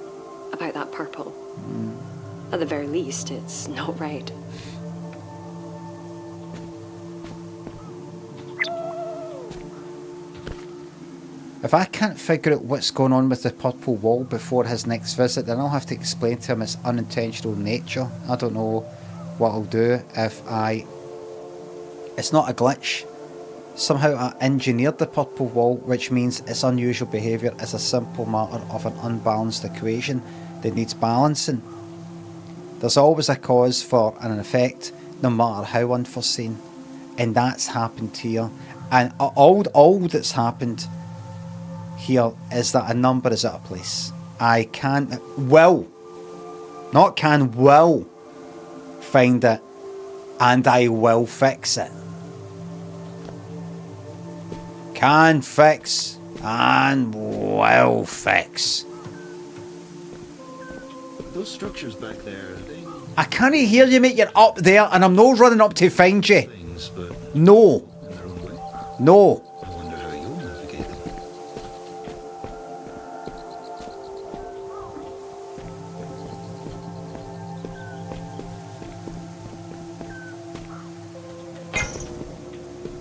about that purple. At the very least, it's not red. If I can't figure out what's going on with the purple wall before his next visit, then I'll have to explain to him its unintentional nature. I don't know what I'll do if I... It's not a glitch. Somehow I engineered the purple wall, which means its unusual behaviour is a simple matter of an unbalanced equation that needs balancing. There's always a cause for an effect, no matter how unforeseen. And that's happened here. And all that's happened here is that a number is out of place. I will find it, and I will fix it. Can fix and will fix. Those structures back there, they I can't hear you, mate. You're up there, and I'm not running up to find you. things, but No, in their own way. no. I wonder how you'll navigate them.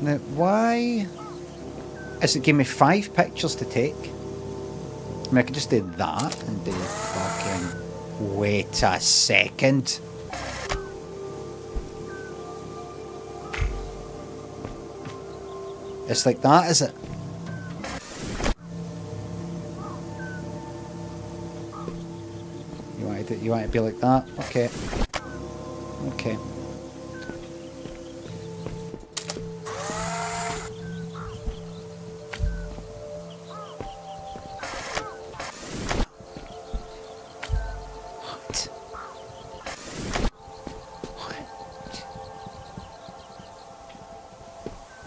Now, why is it give me 5 pictures to take? I mean, I could just do that and do fucking... Wait a second. It's like that, is it? You want it to be like that? Okay. Okay.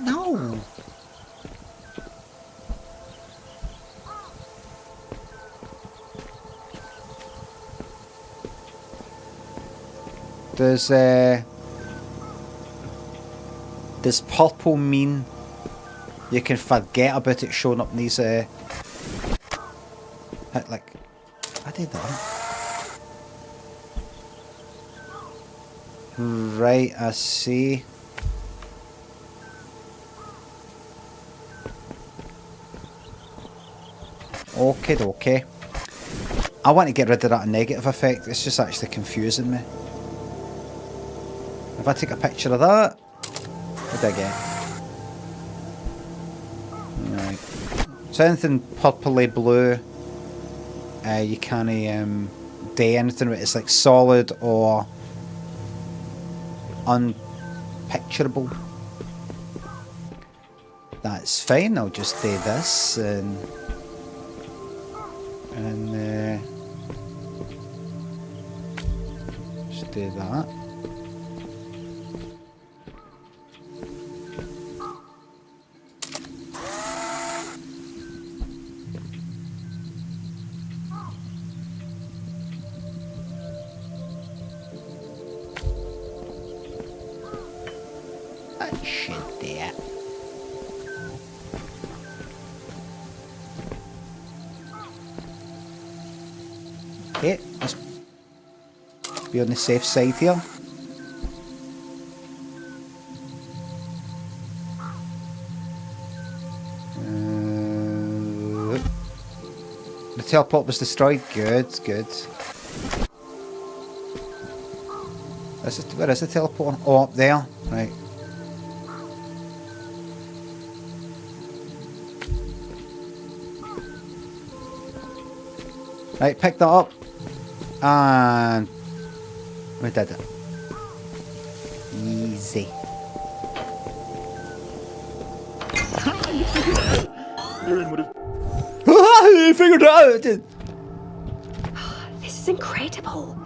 No. Does purple mean you can forget about it showing up in these like I did that. Right, I see. Okay. I want to get rid of that negative effect. It's just actually confusing me. If I take a picture of that, what did I get? Right. So anything purpley blue, you can't do anything with it. It's like solid or unpicturable. That's fine. I'll just do this and just do that. Should do it. Okay, let's be on the safe side here. The teleport was destroyed. Good, good. Where is the teleport? Oh, up there. Right. Right, pick that up. And we did it. Easy. Mirren would have. I figured it out! This is incredible.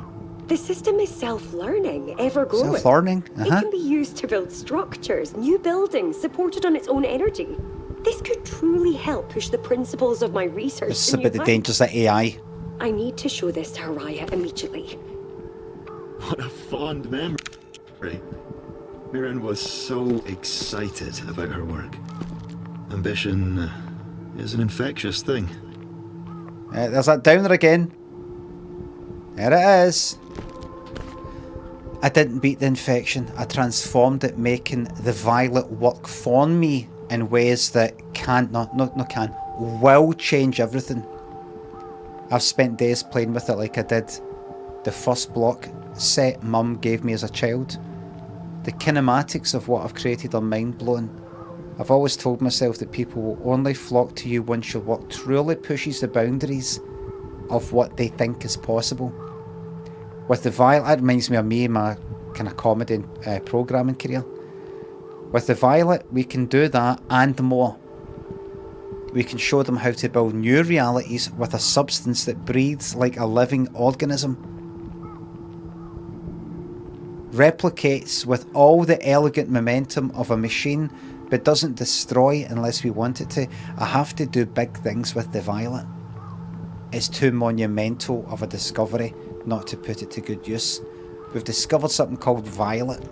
The system is self-learning, ever-growing. Self-learning? It can be used to build structures, new buildings, supported on its own energy. This could truly help push the principles of my research This is to new about the heights. dangers of AI. I need to show this to Haraya immediately. What a fond memory. Mirren was so excited about her work. Ambition is an infectious thing. There's that downer again. There it is. I didn't beat the infection. I transformed it, making the violet work for me in ways that will change everything. I've spent days playing with it like I did the first block set Mum gave me as a child. The kinematics of what I've created are mind-blowing. I've always told myself that people will only flock to you once your work truly pushes the boundaries of what they think is possible. With the violet, that reminds me of me and my kind of comedy and programming career. With the violet, we can do that and more. We can show them how to build new realities with a substance that breathes like a living organism. Replicates with all the elegant momentum of a machine, but doesn't destroy unless we want it to. I have to do big things with the violet. It's too monumental of a discovery not to put it to good use. We've discovered something called violet.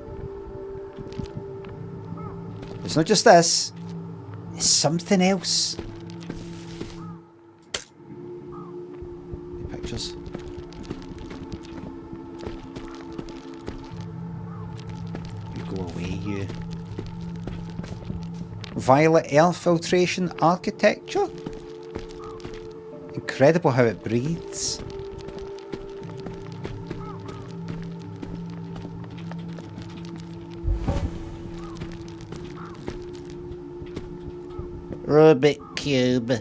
It's not just this, it's something else. Pictures. You go away, you. Violet air filtration architecture. Incredible how it breathes. Rubik cube.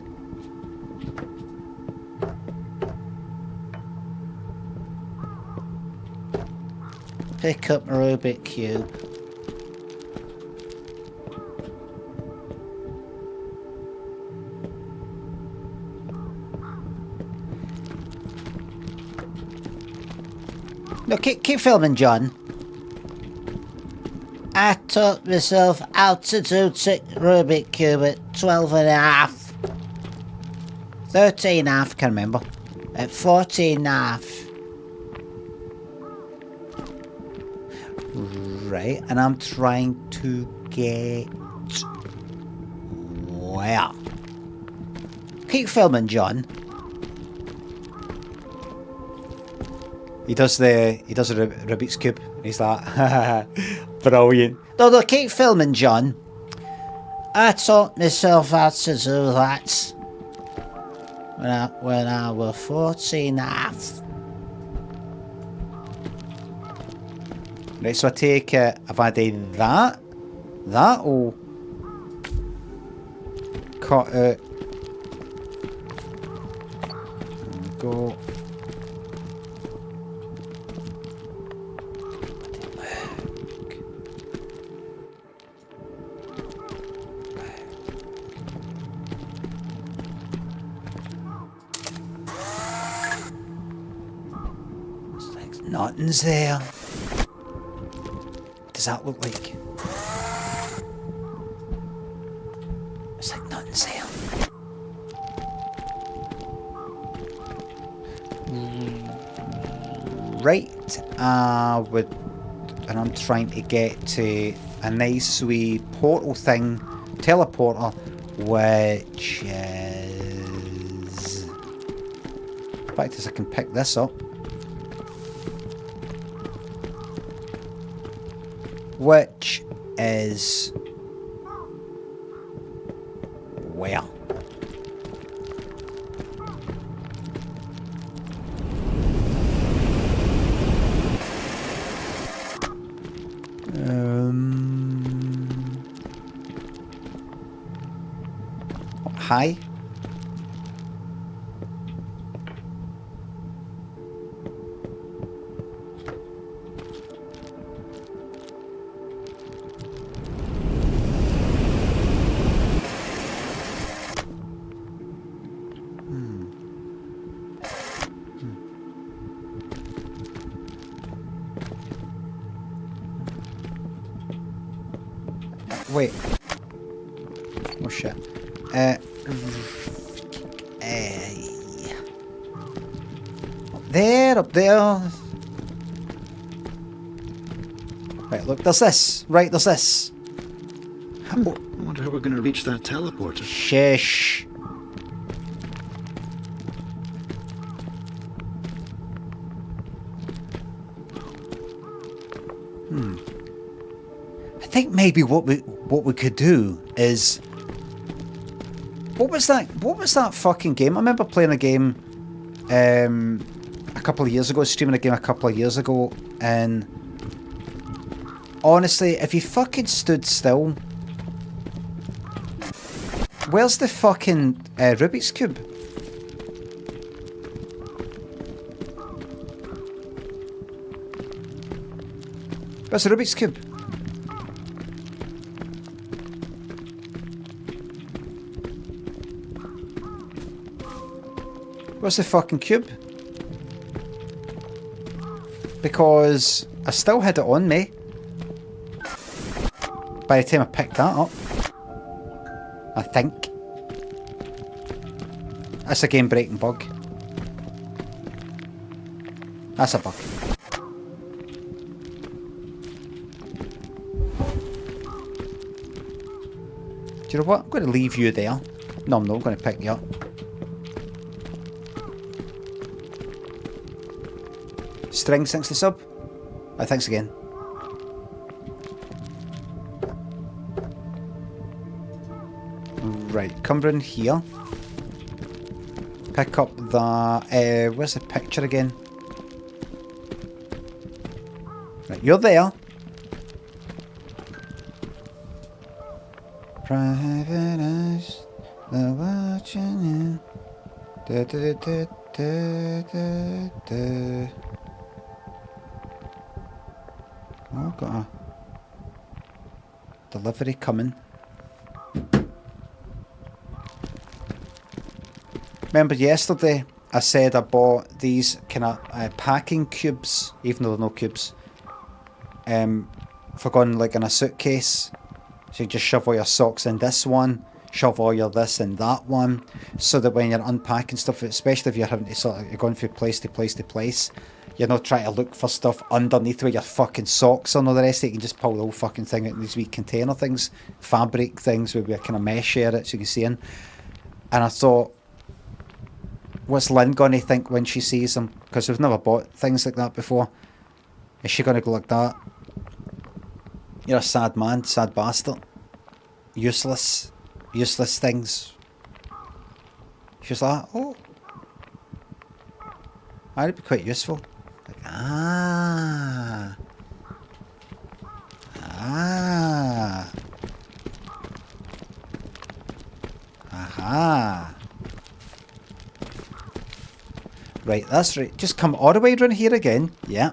Pick up Rubik cube. No, keep filming, John. I taught myself how to do Rubik Cube at 12 and a half. 13 and a half, can't remember. At 14 and a half. Right, and I'm trying to get... where? Keep filming, John. He does the Rubik's Cube. He's like, brilliant. No, keep filming, John. I taught myself how to do that when I was 14 and a half. Right, so I take it, if I do that'll cut it. Go. Nothing's there. What does that look like? It's like nothing's there. Right, and I'm trying to get to a nice wee portal thing, teleporter, which is... In fact, as I can pick this up. Which is... Well... Hi. Wait. Oh shit. Up there. Right, look, there's this. Right, there's this. I wonder how we're going to reach that teleporter. Shush. I think maybe what we could do is... What was that fucking game? I remember playing a game a couple of years ago, streaming a game a couple of years ago, and honestly, if you fucking stood still... Where's the fucking Rubik's Cube? Where's the Rubik's Cube? Where's the fucking cube? Because I still had it on me by the time I picked that up. I think. That's a game breaking bug. That's a bug. Do you know what? I'm going to leave you there. No, I'm not. I'm going to pick you up. String, thanks to sub. Thanks again. Right, come round here. Pick up the... where's the picture again? Right, you're there. Private eyes, they're watching you. Da, da, da, da, da, da. Oh, I've got a delivery coming. Remember yesterday I said I bought these kind of packing cubes, even though they're no cubes, for going like in a suitcase. So you just shove all your socks in this one, shove all your this in that one, so that when you're unpacking stuff, especially if you're having to sort of, you're going from place to place to place, you're not trying to look for stuff underneath where your fucking socks and all the rest of it. You can just pull the whole fucking thing out in these wee container things, fabric things with a kind of mesh area so you can see in. And I thought, what's Lynn going to think when she sees them? Because we've never bought things like that before. Is she going to go like that? You're a sad man, sad bastard. Useless things. She's like, oh, that'd be quite useful. Like, ah. Aha. Right, that's right. Just come all the way around here again. Yeah.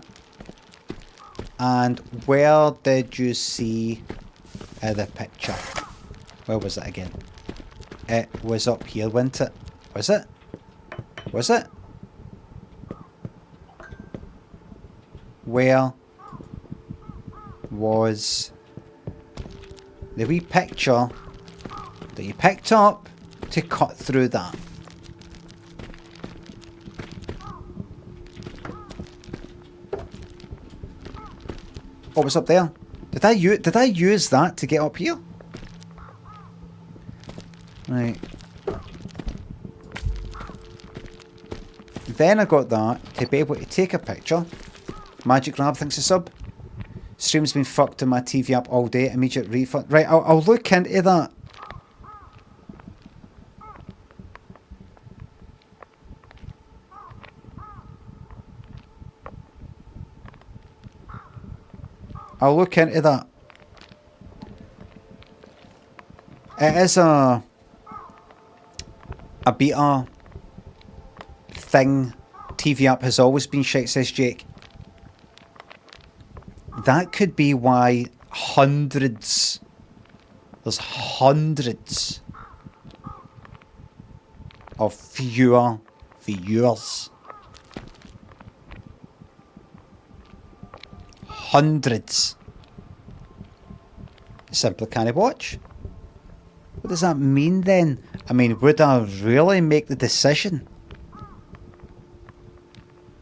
And where did you see the picture? Where was it again? It was up here, wasn't it? Was it? Was it? Where was the wee picture that you picked up to cut through that? What was up there? Did I use that to get up here? Right. Then I got that to be able to take a picture. Magic Grab thinks a sub. Stream's been fucked on my TV app all day. Immediate refund. Right, I'll look into that. I'll look into that. It is a beta thing. TV app has always been shite, says Jake. That could be why there's hundreds of fewer viewers. Hundreds. Simply can't watch. What does that mean then? I mean, would I really make the decision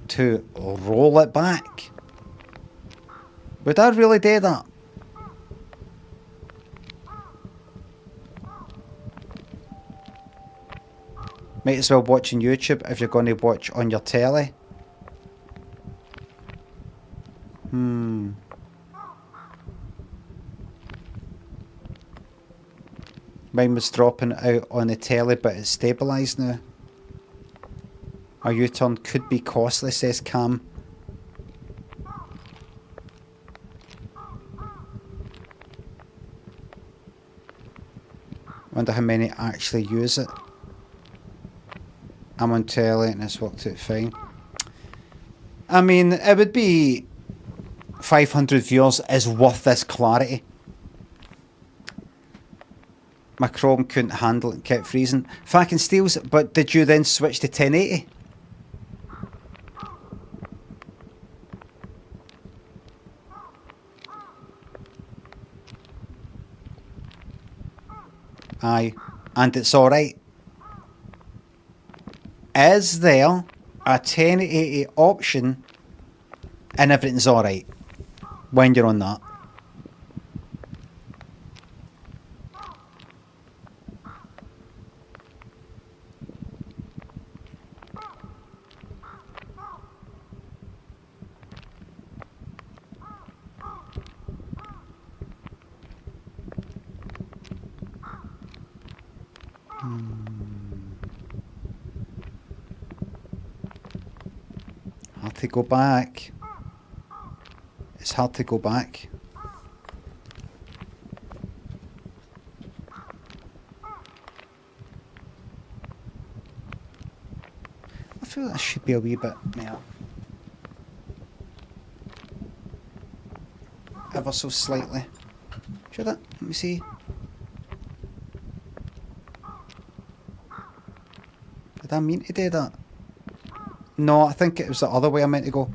to roll it back? Would I really do that? Might as well watch on YouTube if you're going to watch on your telly. Mine was dropping out on the telly, but it's stabilised now. A U-turn could be costly, says Cam. Wonder how many actually use it. I'm on telly and it's worked out fine. I mean, it would be 500 viewers is worth this clarity. My Chrome couldn't handle it and kept freezing. Fucking steals, but did you then switch to 1080? Aye, and it's alright. Is there a 1080 option and everything's alright when you're on that? Hard to go back. It's hard to go back. I feel that should be a wee bit more. Ever so slightly. Should it? Let me see. Did I mean to do that? No, I think it was the other way I meant to go.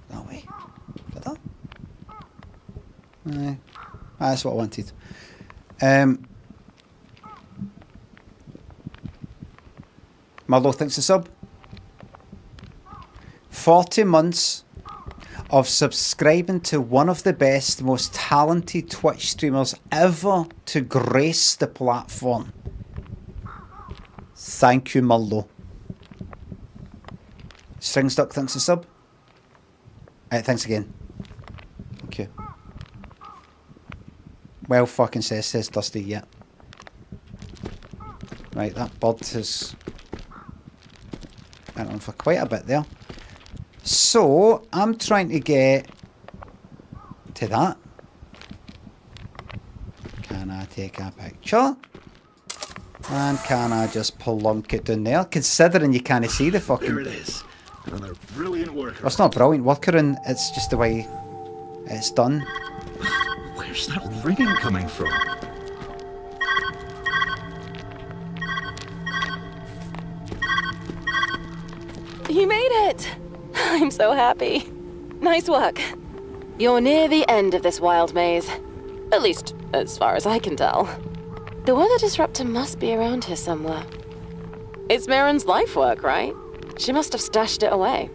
That way. Did that? Aye. That's what I wanted. Marlo thinks a sub. 40 months of subscribing to one of the best, most talented Twitch streamers ever to grace the platform. Thank you, Marlo. Stringstuck thanks a sub. Thanks again. Thank you. Well fucking says Dusty, yeah. Right, that bird has went on for quite a bit there. So, I'm trying to get to that. Can I take a picture? And can I just plunk it down there? Considering you can't see the fucking... There it is. Another brilliant worker. Well, it's not brilliant worker, and it's just the way it's done. Where's that ringing coming from? You made it! I'm so happy. Nice work. You're near the end of this wild maze. At least, as far as I can tell. The weather disruptor must be around here somewhere. It's Mirren's life work, right? She must have stashed it away.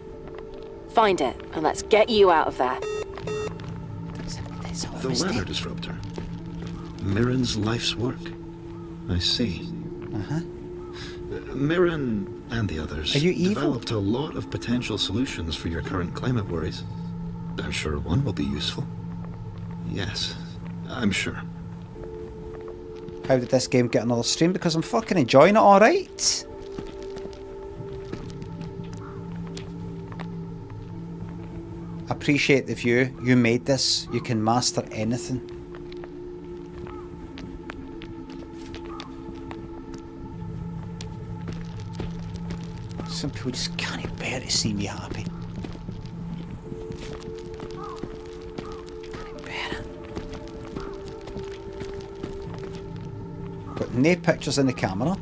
Find it, and let's get you out of there. The weather disruptor. Mirren's life's work. I see. Mirren and the others Are you evil? developed a lot of potential solutions for your current climate worries. I'm sure one will be useful. Yes, I'm sure. How did this game get another stream? Because I'm fucking enjoying it, alright? Appreciate the view. You made this. You can master anything. Some people just can't bear to see me happy. Can't bear it. Got no pictures in the camera.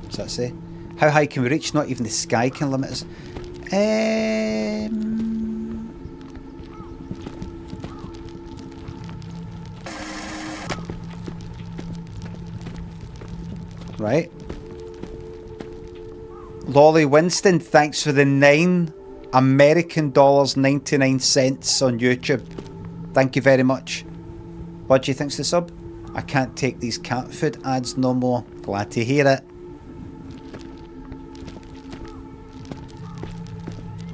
What's that say? How high can we reach? Not even the sky can limit us. Right. Lolly Winston, thanks for the $9 American dollars 99 cents on YouTube. Thank you very much. What do you think's the sub? I can't take these cat food ads no more. Glad to hear it.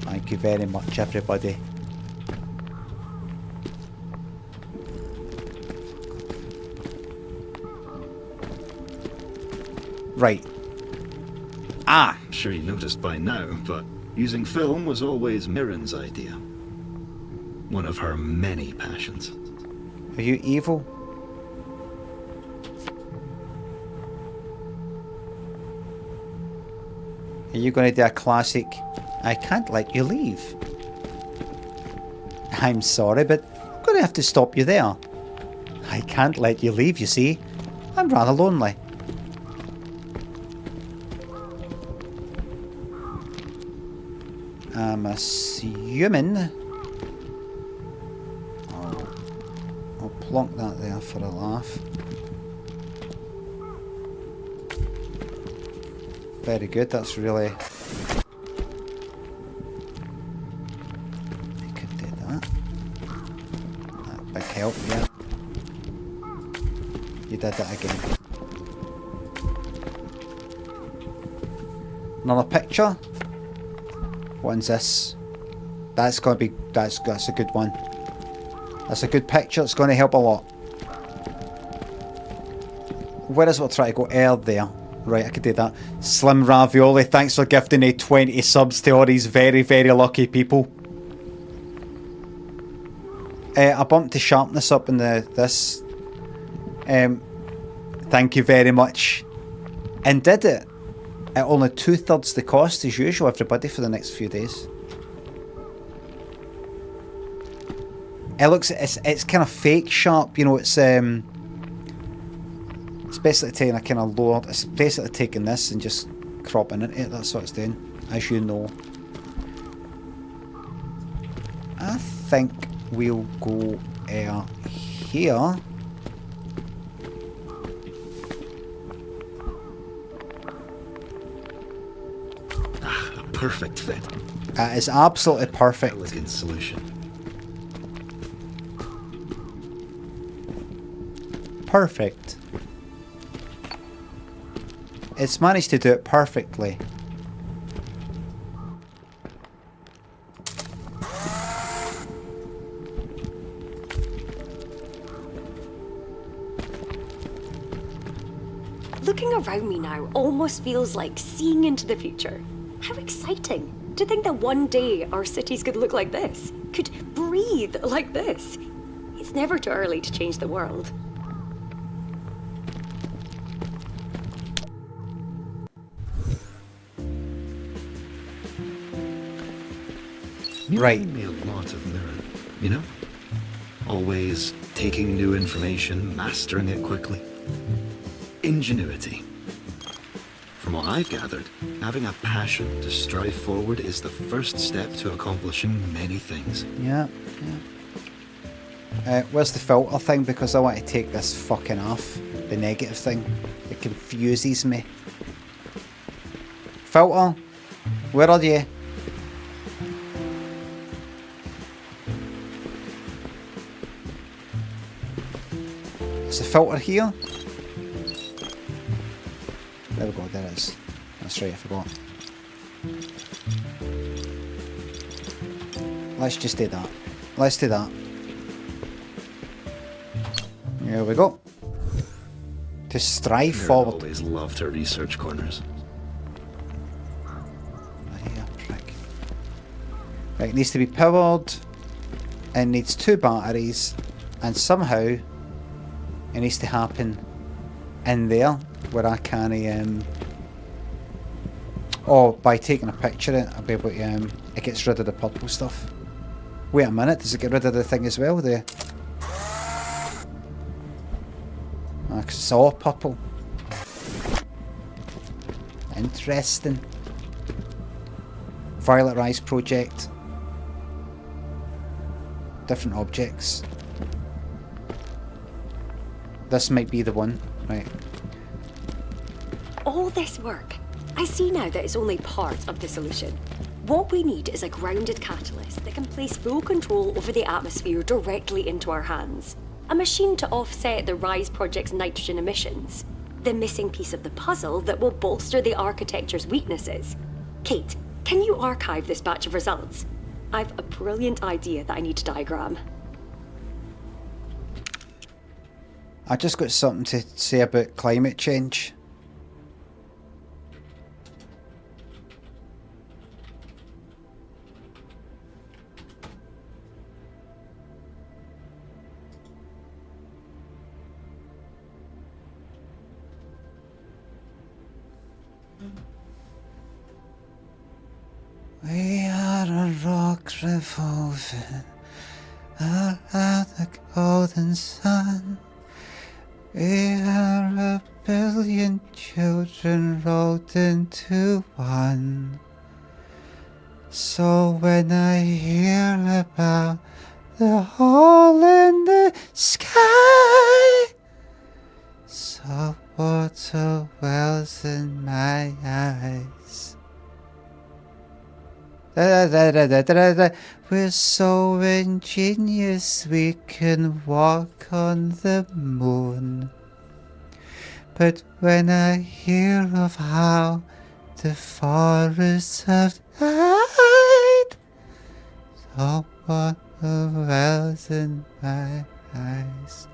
Thank you very much, everybody. Right. I'm sure you noticed by now, but using film was always Mirren's idea. One of her many passions. Are you evil? Are you going to do a classic, I can't let you leave? I'm sorry, but I'm going to have to stop you there. I can't let you leave, you see. I'm rather lonely. I'm assuming I'll plonk that there for a laugh. Very good, that's really... I could do that. That big help, yeah. You did it again. Another picture. What's this? That's gonna be that's a good one. That's a good picture. It's gonna help a lot. Where is it? We'll try to go air there. Right, I could do that. Slim Ravioli, thanks for gifting a 20 subs to all these very, very lucky people. I bumped the sharpness up in this. Thank you very much. And did it at only 2/3 the cost as usual, everybody, for the next few days. It looks, it's kind of fake sharp, you know, it's basically taking a kind of lower, it's basically taking this and just cropping into it, that's what it's doing, as you know. I think we'll go here. A perfect fit. That is absolutely perfect. Elegant solution. Perfect. It's managed to do it perfectly. Looking around me now almost feels like seeing into the future. How exciting! To think that one day our cities could look like this, could breathe like this. It's never too early to change the world. Right. Me a lot of Mirren, you know? Always taking new information, mastering it quickly. Ingenuity. From what I've gathered, having a passion to strive forward is the first step to accomplishing many things. Yeah, yeah. Where's the filter thing? Because I want to take this fucking off. the negative thing. It confuses me. Filter, where are you? Is the filter here? There we go, there it is. That's right, I forgot. Let's just do that. Let's do that. There we go. To strive Mira forward. always loved her research corners. Yeah, prick. Right, it needs to be powered. It needs 2 batteries. And somehow it needs to happen in there where I can oh, by taking a picture of it, I'll be able to it gets rid of the purple stuff. Wait a minute, does it get rid of the thing as well there? Ah, 'cause it's all purple. Interesting. Violet Rise project. Different objects. This might be the one, right? All this work. I see now that it's only part of the solution. What we need is a grounded catalyst that can place full control over the atmosphere directly into our hands. A machine to offset the RISE project's nitrogen emissions. The missing piece of the puzzle that will bolster the architecture's weaknesses. Kate, can you archive this batch of results? I've a brilliant idea that I need to diagram. I just got something to say about climate change. We are a rock revolving around the golden sun. We are a billion children rolled into one. So when I hear about the hole in the sky, so water wells in my eyes. We're so ingenious we can walk on the moon. But when I hear of how the forests have died, so water wells in my eyes.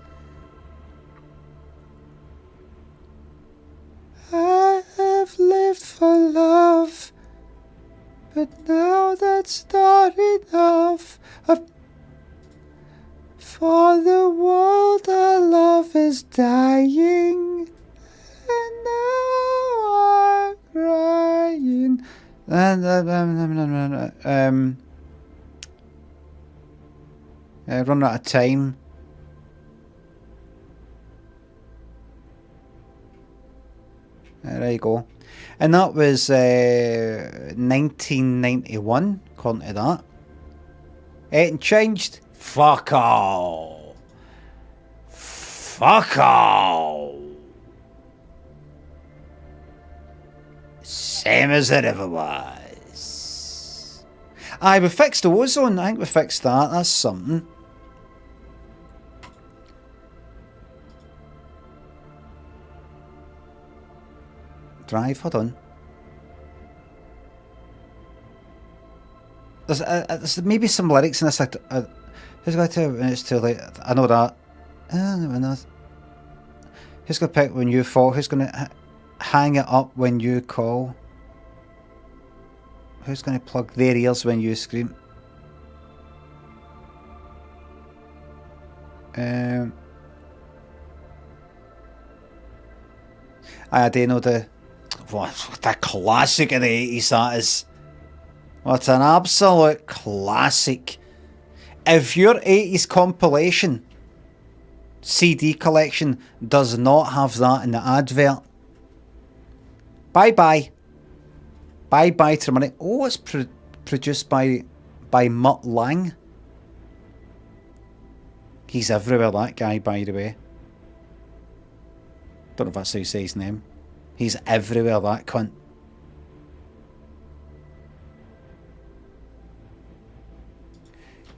I have lived for love, but now that's not enough. For the world I love is dying, and now I'm crying. Run out of time. There you go. And that was 1991, according to that. Ain't changed. Fuck all. Fuck all. Same as it ever was. Aye, we fixed the ozone. I think we fixed that. That's something. Drive, hold on. There's maybe some lyrics in this. Who's going to when it's too late? I know that. Who's going to pick when you fall? Who's going to hang it up when you call? Who's going to plug their ears when you scream? I do know the. What a classic of the 80s that is. What an absolute classic. If your 80s compilation CD collection does not have that in the advert, bye bye. Bye bye to money. Oh, it's produced by Mutt Lang. He's everywhere, that guy, by the way. Don't know if that's how you say his name. He's everywhere, that cunt.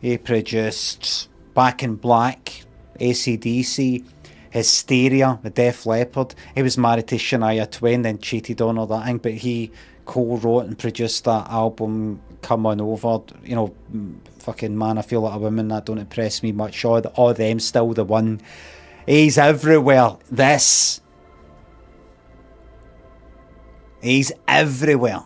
He produced Back in Black, AC/DC, Hysteria, The Def Leppard. He was married to Shania Twain, then cheated on her, that thing, but he co-wrote and produced that album, Come On Over. You know, fucking Man, I Feel Like a Woman, that don't impress me much. All them, Still the One. He's everywhere. He's everywhere.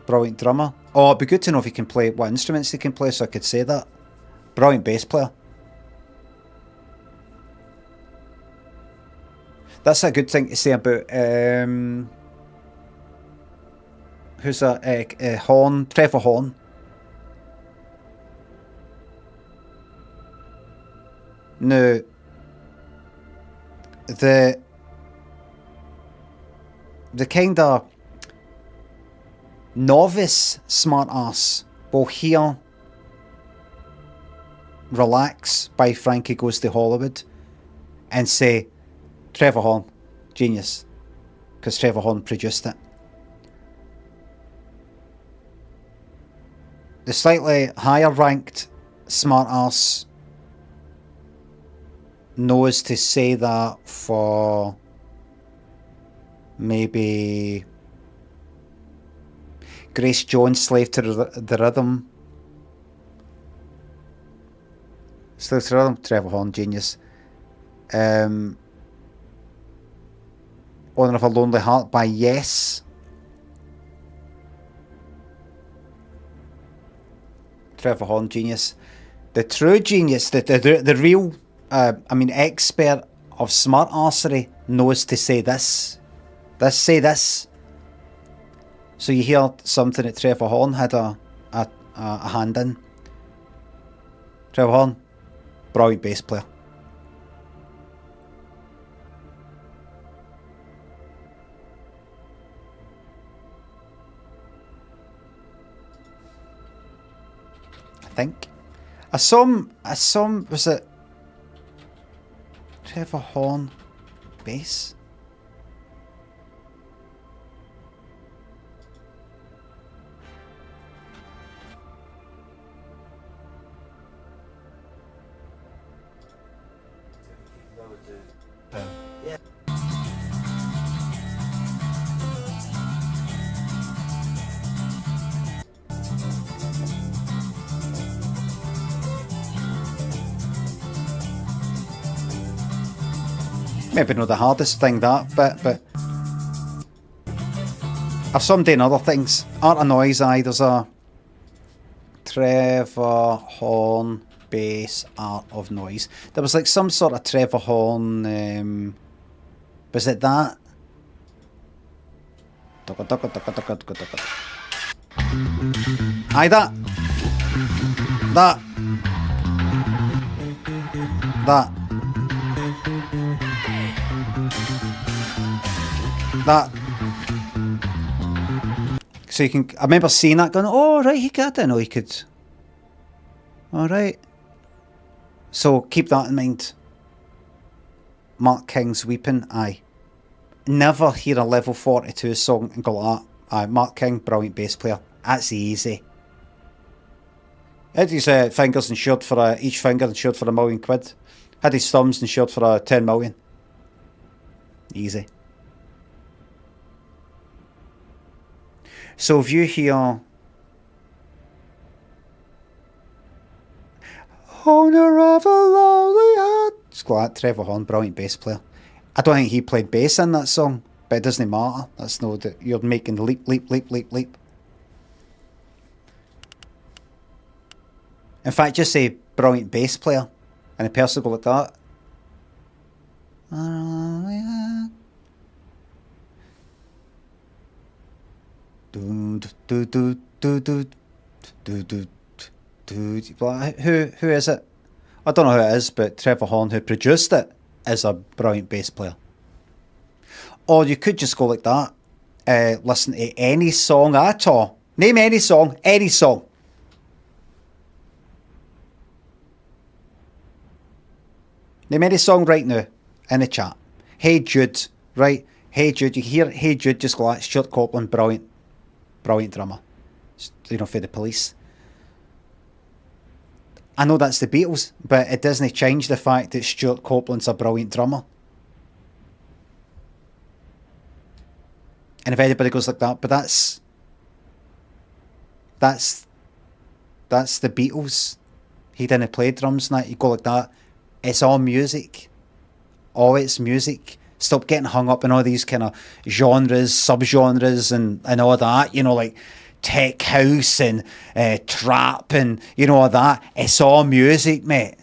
Brilliant drummer. Oh, it'd be good to know if he can play, what instruments he can play, so I could say that. Brilliant bass player. That's a good thing to say about who's that? Horn, Trevor Horn. No, the kind of novice smart ass will hear Relax by Frankie Goes to Hollywood and say, Trevor Horn, genius, because Trevor Horn produced it. The slightly higher ranked smart ass knows to say that for maybe Grace Jones, Slave to the Rhythm. Slave to the Rhythm, Trevor Horn, genius. Owner of a Lonely Heart by Yes. Trevor Horn, genius. The true genius, the real, expert of smart arsery knows to say this. Say this. So you hear something that Trevor Horn had a hand in. Trevor Horn, brilliant bass player. I think. I saw was it Trevor Horn bass? Maybe not the hardest thing, that bit, but I've some doing other things. Art of Noise, there's a Trevor Horn bass Art of Noise. There was like some sort of Trevor Horn, was it that? Aye, that. So you can, I remember seeing that going, oh right, I didn't know he could. Alright. So keep that in mind. Mark King's Weeping, aye. Never hear a level 42 song and go like that. Aye, Mark King, brilliant bass player. That's easy. Had his fingers insured for each finger insured for £1 million. Had his thumbs insured for 10 million. Easy. So if you hear Owner of a Lonely Heart, it's like that. Trevor Horn, brilliant bass player. I don't think he played bass in that song, but it doesn't matter. That's no, you're making the leap. In fact, just say brilliant bass player, and a person will go like that. Who is it? I don't know who it is, but Trevor Horn, who produced it, is a brilliant bass player. Or you could just go like that. Listen to any song at all. Name any song, any song. Name any song right now in the chat. Hey Jude, right? Hey Jude, you can hear Hey Jude, just go like Stuart Copeland, brilliant drummer. You know, for the Police. I know that's the Beatles, but it doesn't change the fact that Stuart Copeland's a brilliant drummer. And if anybody goes like that, but that's the Beatles. He didn't play drums and that. You go like that. It's all music. All it's music. Stop getting hung up in all these kind of genres, subgenres and all that. You know, like tech house and trap and, you know, all that. It's all music, mate.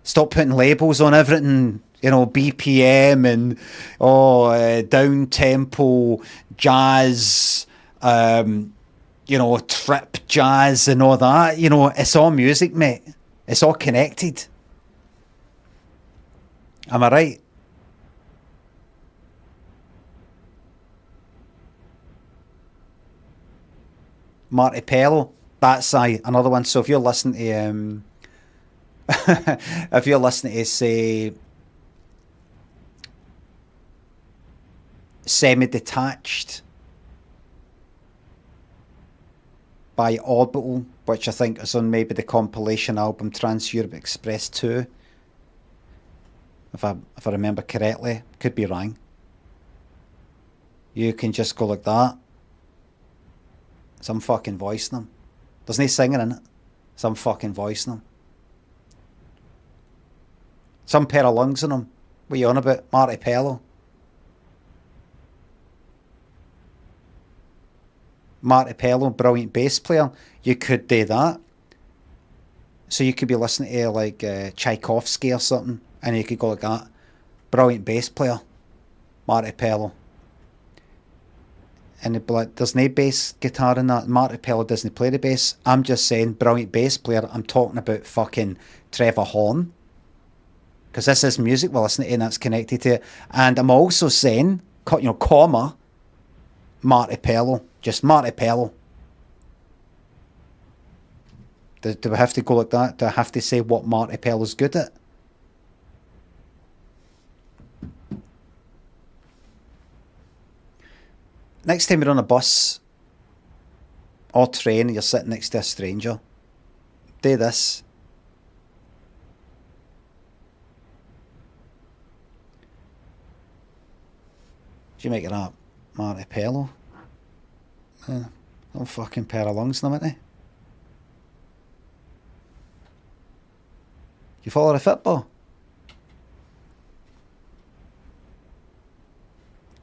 Stop putting labels on everything. You know, BPM and down tempo jazz, you know, trip jazz and all that. You know, it's all music, mate. It's all connected. Am I right? Marty Pello, that's another one. So if you're listening to if you're listening to, say, Semi-Detached by Orbital, which I think is on maybe the compilation album Trans Europe Express 2, if I remember correctly, could be wrong. You can just go like that. Some fucking voicing them. There's no singing in it. Some fucking voicing them. Some pair of lungs in them. What are you on about? Marty Pello. Marty Pello, brilliant bass player. You could do that. So you could be listening to like Tchaikovsky or something, and you could go like that. Brilliant bass player. Marty Pello. And there's no bass guitar in that. Marty Pello doesn't play the bass. I'm just saying, brilliant bass player. I'm talking about fucking Trevor Horn. Because this is music we're listening to and that's connected to it. And I'm also saying, you know, comma, Marty Pello. Just Marty Pello. Do we have to go like that? Do I have to say what Marty Pello's good at? Next time you're on a bus or train and you're sitting next to a stranger, do this. Do you make it up? Marty Pello? No fucking pair of lungs in them, ain't they? You follow the football?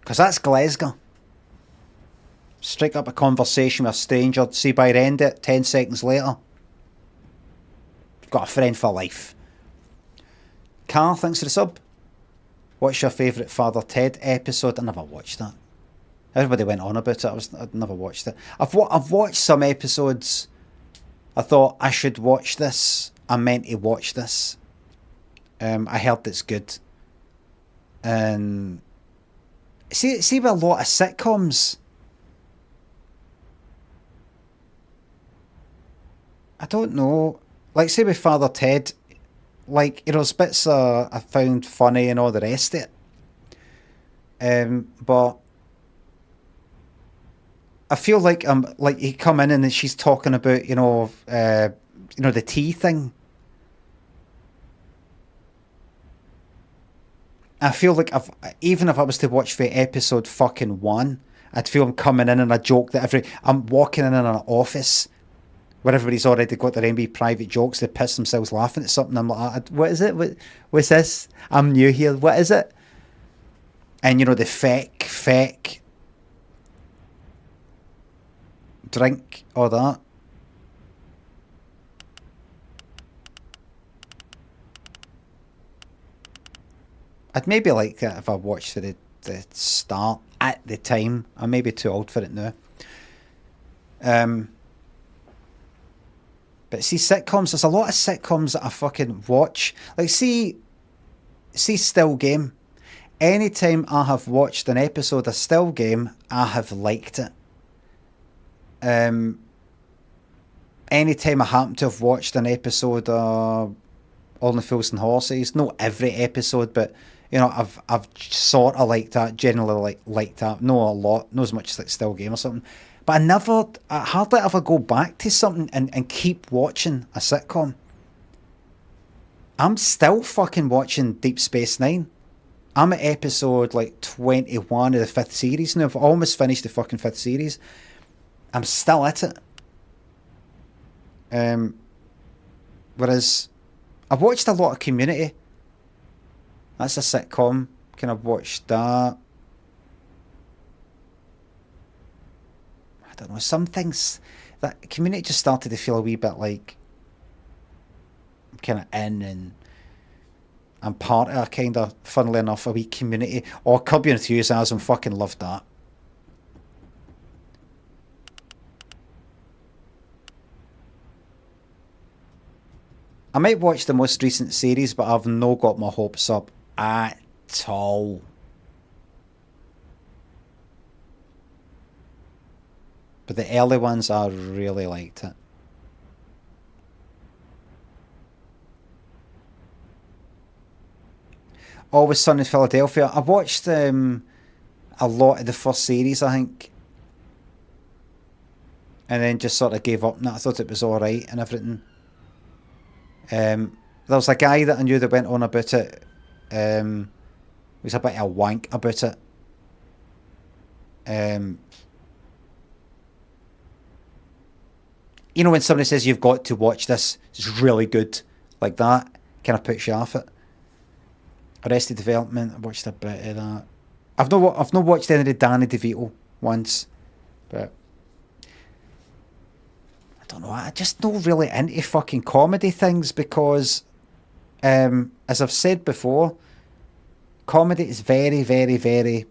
Because that's Glasgow. Strike up a conversation with a stranger, see by the end of it, 10 seconds later, you've got a friend for life. Carl, thanks for the sub. What's your favourite Father Ted episode? I never watched that. Everybody went on about it. I'd never watched it. I've watched some episodes. I thought I should watch this. I meant to watch this. I heard it's good. And see with a lot of sitcoms, I don't know. Like, say with Father Ted, like, you know, there's bits I found funny and all the rest of it. But I feel like you come in and she's talking about, you know, the tea thing. I feel like even if I was to watch the episode fucking 1, I'd feel I'm coming in and a joke that I'm walking in an office where everybody's already got their MB private jokes, they piss themselves laughing at something. I'm like, what is it? What's this? I'm new here. What is it? And, you know, the feck, drink, all that. I'd maybe like that if I watched the start at the time. I'm maybe too old for it now. But see, sitcoms, there's a lot of sitcoms that I fucking watch. Like, see Still Game. Anytime I have watched an episode of Still Game, I have liked it. Anytime I happen to have watched an episode of Only Fools and Horses. Not every episode, but you know, I've sort of liked that. Generally liked that. Not a lot. Not as much as like Still Game or something. But I hardly ever go back to something and keep watching a sitcom. I'm still fucking watching Deep Space Nine. I'm at episode like 21 of the 5th series now. I've almost finished the fucking 5th series. I'm still at it. Whereas I've watched a lot of Community. That's a sitcom. Kind of watched that. I don't know. Some things that Community just started to feel a wee bit like I'm kind of in and I'm part of a kind of, funnily enough, a wee community. Or Curb Your Enthusiasm, fucking loved that. I might watch the most recent series, but I've no got my hopes up at all. But the early ones, I really liked it. Always Sunny in Philadelphia. I watched a lot of the first series, I think. And then just sort of gave up on it. I thought it was alright and everything. There was a guy that I knew that went on about it. He was a bit of a wank about it. You know when somebody says you've got to watch this, it's really good, like that, kind of puts you off it. Arrested Development, I watched a bit of that. I've not watched any of the Danny DeVito ones, but I don't know. I just not really into fucking comedy things because, as I've said before, comedy is very, very, very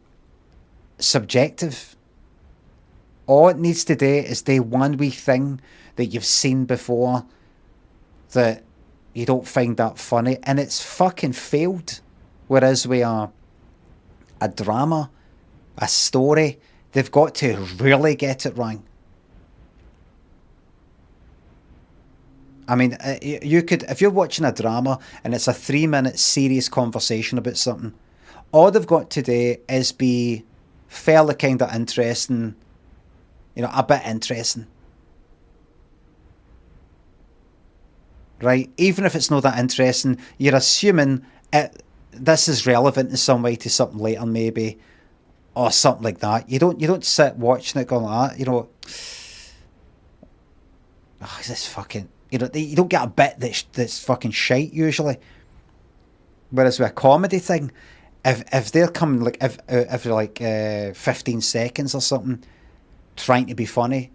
subjective. All it needs to do is do one wee thing that you've seen before that you don't find that funny, and it's fucking failed. Whereas we are a drama, a story, they've got to really get it wrong. I mean, you could, if you're watching a drama and it's a 3-minute serious conversation about something, all they've got to do is be fairly kind of interesting, you know, a bit interesting. Right? Even if it's not that interesting, you're assuming this is relevant in some way to something later, maybe, or something like that. You don't sit watching it going like that, you know. Oh, is this fucking, you know, you don't get a bit that's fucking shite usually. Whereas with a comedy thing, if they're coming like every like 15 seconds or something, trying to be funny,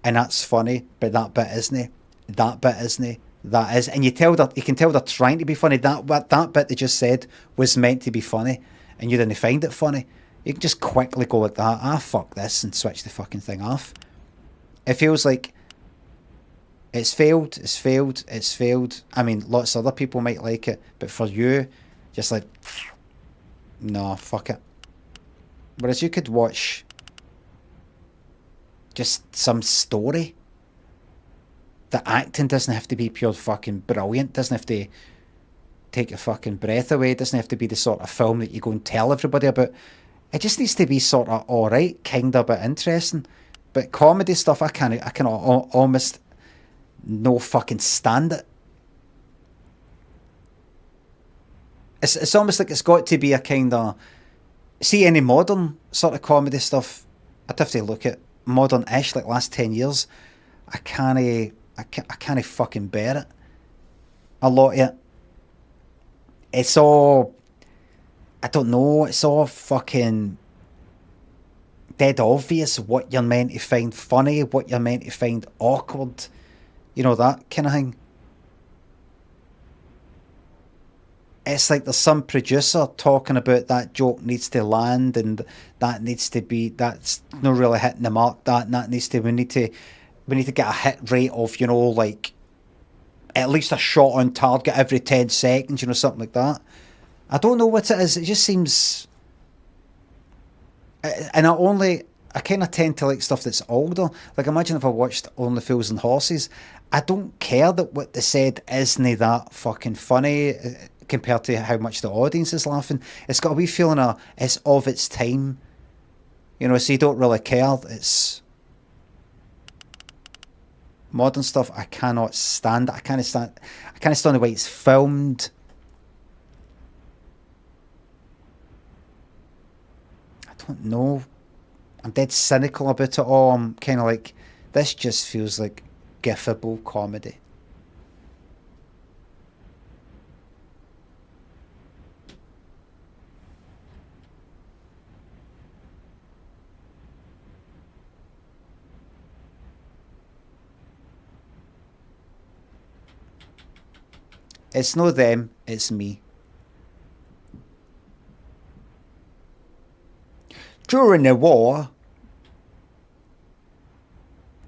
and that's funny, but that bit isn't. That is, and you can tell they're trying to be funny. That bit they just said was meant to be funny, and you didn't find it funny. You can just quickly go like that. Fuck this, and switch the fucking thing off. It feels like it's failed. I mean, lots of other people might like it, but for you, just like, no, fuck it. Whereas you could watch just some story. The acting doesn't have to be pure fucking brilliant. Doesn't have to take your fucking breath away. It doesn't have to be the sort of film that you go and tell everybody about. It just needs to be sort of alright, kind of a bit interesting. But comedy stuff, I can almost no fucking stand it. It's almost like it's got to be a kind of, see any modern sort of comedy stuff, I'd have to look at modern-ish, like last 10 years. I can't fucking bear it. A lot of it. It's all, I don't know, it's all fucking dead obvious what you're meant to find funny, what you're meant to find awkward, you know, that kind of thing. It's like there's some producer talking about that joke needs to land and that needs to be, that's not really hitting the mark, that needs to, we need to get a hit rate of, you know, like at least a shot on target every 10 seconds, you know, something like that. I don't know what it is. It just seems, and I kind of tend to like stuff that's older. Like imagine if I watched Only Fools and Horses, I don't care that what they said isn't that fucking funny compared to how much the audience is laughing. It's got a wee feeling of it's of its time, you know. So you don't really care. It's modern stuff. I cannot stand it. I can't stand the way it's filmed. I don't know. I'm dead cynical about it all. I'm kind of like, this just feels like gifable comedy. It's no them, it's me. During the war,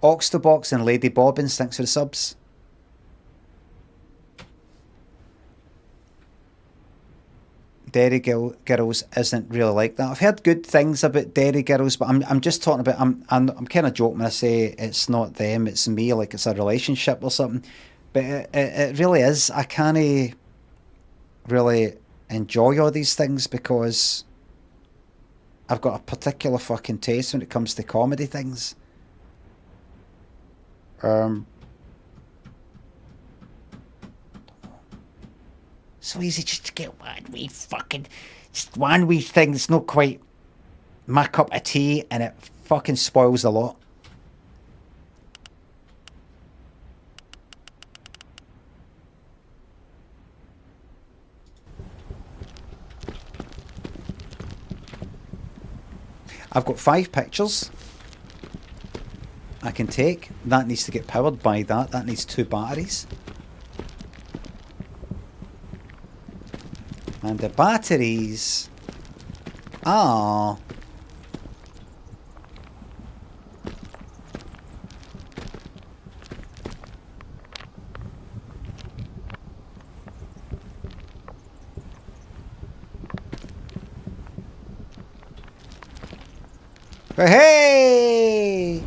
Oxtabox and Lady Bobbins, thanks for the subs. Dairy Girls isn't really like that. I've heard good things about Dairy Girls, but I'm just talking about, I'm kind of joking when I say it's not them, it's me, like it's a relationship or something. But it really is. I can't really enjoy all these things because I've got a particular fucking taste when it comes to comedy things. So easy just to get one wee thing that's not quite my cup of tea, and it fucking spoils a lot. I've got 5 pictures I can take. That needs to get powered by that. That needs 2 batteries. And the batteries are... Hey!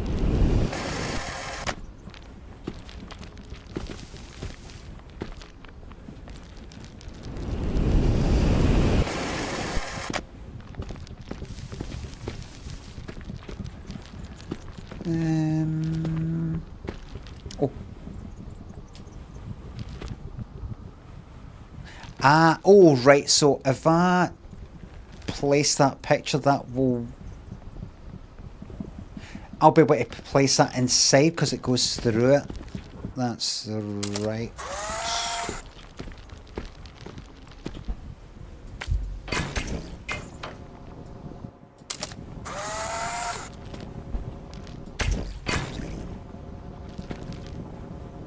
Oh. Oh, right. So if I place that picture, that will... I'll be able to place that inside because it goes through it. That's right.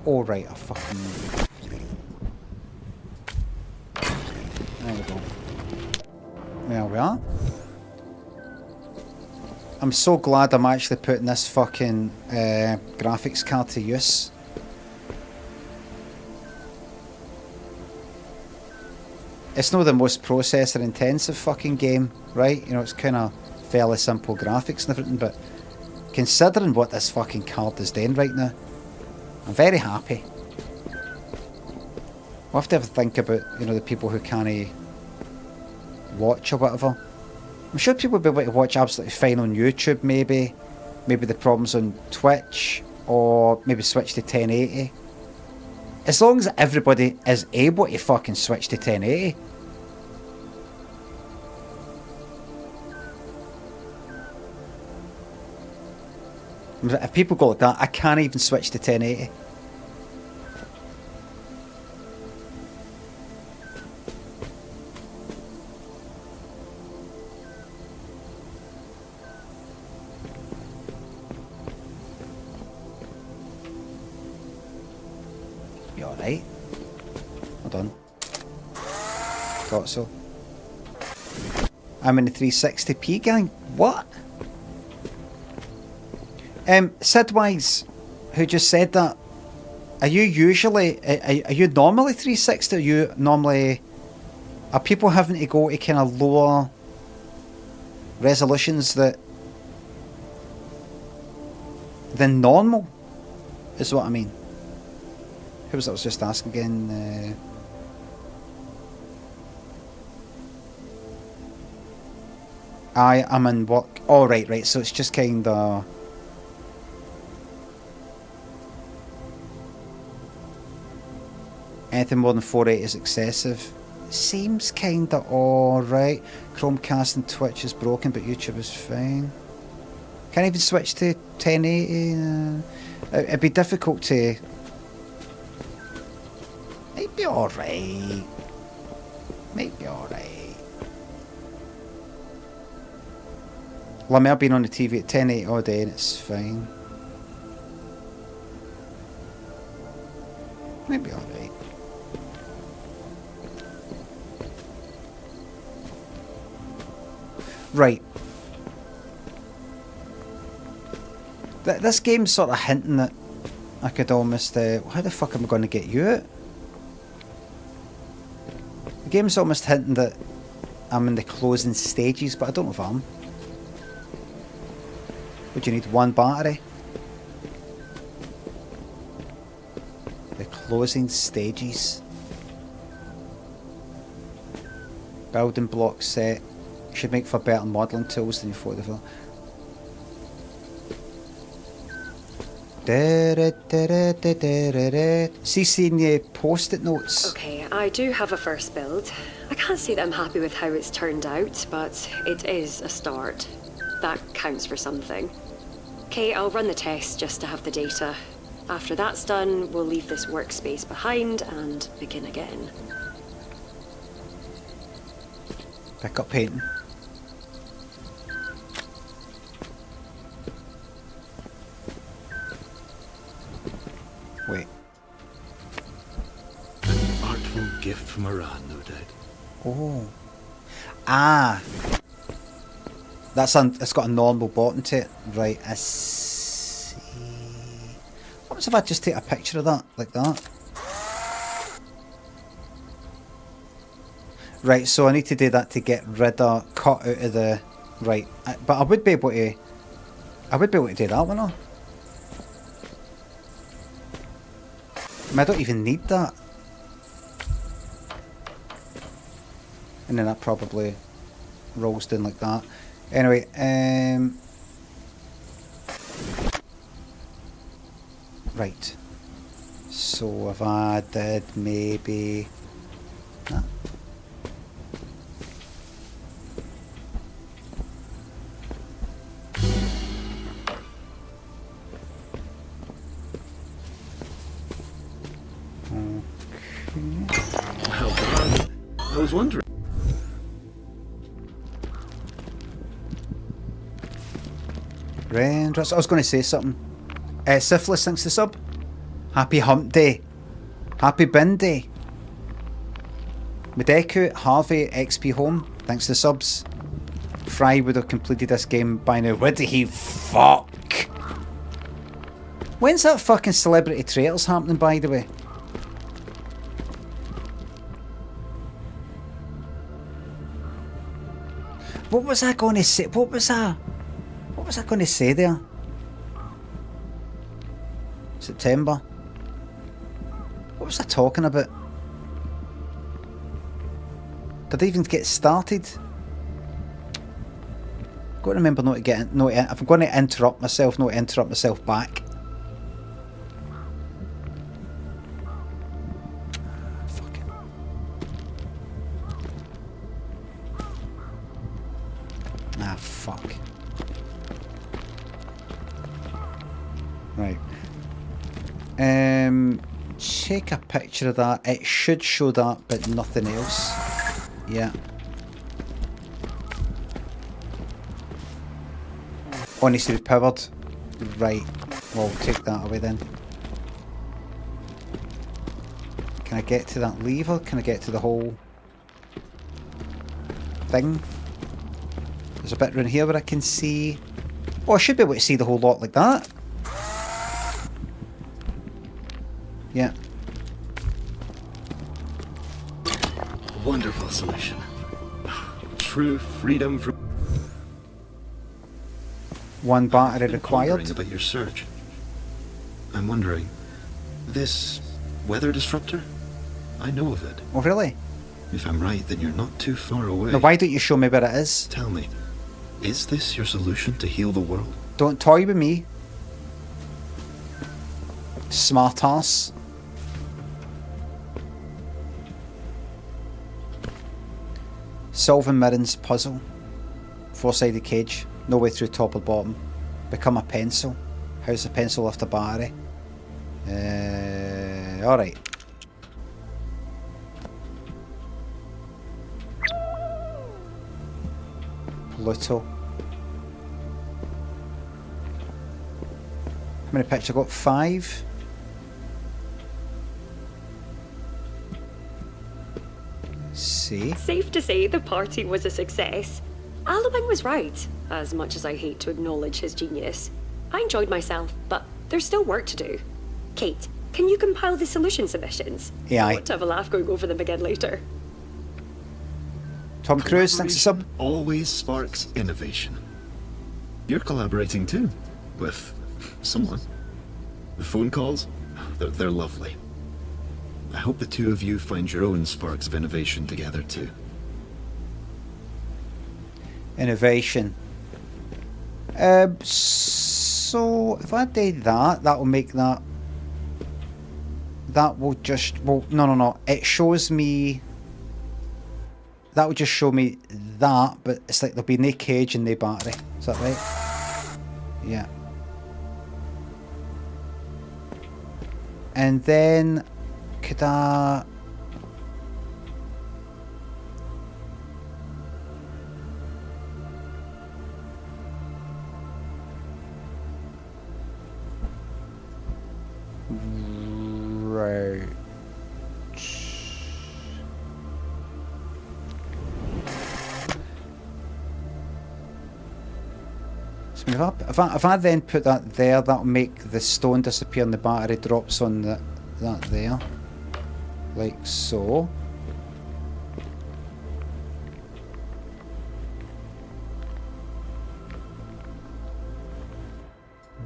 All right, I fucking... There we go. There we are. I'm so glad I'm actually putting this fucking graphics card to use. It's not the most processor intensive fucking game, right? You know, it's kind of fairly simple graphics and everything, but considering what this fucking card is doing right now, I'm very happy. We'll have to have a think about, you know, the people who can't watch or whatever. I'm sure people will be able to watch absolutely fine on YouTube, maybe. Maybe the problem's on Twitch, or maybe switch to 1080. As long as everybody is able to fucking switch to 1080. If people go like that, I can't even switch to 1080. Right. Hold on. Thought so. I'm in the 360p gang. What? Sidwise, who just said that, are you usually, are you normally 360? Are you normally, are people having to go to kind of lower resolutions than normal? Is what I mean. Who was that I was just asking again? I am in work. Oh, right. So it's just kind of... Anything more than 480 is excessive. Seems kind of alright. Chromecast and Twitch is broken, but YouTube is fine. Can't even switch to 1080. It'd be difficult to... Might be alright. Might be alright. Well, I mean, I've been on the TV at 1080 all day and it's fine. Might be alright. Right. This game's sort of hinting that I could almost... how the fuck am I going to get you out? The game's almost hinting that I'm in the closing stages, but I don't know if I am. Would you need one battery? The closing stages. Building block set. Should make for better modelling tools than your photo. See, seeing your post-it notes. Okay, I do have a first build. I can't say that I'm happy with how it's turned out, but it is a start. That counts for something. Okay, I'll run the test just to have the data. After that's done, we'll leave this workspace behind and begin again. Pick up painting. Wait. An artful gift from Iran, no doubt. Oh. Ah. It's got a normal bottom to it. Right, I see. What happens if I just take a picture of that, like that? Right, so I need to do that to get rid of, cut out of the... Right, but I would be able to... I would be able to do that one, though. I mean, I don't even need that. And then that probably rolls down like that. Anyway, right. So if I did maybe that. Well done. I was wondering. Raindrops. I was going to say something. Syphilis, thanks to sub. Happy hump day. Happy bin day. Medeku, Harvey, XP home, thanks to subs. Fry would have completed this game by now. Where did he fuck? When's that fucking Celebrity Traitors happening, by the way? What was I going to say? What was I going to say there? September. What was I talking about? Did I even get started? Got to remember not to get in, if I'm going to interrupt myself, not to interrupt myself back. Fuck it. Ah, fuck. Right. Take a picture of that. It should show that, but nothing else. Yeah. Oh, needs to be powered. Right. Well, take that away then. Can I get to that lever? Can I get to the whole thing? There's a bit around here where I can see... Oh, I should be able to see the whole lot like that. Yeah. Wonderful solution. True freedom from... One battery I've been pondering required. about your search. I'm wondering, this weather disruptor? I know of it. Oh, really? If I'm right, then you're not too far away. Now, why don't you show me where it is? Tell me, is this your solution to heal the world? Don't toy with me. Smart ass. Solving Mirren's puzzle. Four-sided cage. No way through top or bottom. Become a pencil. How's the pencil lift a battery? Alright. Pluto. How many pictures I got? 5? See? Safe to say the party was a success. Alabang was right, as much as I hate to acknowledge his genius. I enjoyed myself, but there's still work to do. Kate, can you compile the solution submissions? Yeah, I want to have a laugh going over them again later. Tom Cruise, thanks a sub. Always sparks innovation. You're collaborating too, with someone. The phone calls, they're lovely. I hope the two of you find your own sparks of innovation together too. Innovation. So if I do that, that will make that. That will just. Well, no. It shows me. That will just show me that, but it's like there'll be no cage and no battery. Is that right? Yeah. And then, could I? Right. So if I then put that there, that'll make the stone disappear and the battery drops on that there. Like so.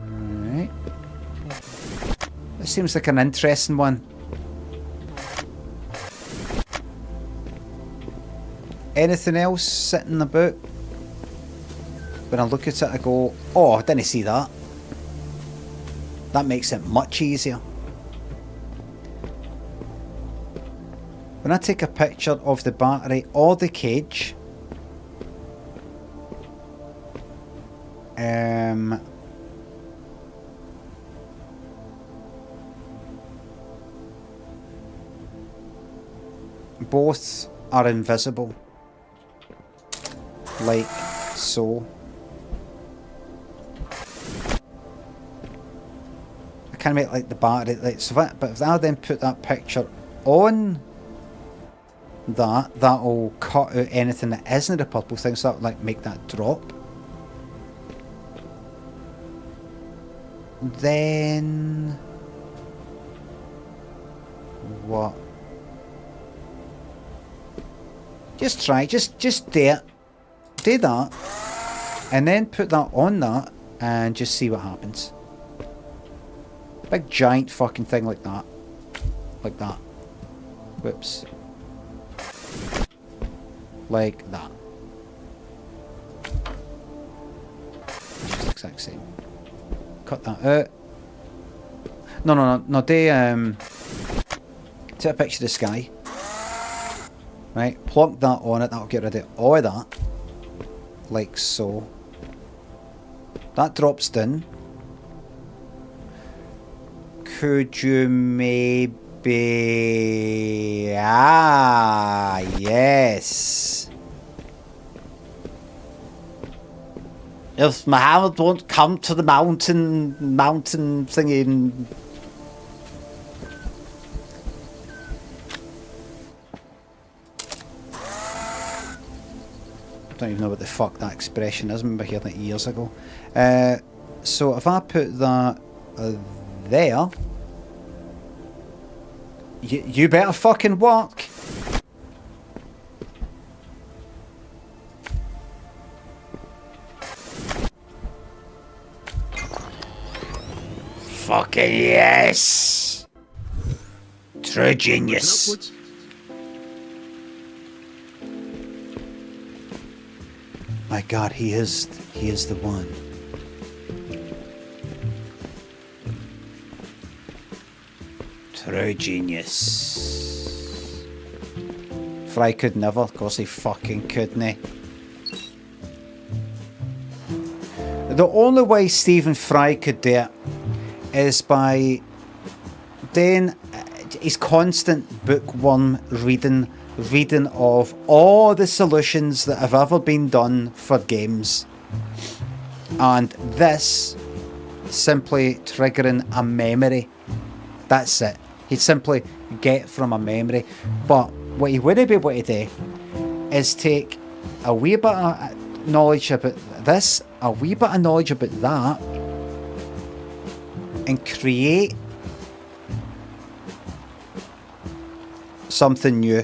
Right. This seems like an interesting one. Anything else sitting about? When I look at it, I go, oh, I didn't see that. That makes it much easier. When I take a picture of the battery or the cage, both are invisible, like so. I can make like the battery, like so. But if I then put that picture on that'll cut out anything that isn't the purple thing, so that'll like make that drop. Then what? Just try, just do it. Do that, and then put that on that, and just see what happens. Big giant fucking thing like that. Like that. Whoops. Like that. It's just the exact same. Cut that out. No, they take a picture of the sky. Right, plonk that on it, that'll get rid of all of that. Like so. That drops down. Could you maybe... Ah, yes. If Muhammad won't come to the mountain thingy... I don't even know what the fuck that expression is. I remember hearing it years ago. So if I put that there, you better fucking work. Fucking yes. True genius. Upwards. My God, he is the one. True genius. Fry could never, of course he fucking couldn't. The only way Stephen Fry could do it is by doing his constant bookworm reading of all the solutions that have ever been done for games, and this simply triggering a memory. That's it. He'd simply get from a memory. But what he wouldn't be able to do is take a wee bit of knowledge about this, a wee bit of knowledge about that, and create something new.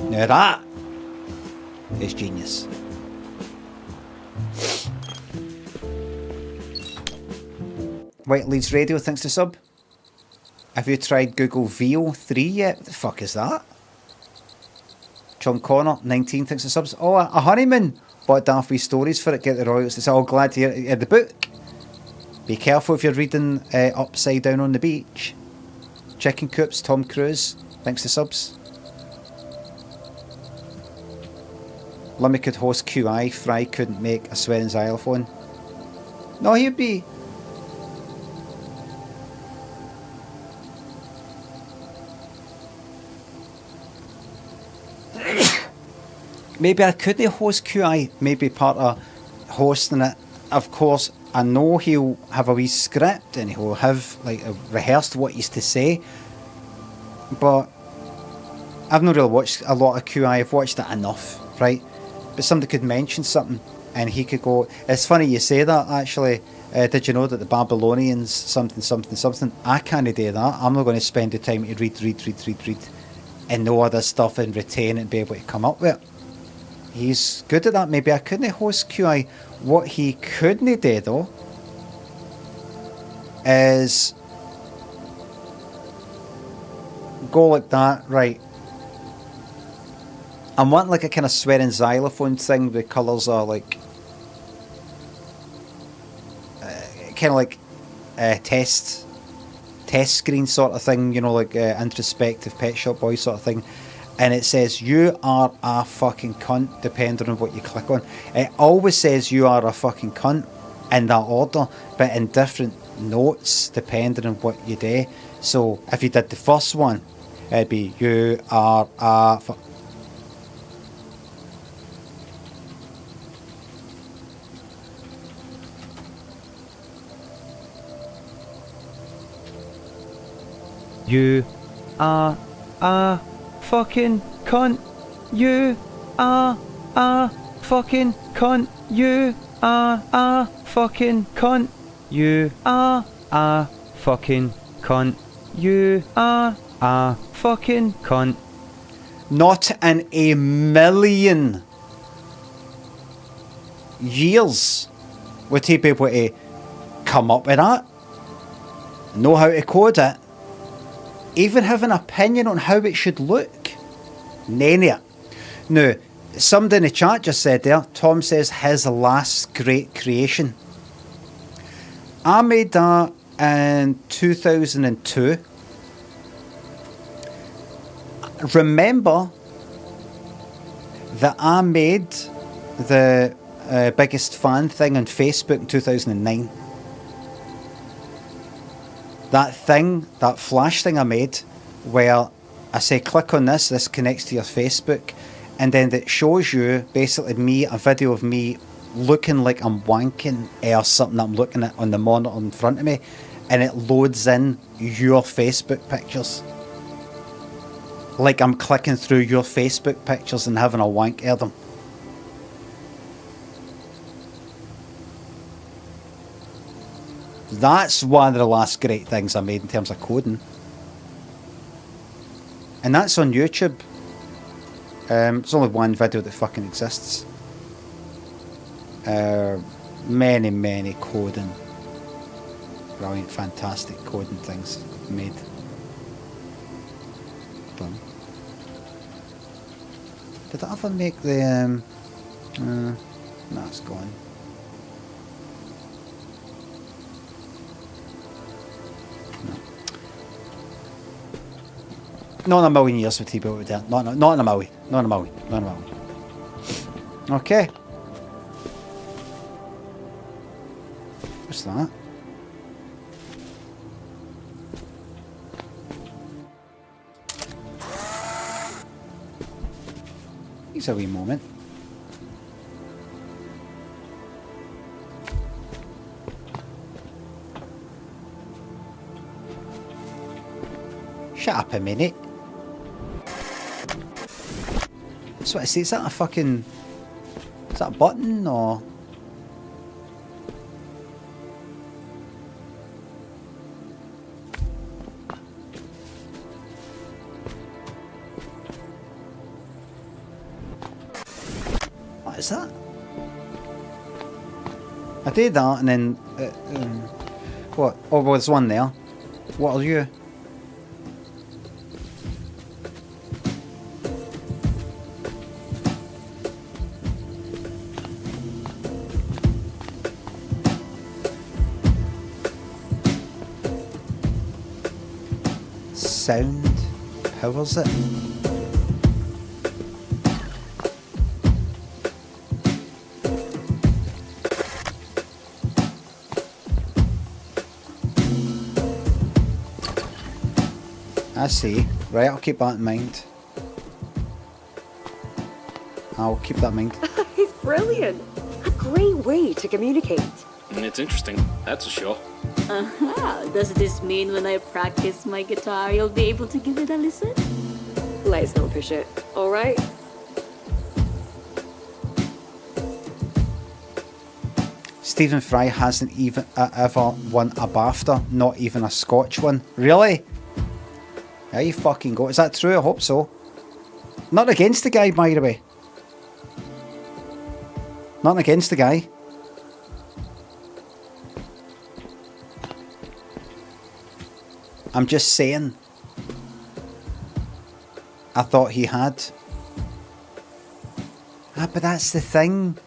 Now that is genius. White Leeds Radio, thanks to sub. Have you tried Google VO3 yet? What the fuck is that? John Connor, 19, thanks to subs. Oh, a honeymoon. Bought daft wee stories for it, get the royals. It's all glad to hear the book. Be careful if you're reading Upside Down on the Beach. Chicken Coops, Tom Cruise, thanks to subs. Limmy could host QI, Fry couldn't make a swearing xylophone. No, he'd be... Maybe I couldn't host QI, maybe part of hosting it. Of course, I know he'll have a wee script and he'll have like rehearsed what he's to say, but I've not really watched a lot of QI. I've watched it enough, right? But somebody could mention something and he could go, it's funny you say that actually, did you know that the Babylonians something, I can't do that. I'm not going to spend the time to read and know all this stuff and retain it and be able to come up with it. He's good at that. Maybe I couldn't host QI. What he couldn't do though is go like that, right? I'm wanting like a kind of swearing xylophone thing. The colours are like kind of like test screen sort of thing, you know, like introspective Pet Shop Boys sort of thing. And it says, you are a fucking cunt, depending on what you click on. It always says you are a fucking cunt in that order, but in different notes, depending on what you do. So, if you did the first one, it'd be, you are a You are a fucking cunt. You are a fucking cunt. You are a fucking cunt. You are a fucking cunt. You are a fucking cunt. Not in a million years would he be able to come up with that, know how to code it, even have an opinion on how it should look. None of it. Now, somebody in the chat just said there, Tom says his last great creation. I made that in 2002. Remember that I made the biggest fan thing on Facebook in 2009. That thing, that flash thing I made, where I say click on this, this connects to your Facebook, and then it shows you basically a video of me looking like I'm wanking or something that I'm looking at on the monitor in front of me, and it loads in your Facebook pictures. Like I'm clicking through your Facebook pictures and having a wank at them. That's one of the last great things I made in terms of coding. And that's on YouTube. There's only one video that fucking exists. Many coding. Brilliant, fantastic coding things made. hold on. Did I ever make the, no, it's gone. Not in a million years would he be able to do it. Not in a million. Not in a million. Not in a million. Okay. What's that? Here's a wee moment. Shut up a minute. That's what I say. Is that a fucking... Is that a button or... What is that? I did that and then... what? Oh, well, there's one there. What are you? Sound powers it. I see. Right, I'll keep that in mind. I'll keep that in mind. It's brilliant. A great way to communicate. It's interesting, that's for sure. Does this mean when I practice my guitar, you'll be able to give it a listen? Let's not push it, alright? Stephen Fry hasn't even ever won a BAFTA, not even a Scotch one. Really? There you fucking go. Is that true? I hope so. Not against the guy, by the way. Not against the guy. I'm just saying. I thought he had. Ah, but that's the thing.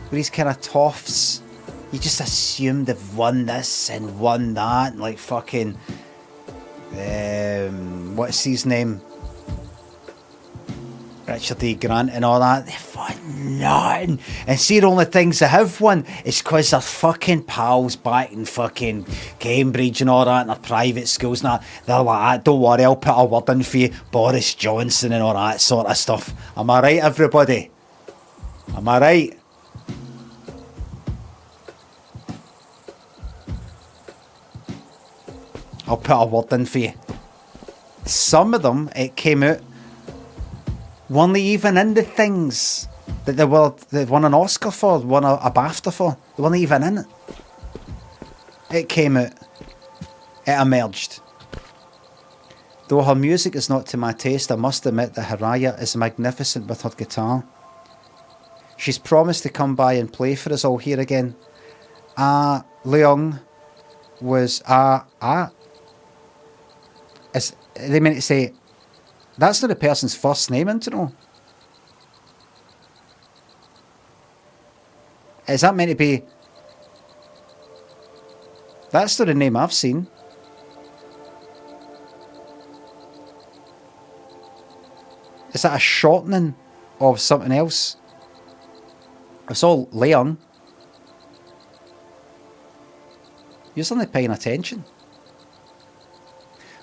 With these kind of toffs, you just assume they've won this and won that, and like fucking... what's his name? Richard E. Grant and all that. They've won nothing. And see, the only things they have won is because they're fucking pals back in fucking Cambridge and all that, and their private schools and that. They're like, don't worry, I'll put a word in for you, Boris Johnson and all that sort of stuff. Am I right, everybody? Am I right? I'll put a word in for you. Some of them, it came out, weren't even in the things that they won an Oscar for, won a BAFTA for. They weren't even in it. It came out. It emerged. Though her music is not to my taste, I must admit that Haraya is magnificent with her guitar. She's promised to come by and play for us all here again. Leung was... they meant to say... That's not the person's first name, isn't it? No? Is that meant to be... That's not the name I've seen. Is that a shortening of something else? It's all Leon. You're suddenly paying attention.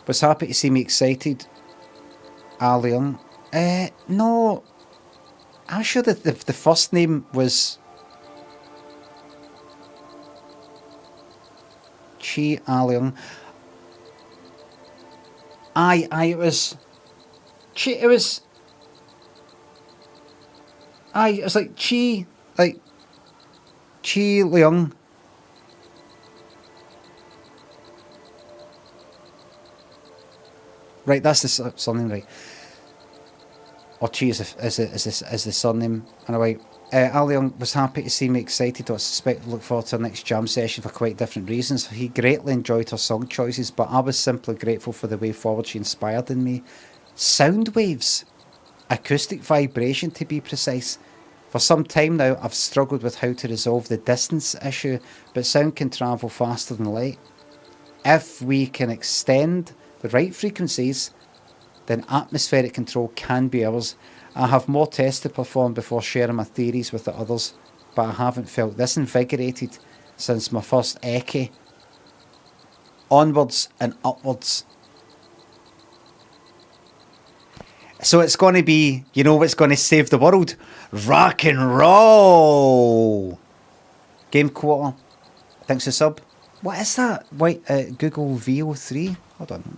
Was happy to see me excited. Leon. No. I'm sure that the first name was Chi Leon. It was Chi. It was like Chi Leung. Right, that's the surname, right? Or Chi is the surname, in a way. Ali Young was happy to see me excited. I suspect look forward to our next jam session for quite different reasons. He greatly enjoyed her song choices, but I was simply grateful for the way forward she inspired in me. Sound waves. Acoustic vibration, to be precise. For some time now, I've struggled with how to resolve the distance issue, but sound can travel faster than light. If we can extend the right frequencies, then atmospheric control can be ours. I have more tests to perform before sharing my theories with the others, but I haven't felt this invigorated since my first Ecce. Onwards and upwards. So it's going to be, you know what's going to save the world? Rock and roll! Game quarter. Thanks for sub. What is that? Wait, Google VO3? Hold on.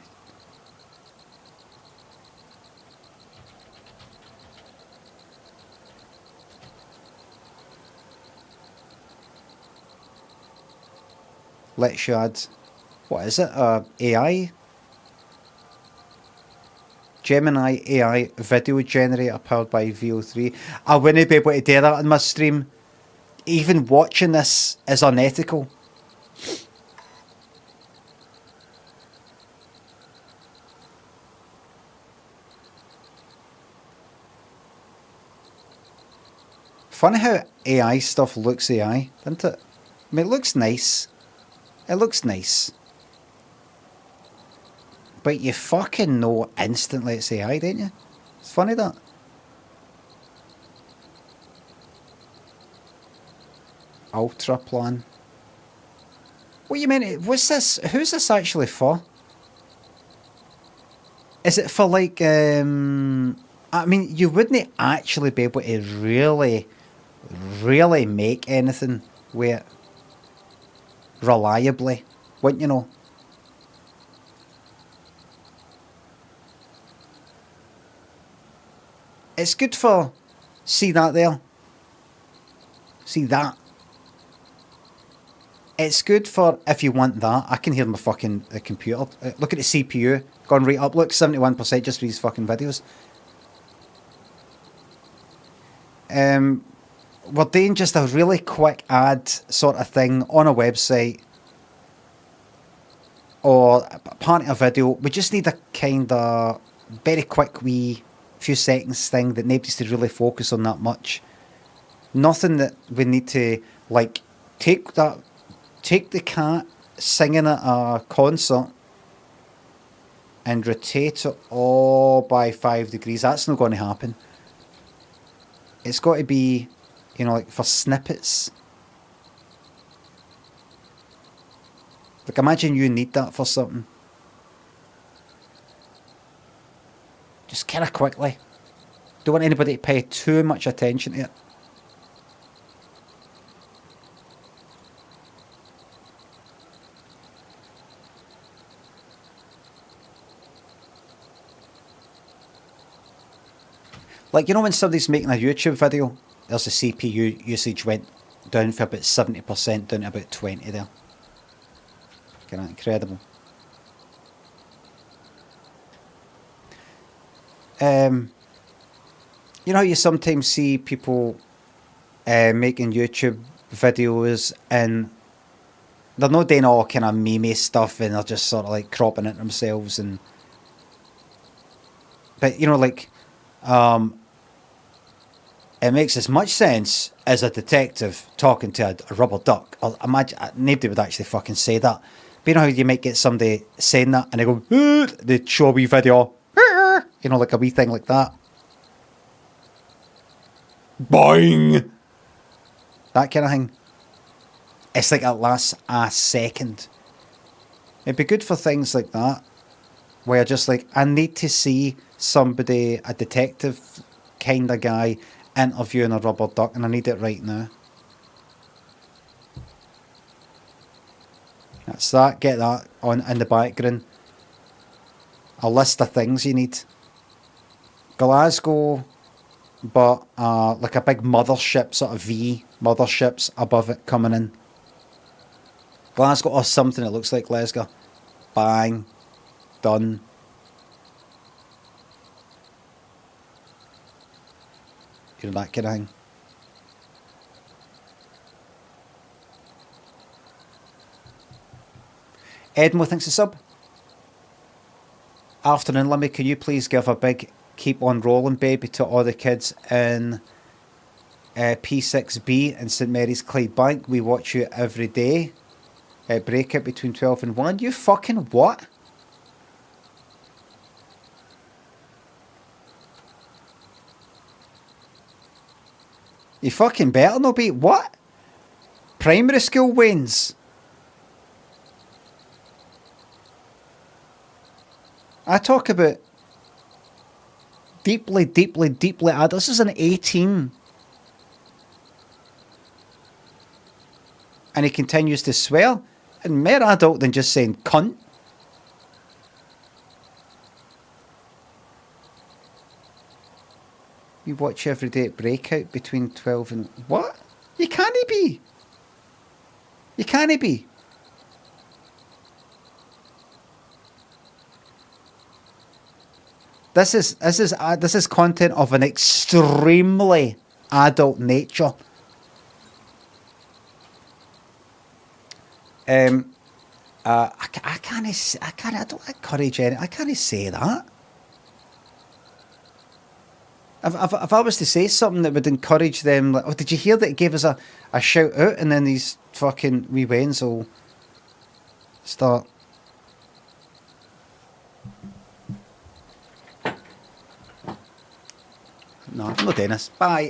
Let's you add, what is it? AI? Gemini AI video generator powered by VO3. I wouldn't be able to do that on my stream. Even watching this is unethical. Funny how AI stuff looks AI, doesn't it? I mean, it looks nice. It looks nice. But you fucking know instantly it's AI, don't you? It's funny that. Ultra plan. What you mean? What's this? Who's this actually for? Is it for like, I mean, you wouldn't actually be able to really make anything with it reliably, wouldn't you know? It's good for, see that there? See that? It's good for if you want that. I can hear my fucking computer. Look at the CPU. Gone right up. Look, 71% just for these fucking videos. We're doing just a really quick ad sort of thing on a website or part of a video. We just need a kind of very quick wee few seconds thing that nobody's to really focus on that much. Nothing that we need to like take the cat singing at a concert and rotate it all by 5 degrees. That's not going to happen. It's got to be, you know, like for snippets. Like imagine you need that for something. Just kind of quickly. Don't want anybody to pay too much attention to it. Like, you know when somebody's making a YouTube video, there's the CPU usage went down for about 70%, down to about 20 there. Kind of incredible. You know how you sometimes see people making YouTube videos and they're not doing all kind of meme stuff and they're just sort of like cropping it themselves and... But, you know, like... it makes as much sense as a detective talking to a rubber duck. Or imagine nobody would actually fucking say that. But you know how you might get somebody saying that and they go, they show a wee video, you know, like a wee thing like that. Boing! That kind of thing. It's like it lasts a second. It'd be good for things like that, where just like, I need to see somebody, a detective kind of guy, interviewing a rubber duck, and I need it right now. That's that. Get that on in the background. A list of things you need. Glasgow, but like a big mothership, sort of V motherships above it coming in. Glasgow or something that looks like Glasgow. Bang. Done. You know, that kind of thing. Edmo thinks a sub. Afternoon, Limmy, can you please give a big keep on rolling, baby, to all the kids in P6B in St Mary's Clydebank? We watch you every day. Break it between 12 and 1. You fucking what? You fucking better not be. What? Primary school wains. I talk about deeply, deeply, deeply adult. This is an 18. And he continues to swear. And more adult than just saying cunt. We watch every day at breakout between 12 and... What? You can't be. You can't be. This is content of an extremely adult nature. I don't encourage any. I can't say that. If I was to say something that would encourage them, like, oh, did you hear that it gave us a shout out, and then these fucking wee wains will start. No, I'm not doing this. Bye.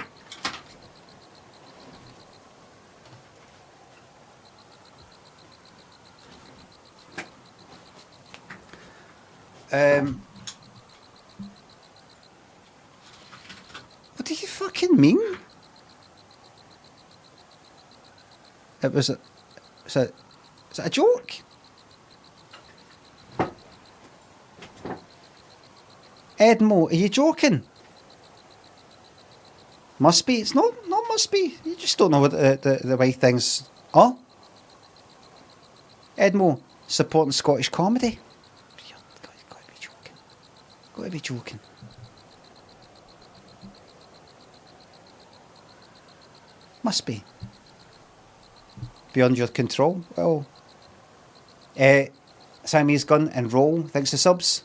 What do you fucking mean? Is it a joke? Edmo, are you joking? Must be. It's not must be. You just don't know what the way things are. Edmo, supporting Scottish comedy. Got to be joking. Got to be joking. Must be. Beyond your control. Well, Siamese Gun and Roll, thanks to subs.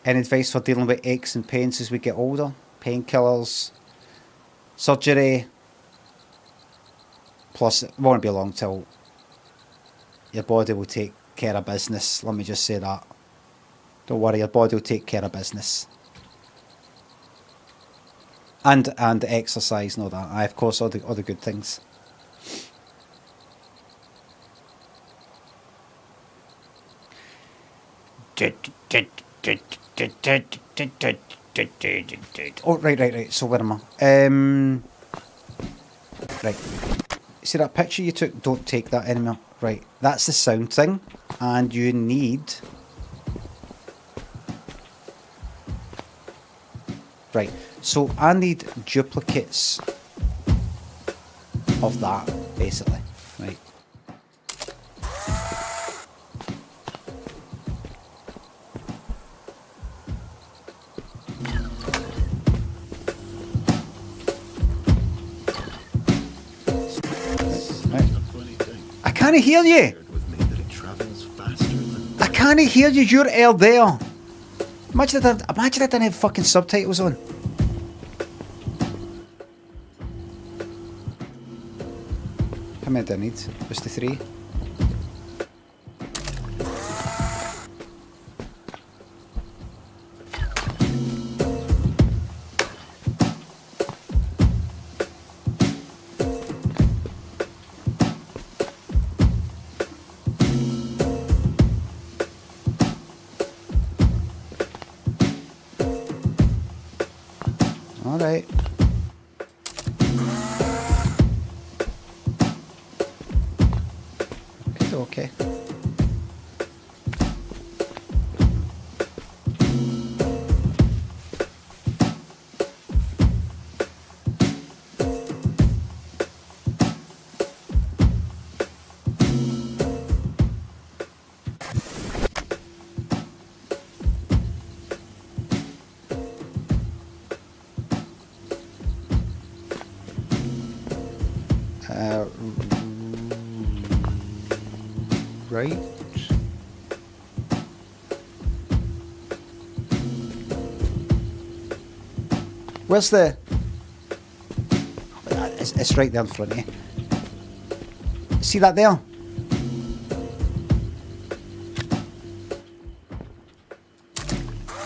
Any advice for dealing with aches and pains as we get older? Painkillers, surgery. Plus, it won't be long till your body will take care of business. Let me just say that. Don't worry, your body will take care of business. And exercise and all that. Of course, all the good things. Oh, right. So where am I? Right. See that picture you took? Don't take that anymore. Right. That's the sound thing. And you need... Right. So I need duplicates of that, basically. Right. I can't hear you. I can't hear you. You're out there. Imagine I didn't have fucking subtitles on. How many do I need? Just the 3? All right. Okay. Right. Where's the... It's right there in front of you. See that there?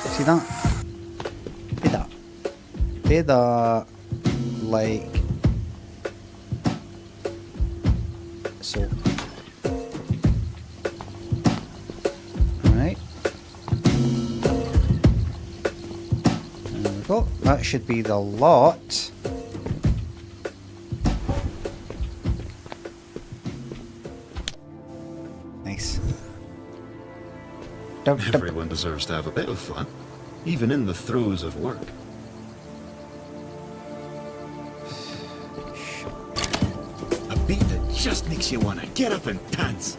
See that? Do that. Do that. Like... So. Alright. There we go. That should be the lot. Nice. Everyone deserves to have a bit of fun, even in the throes of work. A beat that just makes you want to get up and dance.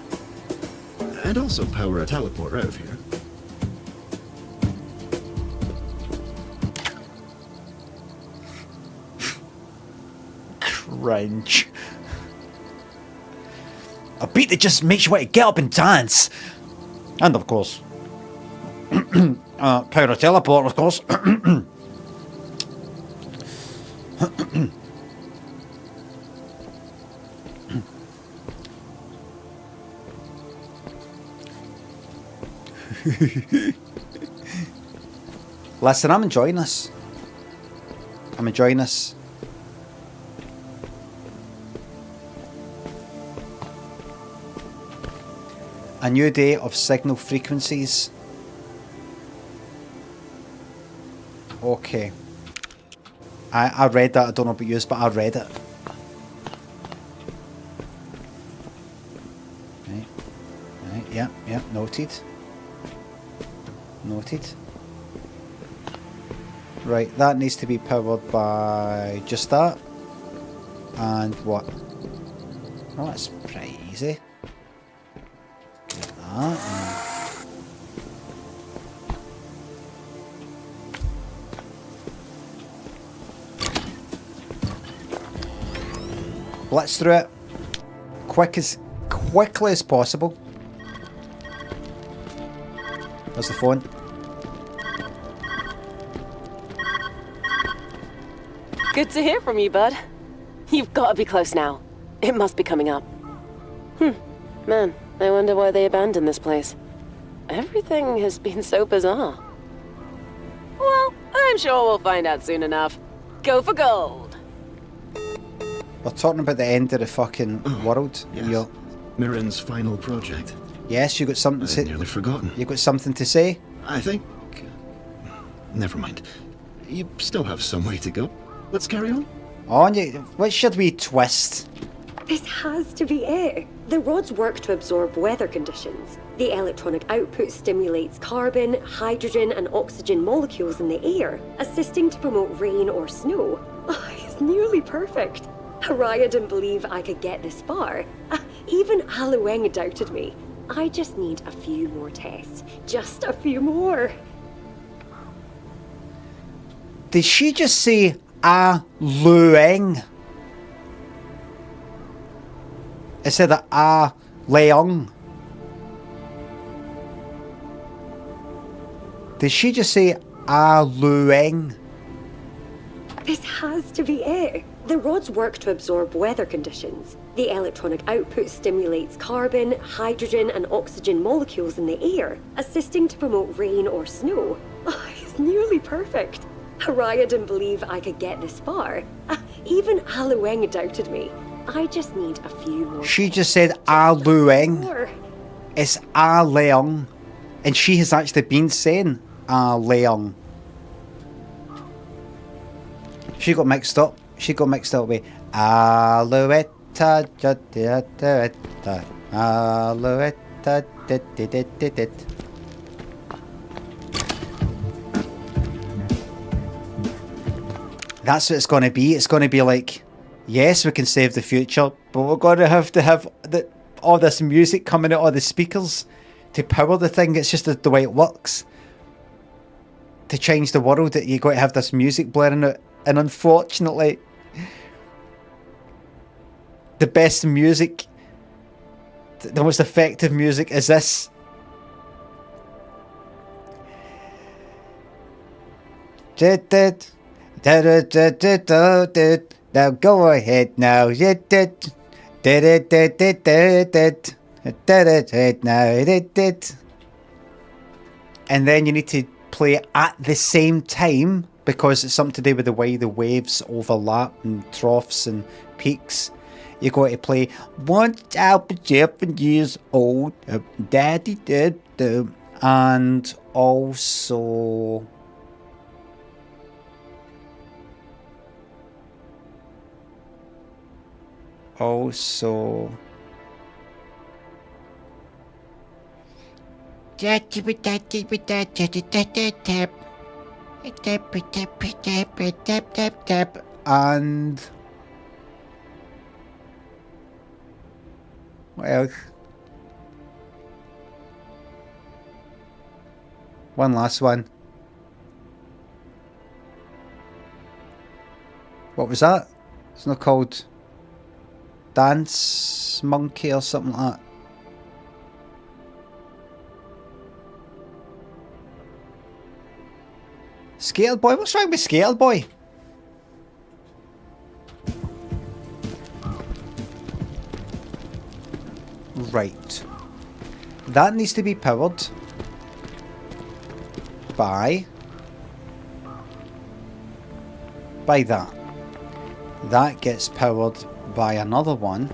And also power a teleport out of here. Cringe. A beat that just makes you want to get up and dance. And of course, power teleport, of course. Listen, I'm enjoying this. I'm enjoying this. A new day of signal frequencies. Okay. I read that. I don't know about yours, but I read it. Right. Right. Yeah. Yeah. Noted. Noted. Right. That needs to be powered by just that. And what? Oh, that's pretty easy. Blitz through it quickly as possible. There's the phone. Good to hear from you, bud. You've got to be close now. It must be coming up. Man, I wonder why they abandoned this place. Everything has been so bizarre. Well, I'm sure we'll find out soon enough. Go for gold. We're talking about the end of the fucking world. Yes. Mirren's final project. Yes, you got something to say. I'd nearly forgotten. You got something to say? I think... Never mind. You still have some way to go. Let's carry on. On you. What should we twist? This has to be it. The rods work to absorb weather conditions. The electronic output stimulates carbon, hydrogen, and oxygen molecules in the air, assisting to promote rain or snow. Oh, it's nearly perfect. Haraya didn't believe I could get this far. Even Alueng doubted me. I just need a few more tests. Just a few more. Did she just say Alueng? Instead of Leong. Did she just say Alueng? This has to be it. The rods work to absorb weather conditions. The electronic output stimulates carbon, hydrogen, and oxygen molecules in the air, assisting to promote rain or snow. Oh, it's nearly perfect. Haraya didn't believe I could get this far. Even Alueng doubted me. I just need a few more. She just said Alueng. More. It's Leong. And she has actually been saying Leong. She got mixed up. She got mixed up with Alouetta, Alouetta, That's what it's going to be. It's going to be like, yes, we can save the future, but we're going to have all this music coming out of the speakers to power the thing. It's just the way it works. To change the world, you're going to have this music blaring out. And unfortunately, the best music the most effective music is this. Now go ahead now. And then you need to play it at the same time because it's something to do with the way the waves overlap and troughs and peaks. You got to play once I was 7 years old, daddy did, and also. And what else? One last one. What was that? It's not called Dance Monkey or something like that. Scale Boy? What's wrong with Scale Boy? Right. That needs to be powered by that. That gets powered by another one.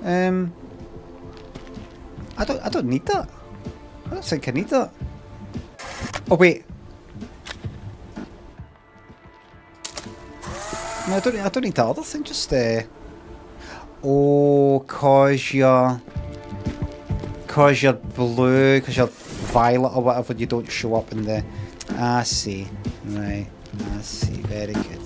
I don't need that. I don't think I need that. Oh wait. No, I don't need that other thing, just oh, cause you're blue, cause you're violet or whatever, you don't show up in the. I see. Right. I see. Very good.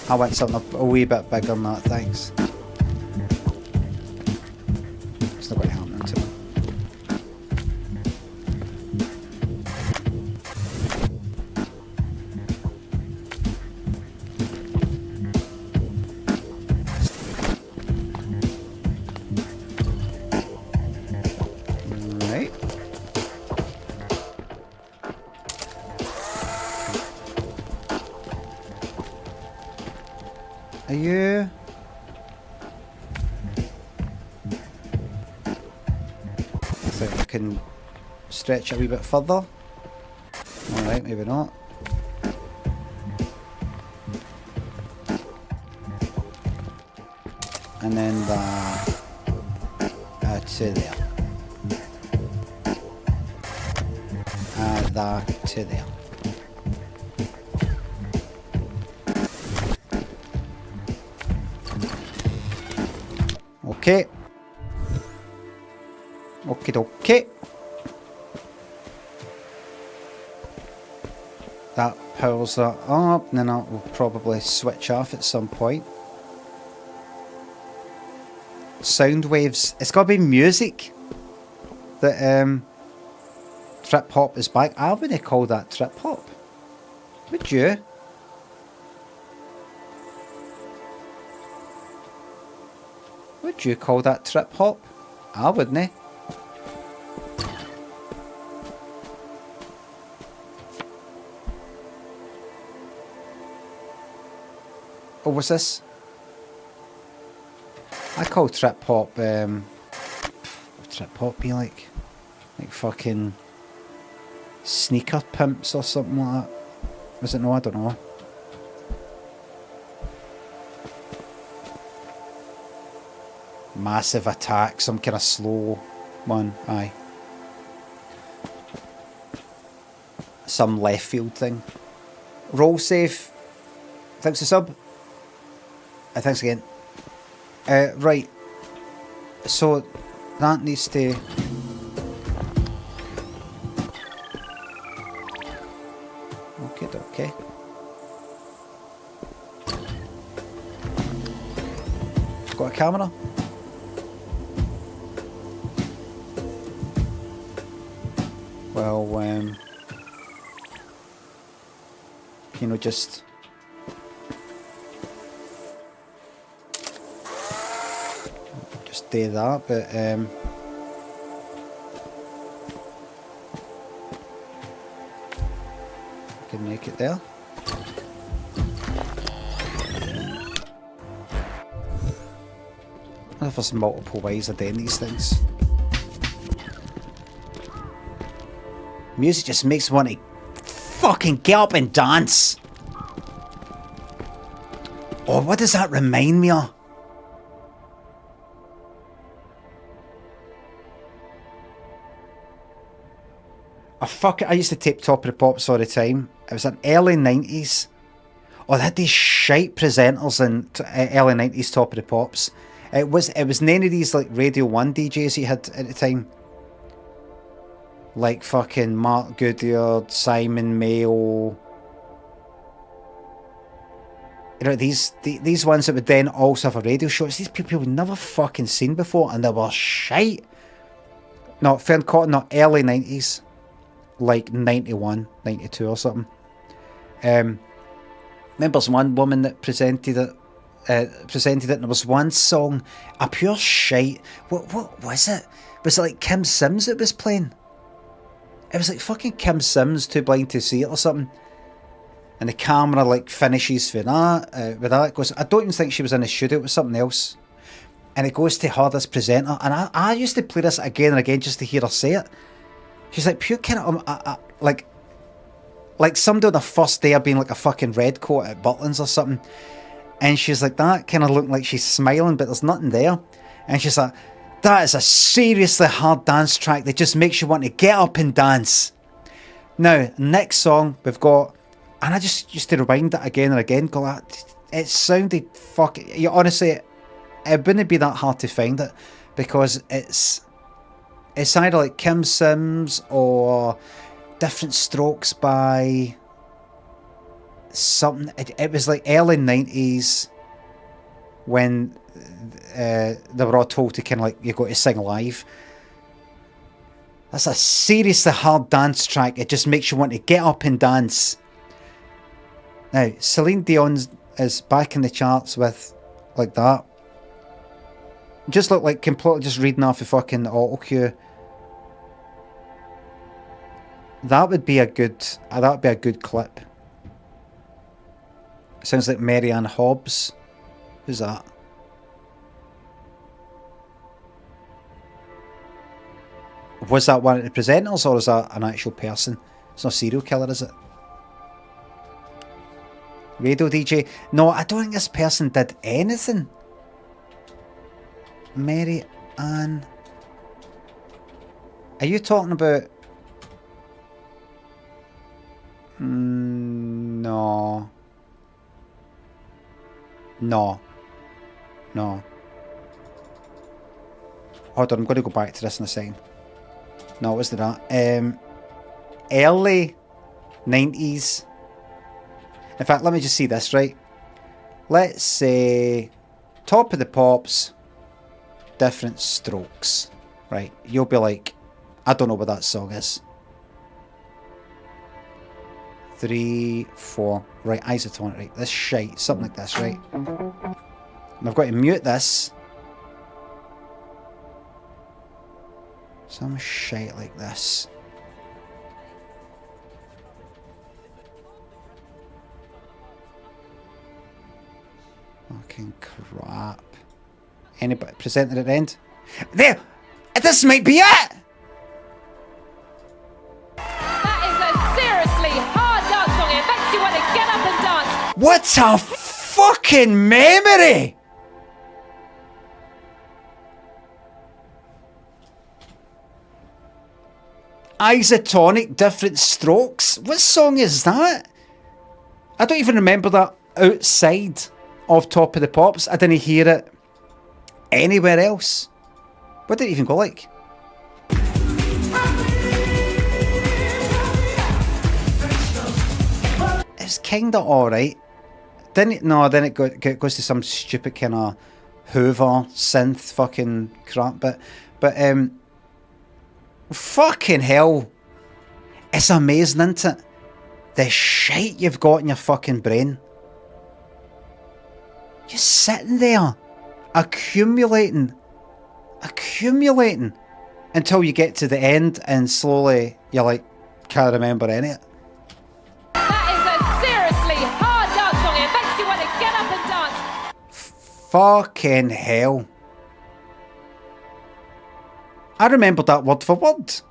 I want something a wee bit bigger than that, thanks. It's not going to happen to me. Right. Are you? I think I can stretch it a wee bit further. Alright, maybe not. And then to there. That to there. Okay. Okie dokie. That powers that up, and then that will probably switch off at some point. Sound waves. It's got to be music that trip hop is back. I wouldn't call that trip hop. Would you? Would you call that trip hop? I wouldn't. Oh, what's this? I call trip hop, what trip hop be like? Like fucking sneaker pimps or something like that. Was it? No, I don't know. Massive attack, some kind of slow one, aye. Some left field thing. Roll safe. Thanks to sub. Thanks again. Right. So that needs to. Okay. Got a camera. well, you know, just do that, but I can make it there. I wonder if there's multiple ways of doing these things. Music just makes me want to fucking get up and dance. Oh, what does that remind me of? I used to tape Top of the Pops all the time. It was in early 90s. Oh, they had these shite presenters in early 90s Top of the Pops. It was none of these like Radio 1 DJs you had at the time. Like fucking Mark Goodyear, Simon Mayo. You know, these ones that would then also have a radio show. It's these people we've never fucking seen before, and they were shite. No, Fern Cotton, not early 90s. Like 91, 92 or something. Remember there's one woman that presented it, and there was one song, a pure shite. What was it? Was it like Kim Sims that was playing? It was like fucking Kim Sims, Too Blind to See It or something. And the camera like finishes for that, with that. It goes, I don't even think she was in the studio, it was something else. And it goes to her, this presenter, and I used to play this again and again just to hear her say it. She's like pure kind of like somebody on the first day of being like a fucking red coat at Butlins or something, and she's like that, kind of looking like she's smiling, but there's nothing there. And she's like, that is a seriously hard dance track that just makes you want to get up and dance. Now, next song we've got, and I just used to rewind it again and again. Go, it sounded fucking. You honestly, it wouldn't be that hard to find it because it's either like Kim Sims or Different Strokes by something. It was like early 90s when they were all told to kind of like, you got to sing live. That's a seriously hard dance track. It just makes you want to get up and dance. Now, Celine Dion is back in the charts with like that. Just look like completely just reading off the fucking auto cue. That would be a good clip. Sounds like Marianne Hobbs. Who's that? Was that one of the presenters or is that an actual person? It's not a serial killer, is it? Radio DJ? No, I don't think this person did anything. Mary Ann. Are you talking about... No. No. No. Hold on, I'm going to go back to this in a second. No, it wasn't that. Early 90s. In fact, let me just see this, right? Let's say Top of the Pops, Different Strokes. Right, you'll be like, I don't know what that song is. 3, 4, right, isotonic, right, this shite, something like this, right? And I've got to mute this. Some shite like this. Fucking crap. Anybody presented at the end? There! This might be it! That is a seriously hard dance song. It makes you want to get up and dance. What a fucking memory! Isotonic, Different Strokes. What song is that? I don't even remember that outside of Top of the Pops. I didn't hear it anywhere else. What did it even go like? It's kinda alright. Then it goes to some stupid kind of Hoover synth fucking crap. But fucking hell. It's amazing, isn't it? The shite you've got in your fucking brain. Just sitting there, accumulating, until you get to the end and slowly you're like, can't remember any of it. That is a seriously hard dance song. It makes you want to get up and dance. Fucking hell. I remembered that word for word.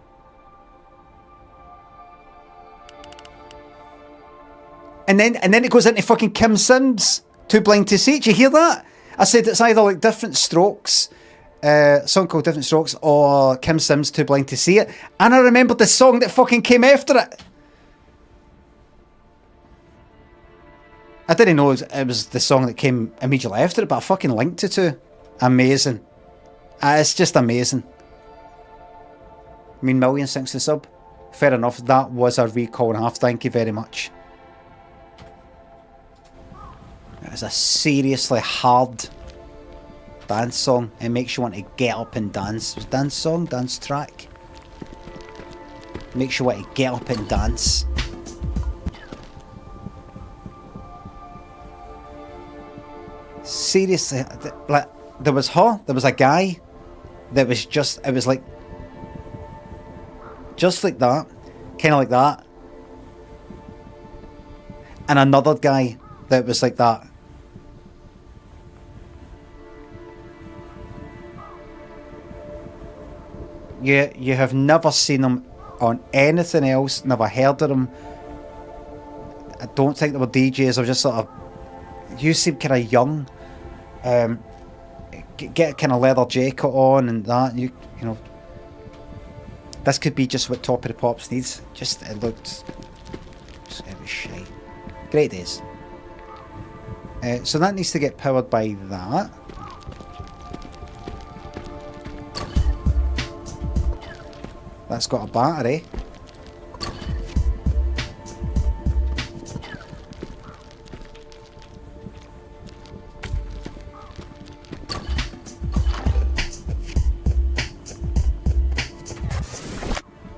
And then it goes into fucking Kim Sims, Too Blind to See It. Do you hear that? I said it's either like Different Strokes, a song called Different Strokes, or Kim Sims, Too Blind to See It. And I remembered the song that fucking came after it. I didn't know it was the song that came immediately after it, but I fucking linked it to. Amazing. It's just amazing. I mean, million thanks to the sub. Fair enough, that was a recall and a half. Thank you very much. It is a seriously hard dance song. It makes you want to get up and dance. Dance song? Dance track? Makes you want to get up and dance. Seriously, like, there was a guy that was just, it was like, just like that, kind of like that, and another guy that was like that. You have never seen them on anything else, never heard of them. I don't think they were DJs, or just sort of, you seem kind of young, get a kind of leather jacket on and that, you know, this could be just what Top of the Pops needs. Just, it was shite. Great days. So that needs to get powered by that. That's got a battery.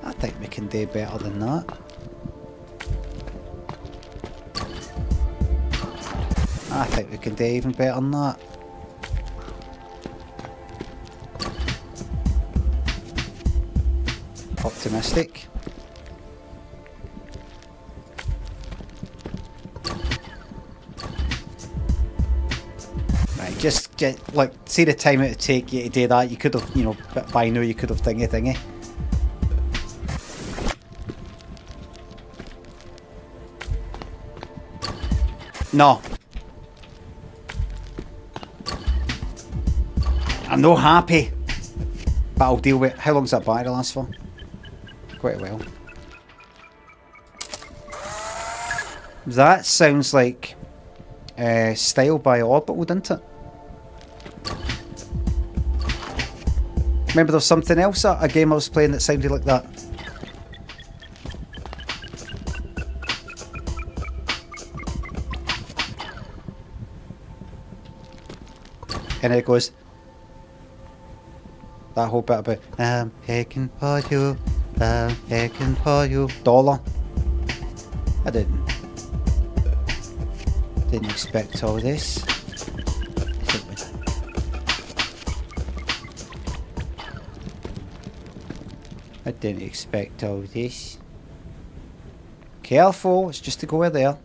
I think we can do better than that. I think we can do even better than that. Optimistic. Right, just like, see the time it would take you to do that. You could have, you know, by now you could have thingy. No. I'm not happy. But I'll deal with it. How long's that battery last for? Quite well. That sounds like Style by Orbital, doesn't it? Remember there was something else, a game I was playing that sounded like that. And it goes, that whole bit about, I'm picking for you, I'm picking for you. Dollar. I didn't expect all this. I didn't expect all this. Careful, it's just to go there.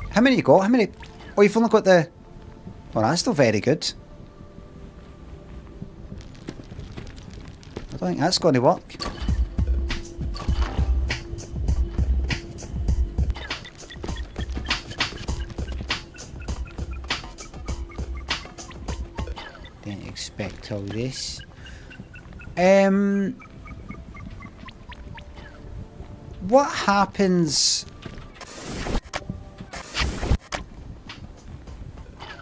How many you got? How many? Oh, you've only got the... Well, that's still very good. I don't think that's going to work. Didn't expect all this. What happens...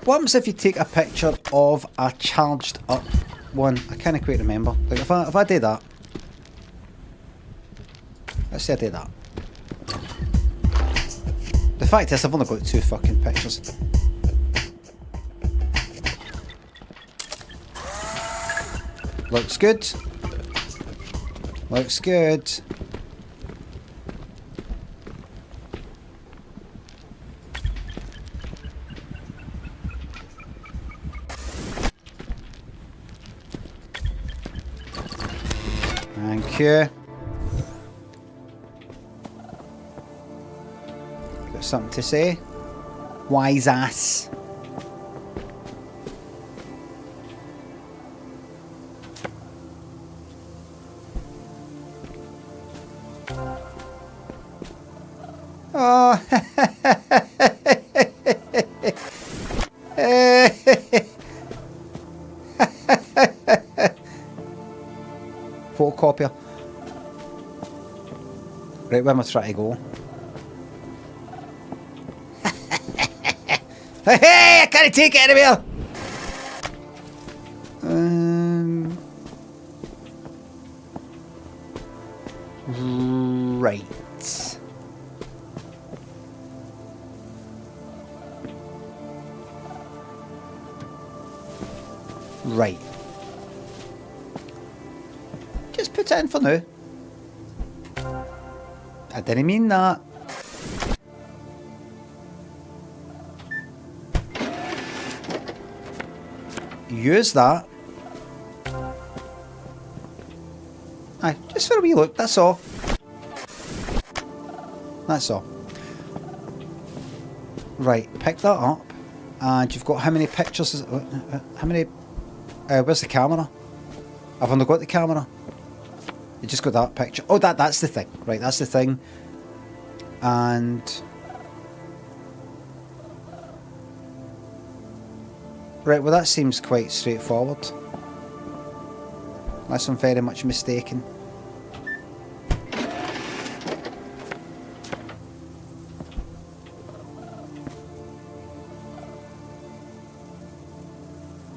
What happens if you take a picture of a charged up one? I can't quite remember. Like if I did that. Let's say I did that. The fact is I've only got 2 fucking pictures. Looks good. Looks good. Thank you. Got something to say? Wise ass. Oh. Photocopier. Right, where am I trying to go? Hey, I can't take it anywhere! Right. Right. Just put it in for now. I didn't mean that. Use that. Aye, just for a wee look, that's all. That's all. Right, pick that up. And you've got how many pictures? How many? Where's the camera? I've only got the camera. You just got that picture. Oh, that's the thing. Right, that's the thing. And right, well that seems quite straightforward. Unless I'm very much mistaken.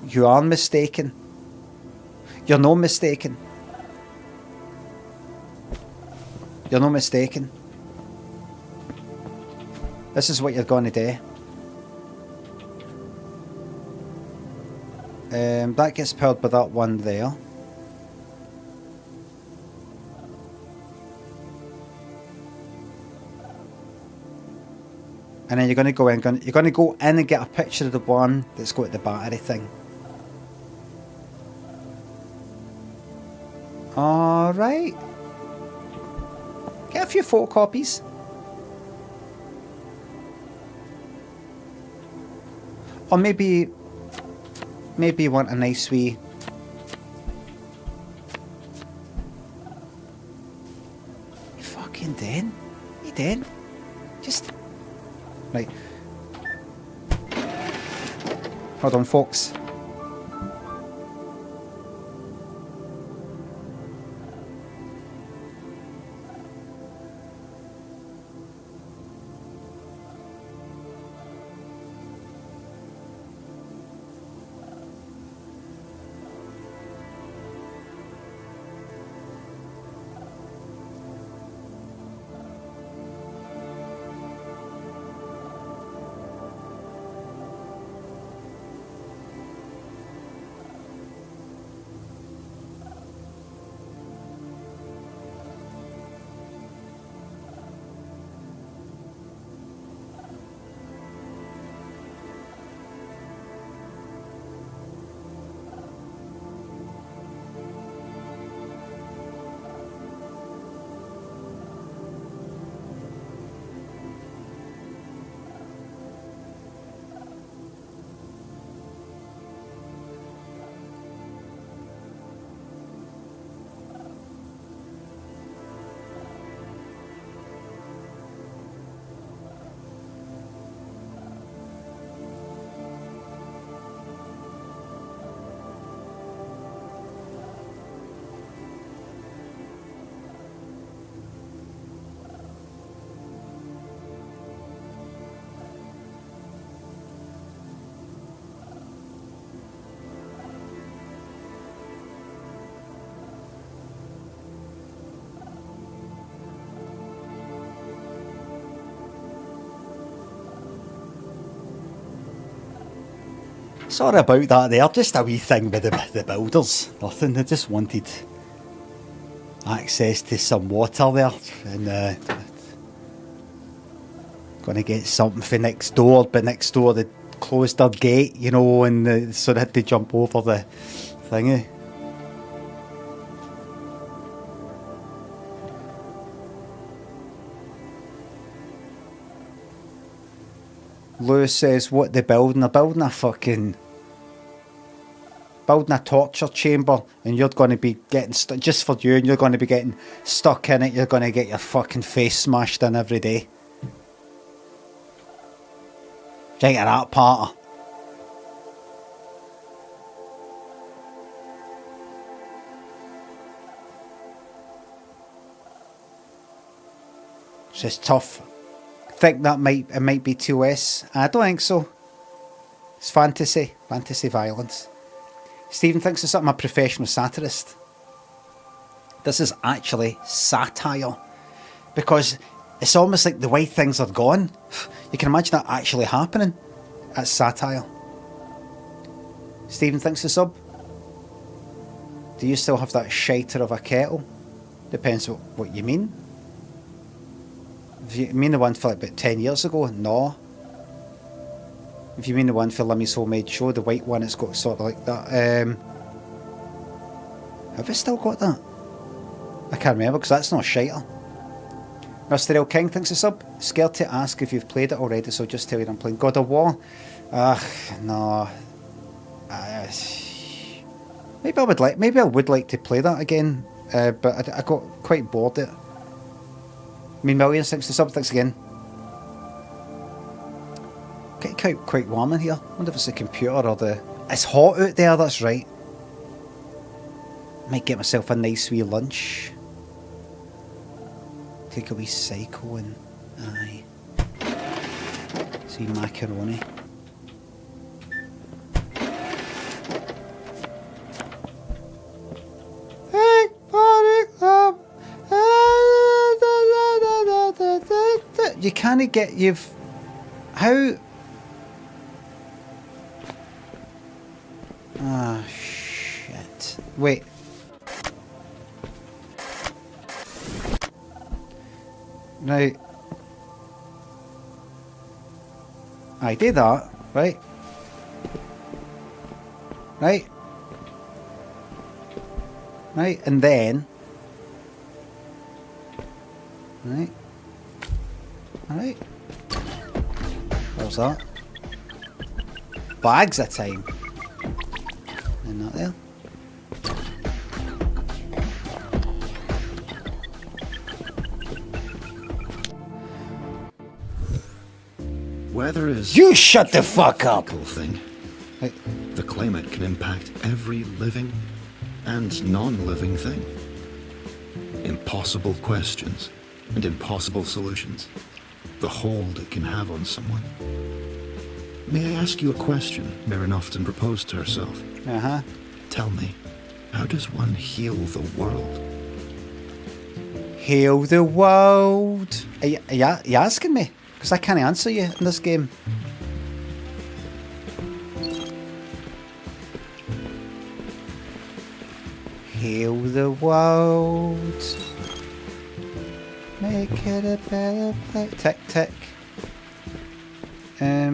You are mistaken. You're no mistaken. You're no mistaken. This is what you're going to do. That gets powered by that one there. And then you're going to go in. You're going to go in and get a picture of the one that's got the battery thing. All right. Get a few photocopies. Or maybe you want a nice wee. You fucking doing? You doing? Just right. Hold on, folks. Sorry about that there, just a wee thing with the builders. Nothing, they just wanted access to some water there. And going to get something for next door, but next door they closed their gate, you know, and so they had to jump over the thingy. Lewis says, what they're building? They're building a torture chamber, and you're going to be getting stuck, just for you, and you're going to be getting stuck in it. You're going to get your fucking face smashed in every day. Take that part. It's just tough. Think that it might be 2S. I don't think so. It's fantasy violence. Stephen thinks it's something. I'm a professional satirist. This is actually satire, because it's almost like the way things are gone. You can imagine that actually happening. That's satire. Stephen thinks the sub. Do you still have that shiter of a kettle? Depends what you mean. If you mean the one for like about 10 years ago, no. If you mean the one for Limmy's Homemade Show, the white one, it's got sort of like that. Have I still got that? I can't remember, because that's not shiter. Mr. L. King thinks the sub. Scared to ask if you've played it already, so just tell you I'm playing God of War. No. Maybe I would like to play that again, but I got quite bored of it. Millions thanks to sub, thanks again. Getting quite warm in here. I wonder if it's the computer or the... It's hot out there, that's right. Might get myself a nice wee lunch. Take a wee cycle and... Aye. See macaroni. You can't get... How... Ah, shit. Wait. Now... I did that, right? Right? Right, and then... Right? Alright. What's that? Bags of time. And that there. Weather is... You shut the fuck up! ...thing. Right. The climate can impact every living and non-living thing. Impossible questions and impossible solutions. The hold it can have on someone. May I ask you a question Mirren often proposed to herself? Uh-huh. Tell me, how does one heal the world? Heal the world? Are you asking me? Because I can't answer you in this game. Heal the world. Make it a better place. Tick, tick. Yeah,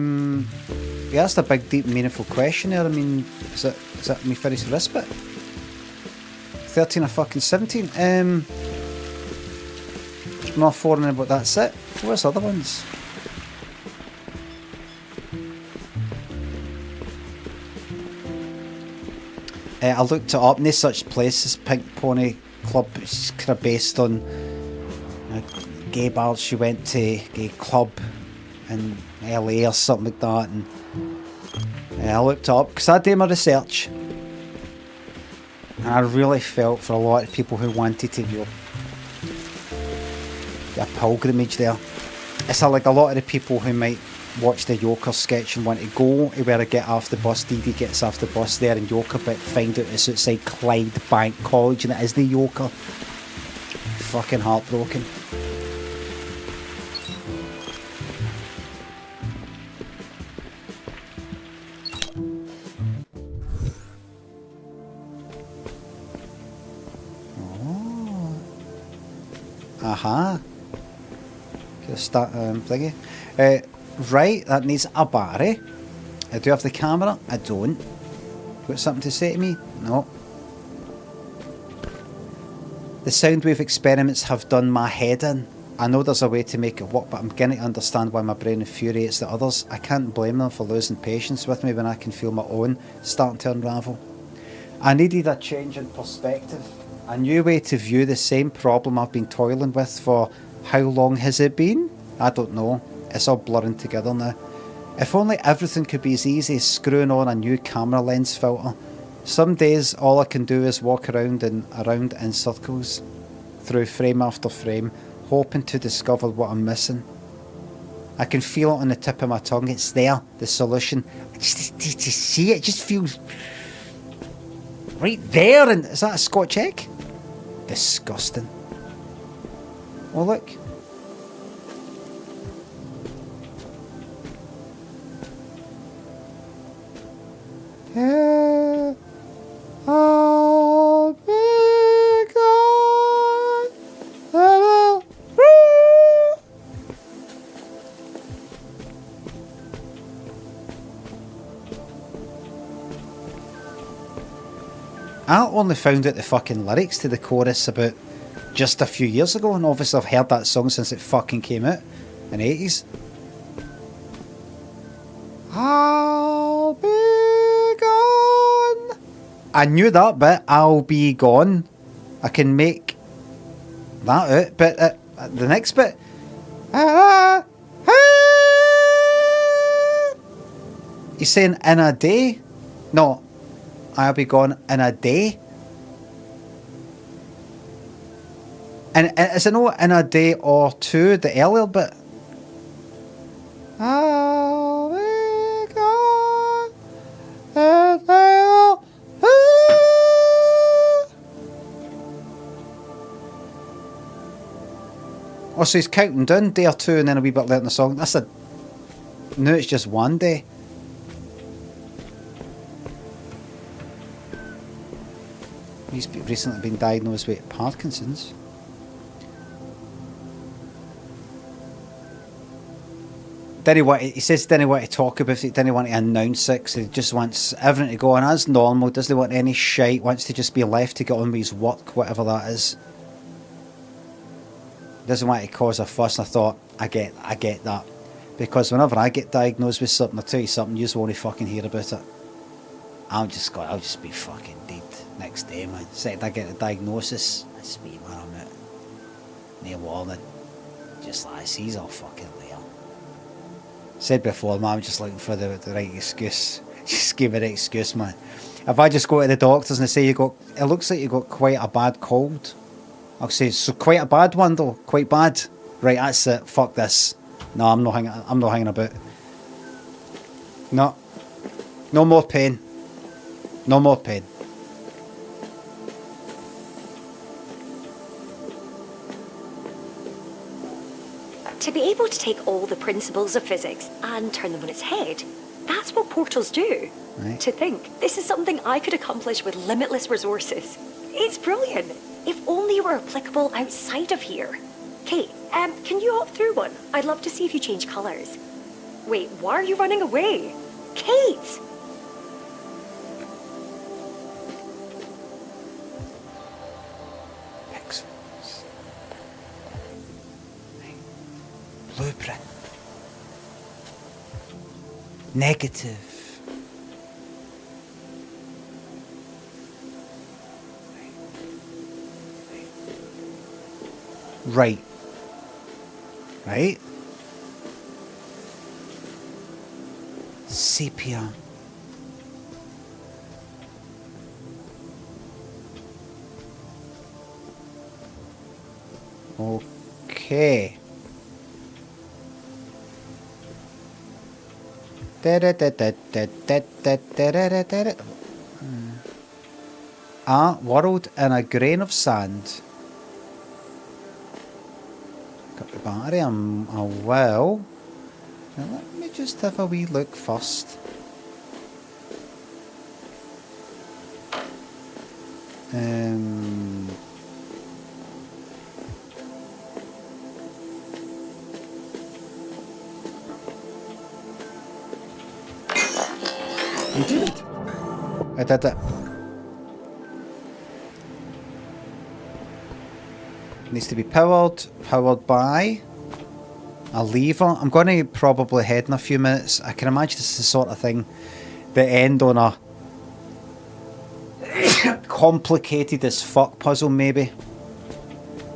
that's a big, deep, meaningful question there. I mean, is that me finished this bit? 13 or fucking 17? I'm not foreign about that's it. Where's the other ones? I looked it up. No such place as Pink Pony Club. It's kind of based on gay bars. She went to gay club in LA or something like that, and I looked it up because I did my research, and I really felt for a lot of people who wanted to do a pilgrimage there. It's like a lot of the people who might watch the Joker sketch and want to go where I get off the bus. Dee Dee gets off the bus there in Joker, but find out it's outside Clydebank College and it is the Joker. Fucking heartbroken. Aha. Okay, start thingy. Right, that needs a battery. I do have the camera. I don't. Got something to say to me? No. The sound wave experiments have done my head in. I know there's a way to make it work, but I'm beginning to understand why my brain infuriates the others. I can't blame them for losing patience with me when I can feel my own starting to unravel. I needed a change in perspective. A new way to view the same problem I've been toiling with for how long has it been? I don't know. It's all blurring together now. If only everything could be as easy as screwing on a new camera lens filter. Some days all I can do is walk around and around in circles, through frame after frame, hoping to discover what I'm missing. I can feel it on the tip of my tongue. It's there, the solution. Just see it, just feels right there. And is that a Scotch egg? Disgusting. Oh look. Yeah, I'll be gone. I only found out the fucking lyrics to the chorus about just a few years ago, and obviously I've heard that song since it fucking came out in the 80s. I'll be gone. I knew that bit, I'll be gone. I can make that out, but the next bit. He's saying in a day? No, I'll be gone in a day. And is it not in a day or two, the earlier bit? I'll be gone in a day or two. Oh, so he's counting down day or two and then a wee bit later in the song. That's a... No, it's just one day. He's recently been diagnosed with Parkinson's. He says didn't want to talk about it, didn't want to announce it, because he just wants everything to go on as normal, doesn't want any shite, wants to just be left to get on with his work, whatever that is. Doesn't want to cause a fuss. And I thought, I get that. Because whenever I get diagnosed with something, I'll tell you something, you just won't fucking hear about it. I'll just be fucking dead next day, man. Second I get a diagnosis, it's me, man, I'm out. No warning. Just like, he's all fucking there. Said before, man, I'm just looking for the right excuse. Just give me the excuse, man. If I just go to the doctors and they say it looks like you got quite a bad cold, I'll say, so quite a bad one though, quite bad. Right, that's it. Fuck this. No, I'm not hanging about. No more pain. No more pain. To be able to take all the principles of physics and turn them on its head, that's what portals do. Right. To think, this is something I could accomplish with limitless resources. It's brilliant. If only it were applicable outside of here. Kate, can you hop through one? I'd love to see if you change colours. Wait, why are you running away? Kate! Pixels. Blueprint. Negative. Right. Sepia. Okay. A world in a grain of sand. Got the battery, well. Now let me just have a wee look first. I did it. Needs to be powered by a lever. I'm going to probably head in a few minutes. I can imagine this is the sort of thing that end on a complicated as fuck puzzle maybe.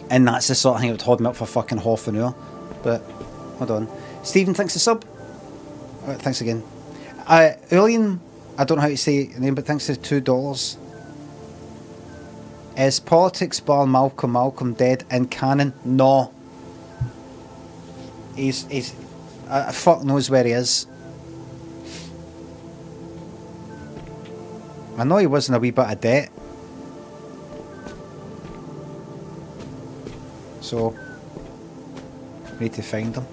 And that's the sort of thing that would hold me up for fucking half an hour. But, hold on. Stephen, thanks for sub. Thanks again. Ulian, I don't know how to say your name, but thanks for $2. Is politics bar Malcolm dead in canon? No. He's fuck knows where he is. I know he was in a wee bit of debt. So, need to find him.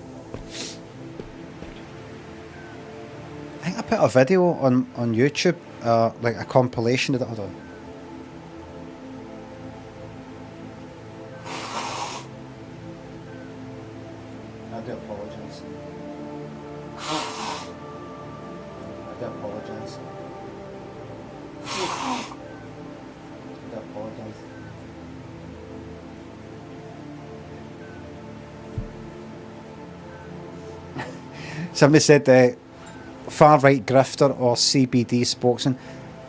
I think I put a video on YouTube, like a compilation of that. Hold on. I do apologise. I do apologise. I do apologise. Somebody said far right grifter or CBD spokesman.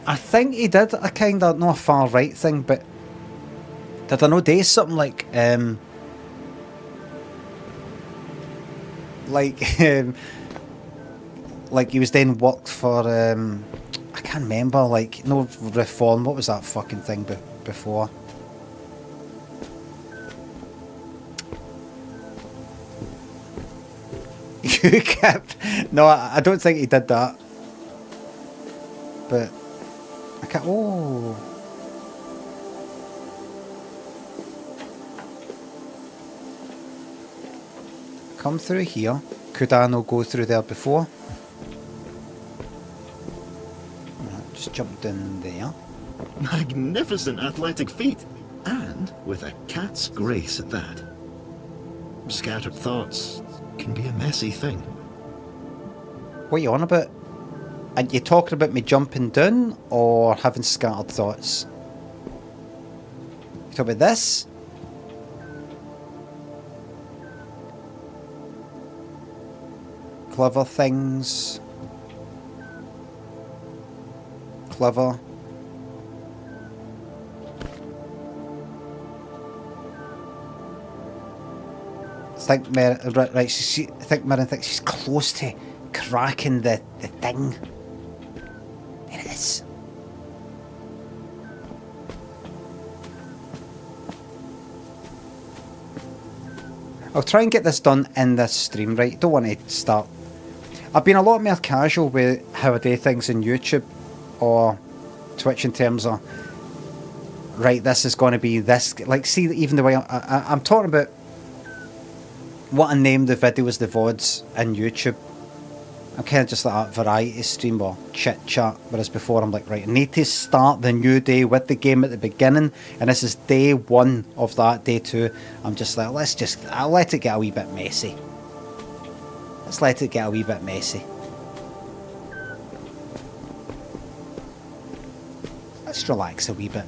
I think he did a kind of, not a far right thing, but did I know do something like like he was then worked for I can't remember, like no reform, what was that fucking thing before? UKIP. No, I don't think he did that. But I can't. Oh. Come through here. Could I not go through there before? Just jumped in there. Magnificent athletic feat, and with a cat's grace at that. Scattered thoughts can be a messy thing. What are you on about? Are you talking about me jumping down or having scattered thoughts? You talking about this? Clever things. Clever. I think Mirren thinks she's close to cracking the thing. There it is. I'll try and get this done in this stream, right? Don't want to start. I've been a lot more casual with how I do things on YouTube or Twitch in terms of, right, this is going to be this. Like, see, even the way I'm talking about what I named the videos, the VODs in YouTube. I'm kind of just like a variety stream or chit-chat, whereas before I'm like, right, I need to start the new day with the game at the beginning, and this is day one of that, day two. I'm just like, I'll let it get a wee bit messy. Let's let it get a wee bit messy. Let's relax a wee bit.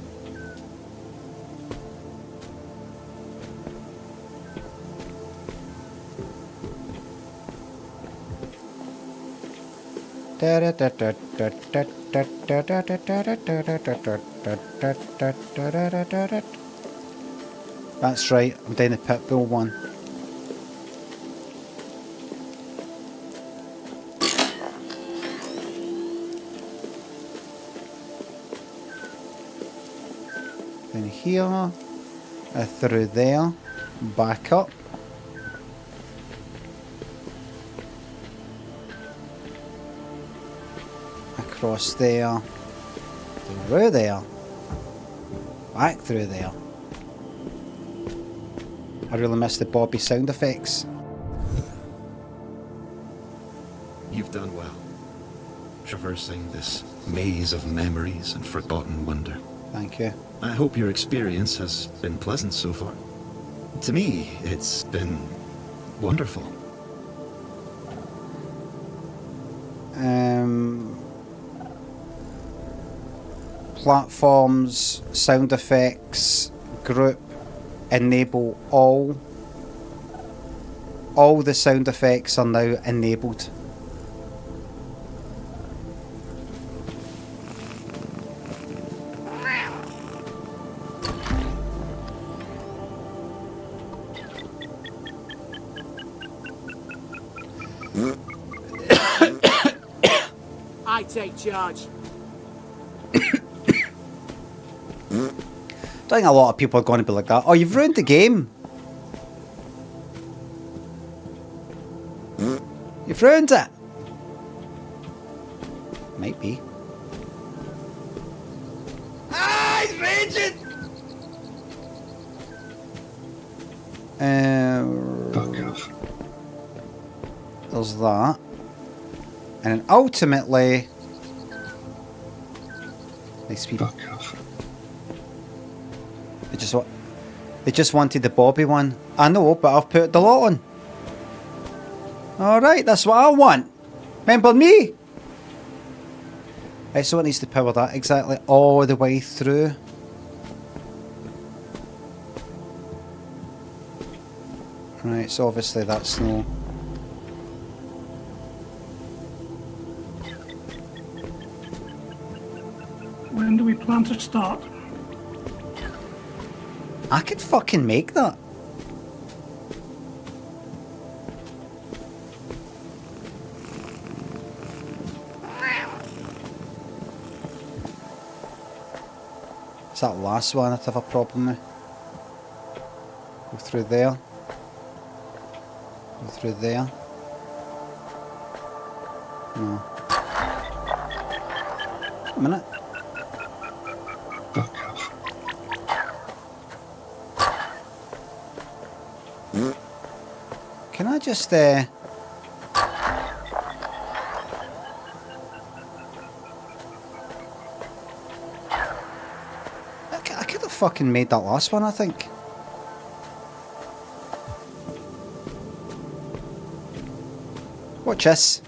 That's right, I'm doing the Pitbull one. Then here, through there, back up. Across there, through there, back through there. I really miss the Bobby sound effects. You've done well, traversing this maze of memories and forgotten wonder. Thank you. I hope your experience has been pleasant so far. To me, it's been wonderful. platforms, sound effects, group, enable all. All the sound effects are now enabled. I take charge. I think a lot of people are going to be like that. Oh, you've ruined the game. You've ruined it. Might be. Ah, he's raging! There's that. And then ultimately... Nice people. They just wanted the Bobby one. I know, but I've put the lot on. Alright, that's what I want. Remember me? Right, so it needs to power that exactly all the way through. Right, so obviously that's no... When do we plan to start? I could fucking make that. It's that last one I'd have a problem with. Go through there. Go through there. No. A minute. Can I just I could have fucking made that last one, I think. Watch this.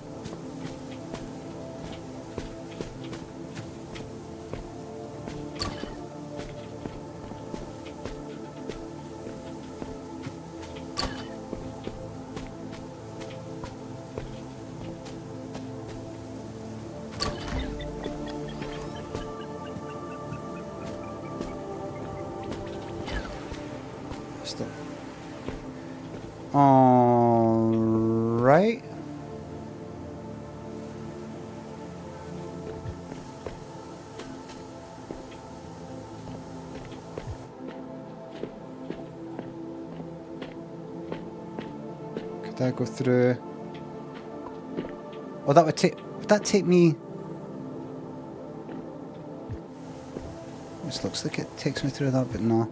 Alright. Could I go through? Oh, that would that take me? This looks like it takes me through that, but no.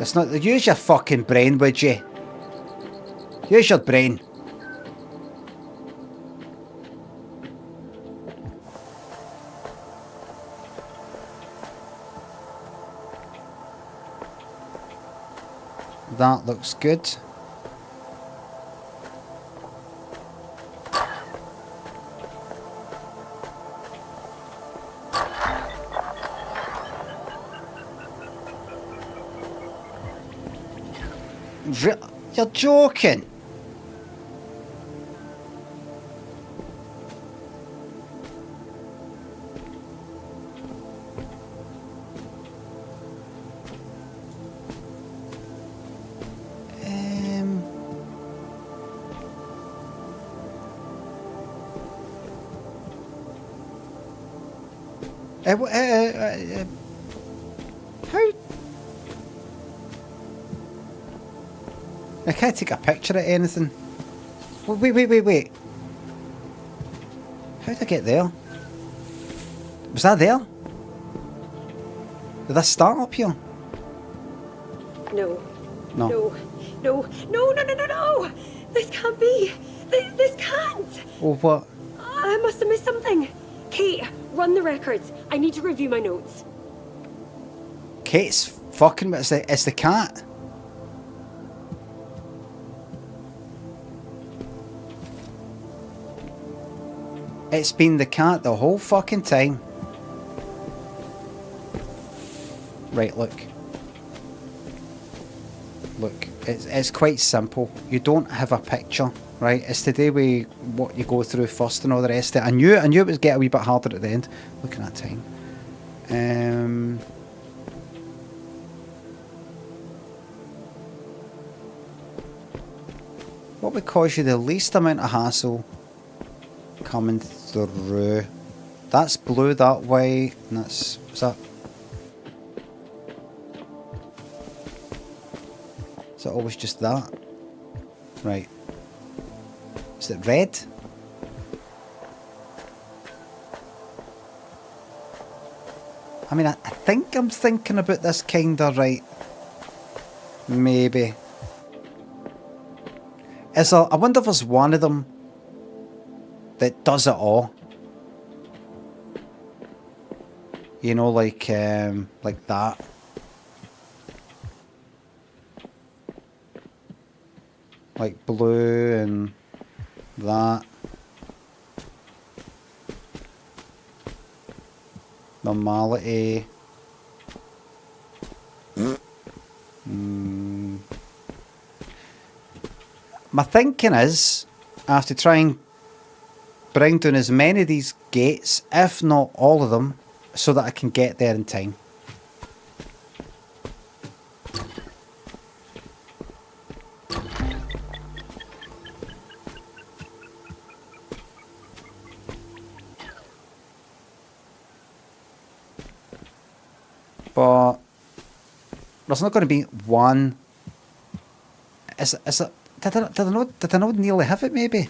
It's not. Use your fucking brain, would you? Use your brain. That looks good. You're joking. How? I can't take a picture of anything. Wait. How did I get there? Was that there? Did I start up here? No. No. No. This can't be. This can't. Oh, what? I must have missed something. Kate, Run the records. I need to review my notes. Kate's fucking, it's the cat. It's been the cat the whole fucking time. Right, look. Look, it's quite simple. You don't have a picture, right? It's to do with what you go through first and all the rest of it. I knew it would get a wee bit harder at the end. Look at that time. What would cause you the least amount of hassle coming through? That's blue that way, and that's, what's that? Is it always just that? Right. Is it red? I mean, I think I'm thinking about this kinda right. Maybe. I wonder if there's one of them that does it all. You know, like that. Like blue and that. Normality. My thinking is, I have to try and bring down as many of these gates, if not all of them, so that I can get there in time. But there's not going to be one. Is it? Did I not nearly have it? Maybe.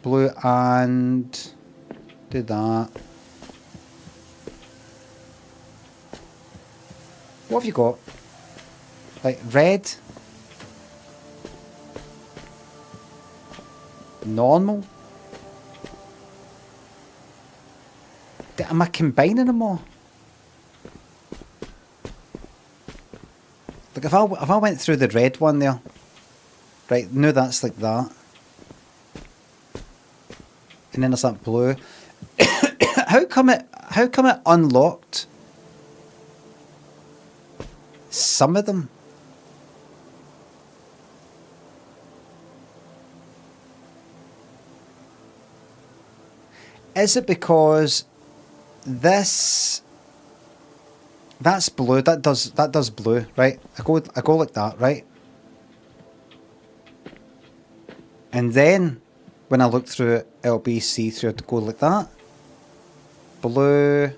Blue, and do that. What have you got? Like red, normal. Am I combining them all? Like if I went through the red one there, right? No, that's like that, and then there's that blue. How come it unlocked some of them? Is it because that's blue? That does blue, right? I go like that, right? And then when I look through it, it'll be see through to go like that. Blue.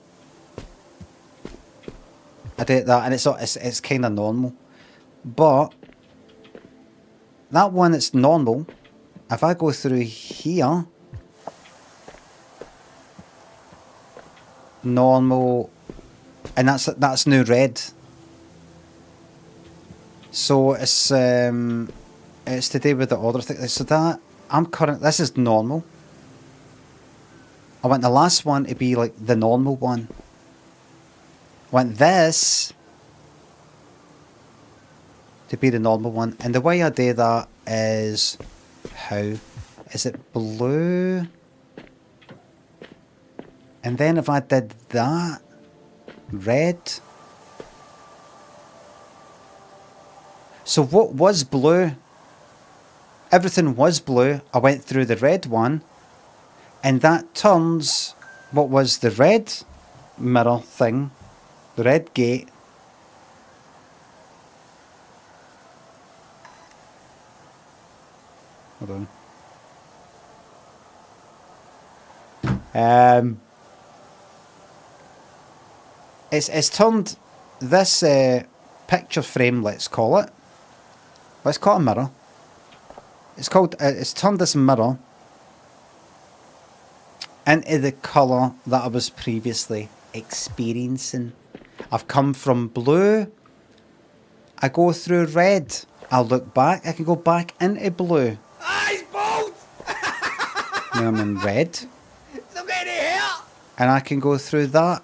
I did that, and it's kind of normal, but that one that's normal. If I go through here. Normal, and that's new red. So it's to do with the other thing. So that this is normal. I want the last one to be like the normal one. I want this to be the normal one, and the way I do that is how is it blue? And then if I did that, red. So what was blue? Everything was blue. I went through the red one. And that turns what was the red mirror thing, the red gate. Hold on. It's turned this picture frame, let's call it. Let's call it a mirror. It's turned this mirror into the colour that I was previously experiencing. I've come from blue, I go through red, I'll look back, I can go back into blue. Ah, he's bald! Now I'm in red, Look at it here! and I can go through that.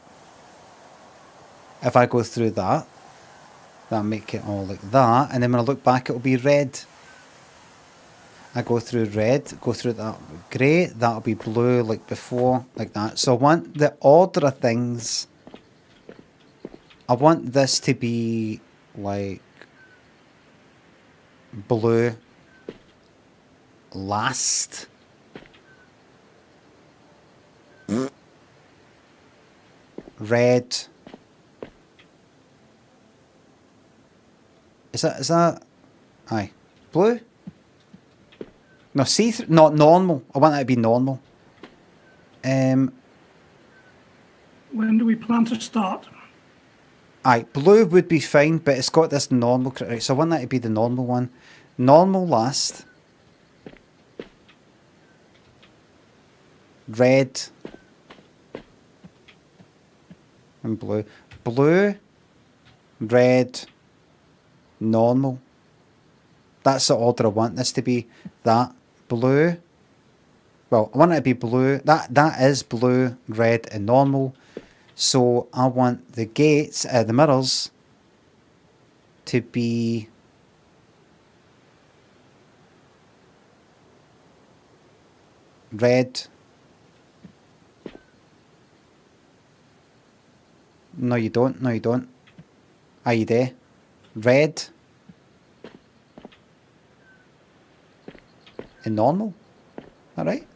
If I go through that, that'll make it all like that, and then when I look back it'll be red. I go through red, go through that grey, that'll be blue like before, like that. So I want the order of things. I want this to be like blue last. Red. Is that? Aye. Blue? No, see-through, not normal. I want that to be normal. When do we plan to start? Aye, blue would be fine, but it's got this normal. Right, so I want that to be the normal one. Normal last. Red. And blue. Blue. Red. Normal. That's the order I want this to be. That. Blue. Well, I want it to be blue. That is blue, red, and normal. So I want the gates, the mirrors, to be red. No, you don't. No, you don't. Are you there? Red. And normal. Alright.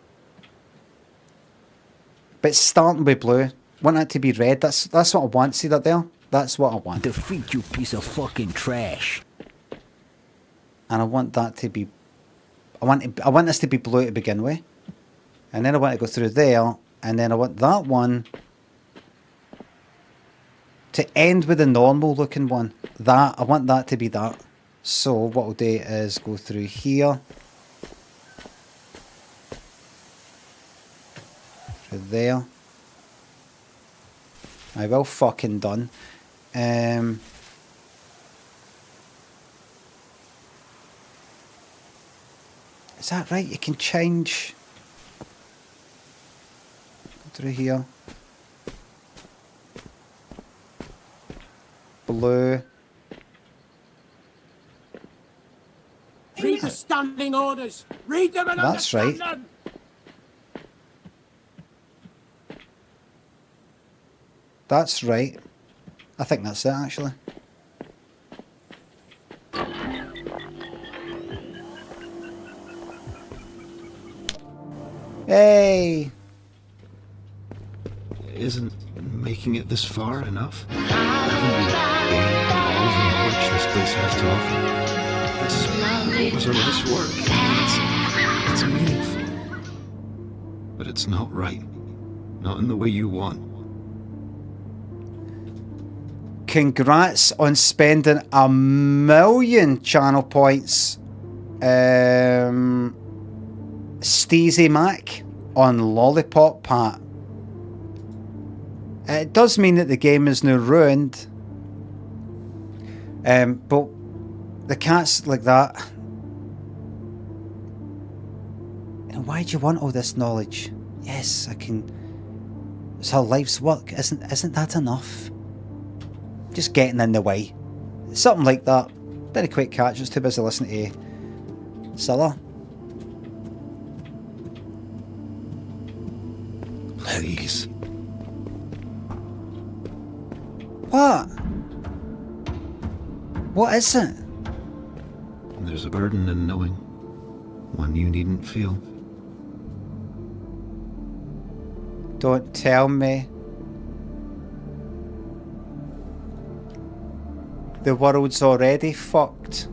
But starting with blue. Want that to be red. That's what I want. See that there? That's what I want. Defeat, you piece of fucking trash. And I want that to be... I want this to be blue to begin with. And then I want to go through there. And then I want that one to end with the normal looking one. That, I want that to be that. So what we'll do is go through here. Through there. I well fucking done. Is that right? You can change through here. Blue. Read the standing orders. Read them and That's understand right. them. That's right. I think that's it, actually. Hey! Isn't making it this far enough? Haven't you gained all the knowledge this place has to offer? This was a nice work. It's meaningful. But it's not right. Not in the way you want. Congrats on spending 1 million channel points, Steezy Mac on Lollipop Pat. It does mean that the game is now ruined, but the cat's like that. Why do you want all this knowledge? Yes, I can. It's how life's work. Isn't that enough? Just getting in the way. Something like that. Very quick catch, just too busy listening to Scylla. Please. What? What is it? There's a burden in knowing. One you needn't feel. Don't tell me. The world's already fucked.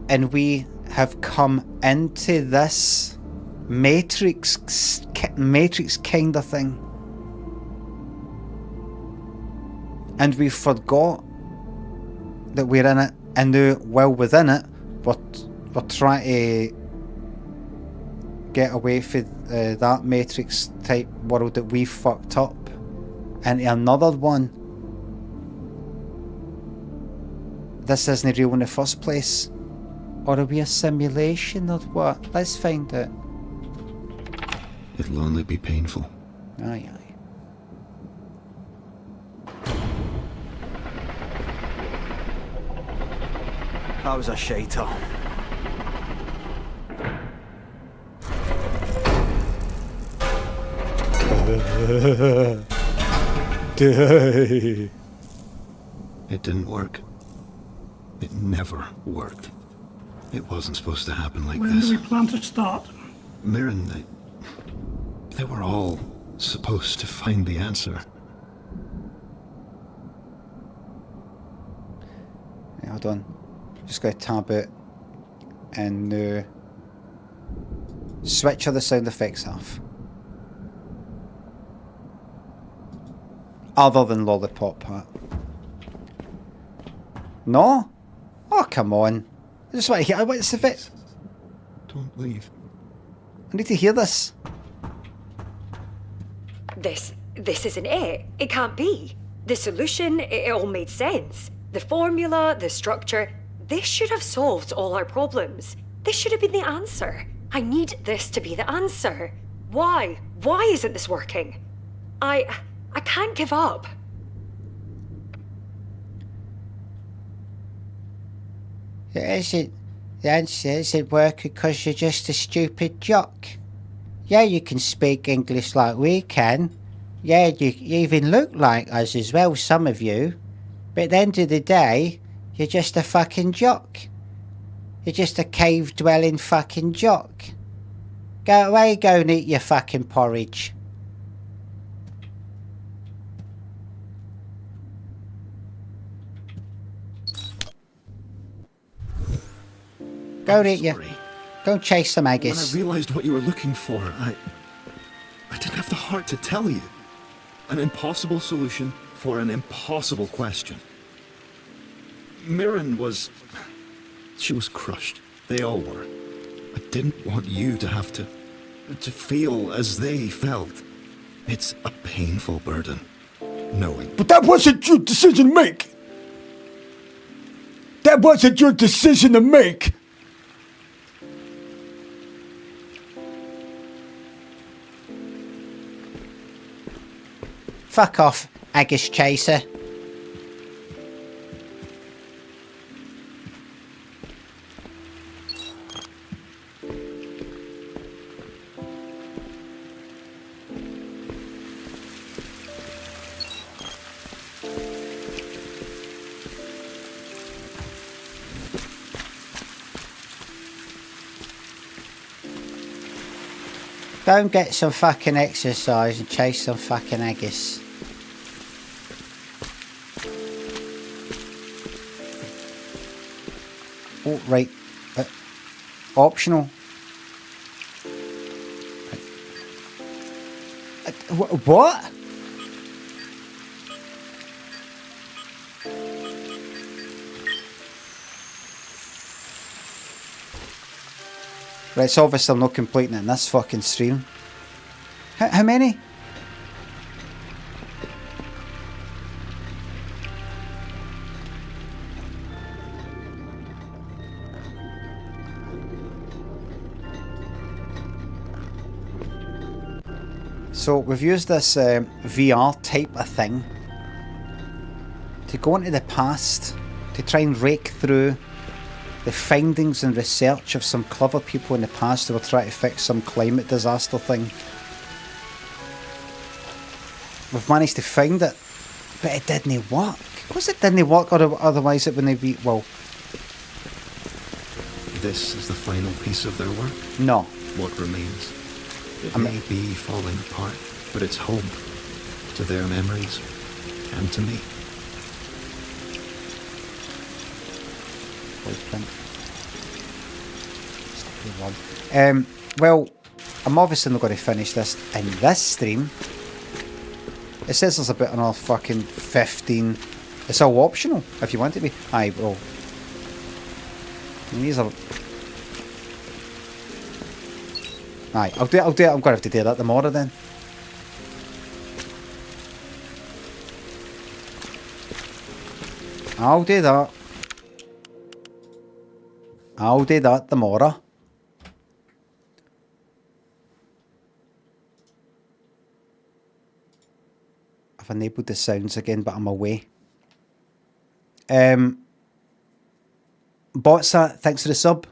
And we have come into this Matrix kind of thing. And we forgot that we're in it, and now, well within it, we're trying to get away from that Matrix type world that we fucked up into another one. This isn't real in the first place. Or are we a simulation or what? Let's find out. It'll only be painful. Aye, aye. That was a shiter. It didn't work. It never worked. It wasn't supposed to happen like When this. do we plan to start? Mirren, they were all supposed to find the answer. Yeah, hold on. Just got to tab it and switch all the sound effects off. Other than lollipop part. No? Oh, come on. I just want to hear. What's the fit? Don't leave. I need to hear this. This isn't it. It can't be. The solution, it all made sense. The formula, the structure, this should have solved all our problems. This should have been the answer. I need this to be the answer. Why? Why isn't this working? I can't give up. The answer isn't working because you're just a stupid jock. Yeah, you can speak English like we can. Yeah, you even look like us as well, some of you. But at the end of the day, you're just a fucking jock. You're just a cave-dwelling fucking jock. Go away, go and eat your fucking porridge. Go and eat your... Go and chase some When I eggs. realized what you were looking for, I didn't have the heart to tell you. An impossible solution for an impossible question. Mirren was... She was crushed. They all were. I didn't want you to have to feel as they felt. It's a painful burden, knowing. But that wasn't your decision to make! That wasn't your decision to make! Fuck off, Agus Chaser. Go and get some fucking exercise and chase some fucking Agus. Oh, right. Optional. What? Right, it's obviously I'm not completing it in this fucking stream. How many? So we've used this VR type of thing to go into the past to try and rake through the findings and research of some clever people in the past who were trying to fix some climate disaster thing. We've managed to find it, but it didn't work. Because it didn't work, or otherwise it wouldn't be, well... This is the final piece of their work? No. What remains? It may be falling apart, but it's home. To their memories, and to me. Well, I'm obviously not going to finish this in this stream. It says there's about another fucking 15. It's all optional if you want it to be. Aye, well. These are. Aye, I'll do it. I'm going to have to do that tomorrow then. I'll do that. I'll do that tomorrow. I've enabled the sounds again, but I'm away. Botsat, thanks for the sub.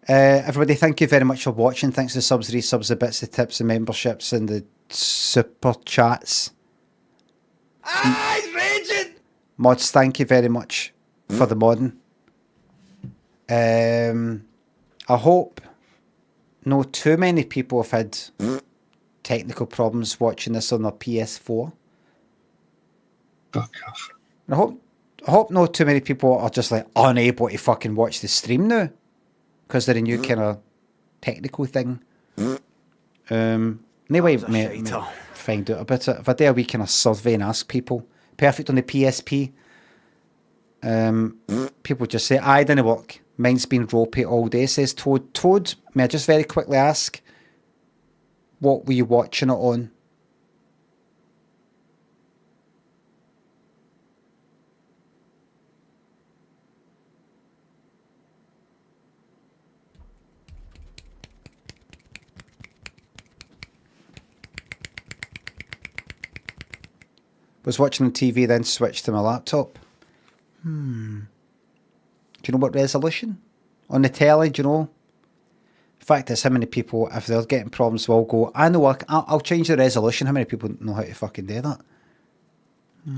Everybody, thank you very much for watching. Thanks for the subs, resubs, the bits, the tips, the memberships, and the super chats. Ah, he's raging! Mods, thank you very much for the modding. I hope no too many people have had technical problems watching this on their PS4. Fuck off. I hope not too many people are just like unable to fucking watch the stream now because they're a new kind of technical thing. Anyway, may find out about it. If I do a wee kind of survey and ask people, perfect on the PSP. People just say, I didn't work. Mine's been ropey all day, says Toad. Toad, may I just very quickly ask, what were you watching it on? Was watching on TV, then switched to my laptop. Do you know what resolution? On the telly, do you know? In fact, there's how many people, if they're getting problems, will go, I know, I'll change the resolution. How many people know how to fucking do that? There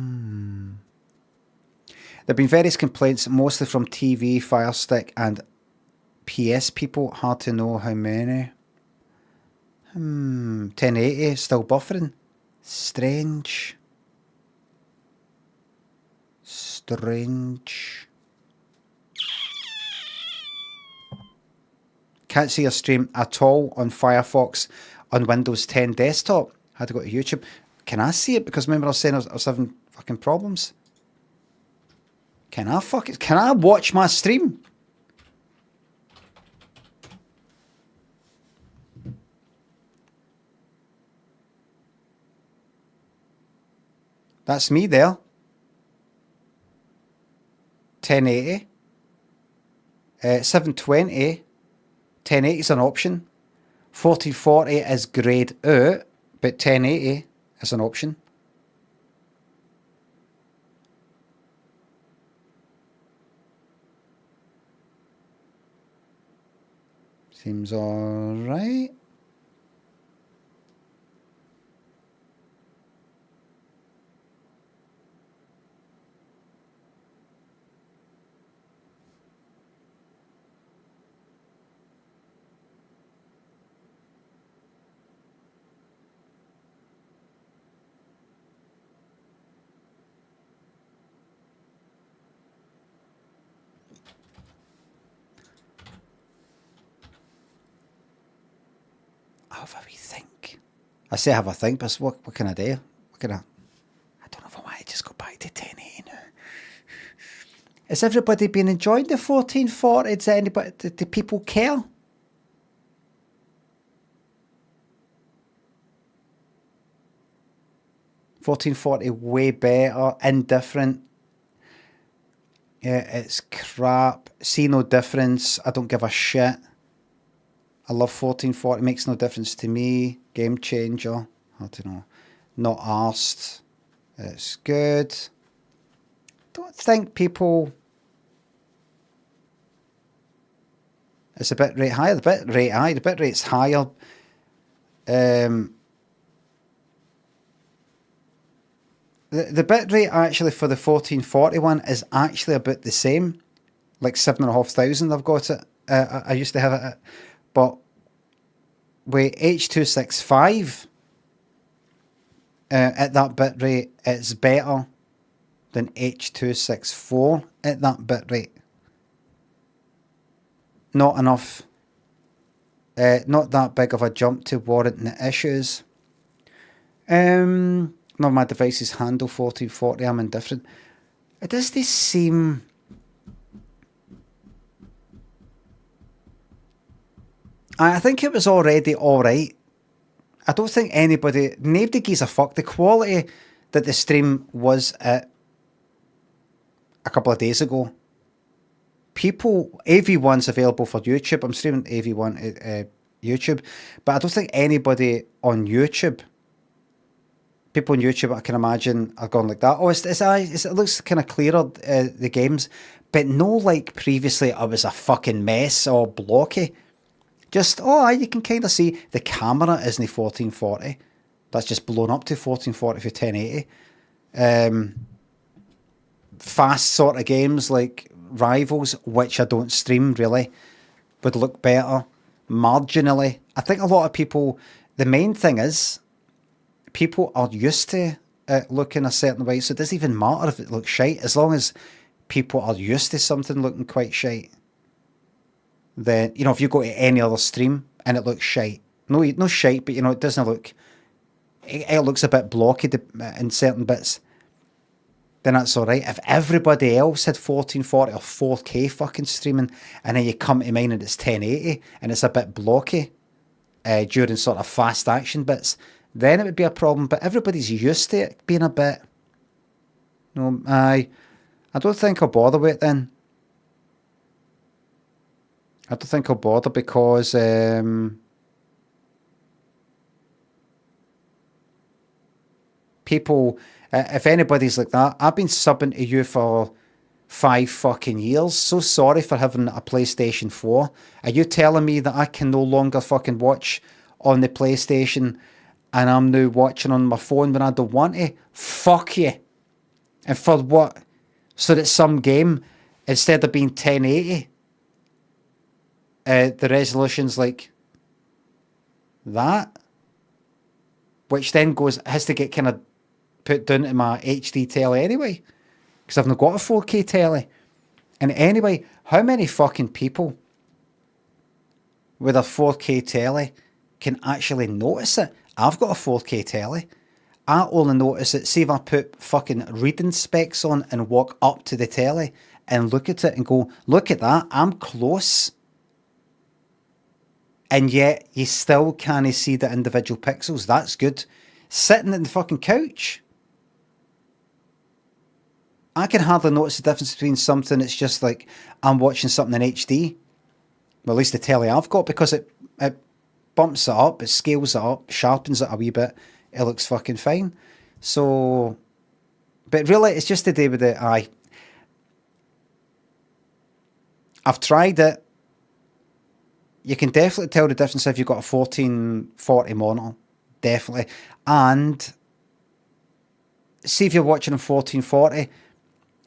have been various complaints, mostly from TV, Fire Stick, and PS people. Hard to know how many. 1080, still buffering. Strange. Can't see a stream at all on Firefox on Windows 10 desktop. Had to go to YouTube. Can I see it? Because remember I was saying I was having fucking problems. Can I watch my stream? That's me there. 1080. 720. 1080 is an option. 1440 is grayed out, but 1080 is an option. Seems alright. Have a wee think. I say have a think, but what can I do? I don't know if I want to just go back to 1080 now. Has everybody been enjoying the 1440? Does anybody, do people care? $1440 way better, indifferent. Yeah, it's crap. See no difference. I don't give a shit. I love 1440, makes no difference to me. Game changer. I don't know. Not arsed. It's good. Don't think people... It's a bit rate higher. The bit rate high. The bit rate's higher. The bit rate actually for the 1440 one is actually about the same. Like 7,500 I've got it. I used to have it at... But with H.265 at that bit rate, it's better than H.264 at that bit rate. Not enough. Not that big of a jump to warrant the issues. None of my devices handle 1440. I'm indifferent. It does this seem... I think it was already alright. I don't think nobody gives a fuck. The quality that the stream was at a couple of days ago, AV1's available for YouTube. I'm streaming AV1 YouTube, but I don't think anybody on YouTube, people on YouTube, I can imagine, are going like that. Oh, it looks kind of clearer, the games, but no like previously it was a fucking mess or blocky. Just, you can kind of see the camera isn't 1440. That's just blown up to 1440 for 1080. Fast sort of games like Rivals, which I don't stream really, would look better marginally. I think a lot of people, the main thing is, people are used to it looking a certain way, so it doesn't even matter if it looks shite, as long as people are used to something looking quite shite. Then, if you go to any other stream and it looks shite, no shite, but it doesn't look, it looks a bit blocky in certain bits, then that's alright. If everybody else had 1440 or 4K fucking streaming, and then you come to mine and it's 1080 and it's a bit blocky during sort of fast action bits, then it would be a problem. But everybody's used to it being a bit, I don't think I'll bother with it then. I don't think I'll bother because people, if anybody's like that, I've been subbing to you for 5 fucking years. So sorry for having a PlayStation 4. Are you telling me that I can no longer fucking watch on the PlayStation and I'm now watching on my phone when I don't want to? Fuck you. And for what? So that some game, instead of being 1080, the resolution's like that, which then has to get kind of put down to my HD telly anyway, because I've not got a 4K telly. And anyway, how many fucking people with a 4K telly can actually notice it? I've got a 4K telly. I only notice it, see if I put fucking reading specs on and walk up to the telly and look at it and go, look at that, I'm close. And yet you still can't see the individual pixels. That's good. Sitting in the fucking couch, I can hardly notice the difference between something that's just like I'm watching something in HD. Well, at least the telly I've got, because it bumps it up, it scales it up, sharpens it a wee bit. It looks fucking fine. So, but really, it's just to do with the eye. I've tried it. You can definitely tell the difference if you've got a 1440 monitor. Definitely. And see if you're watching in 1440,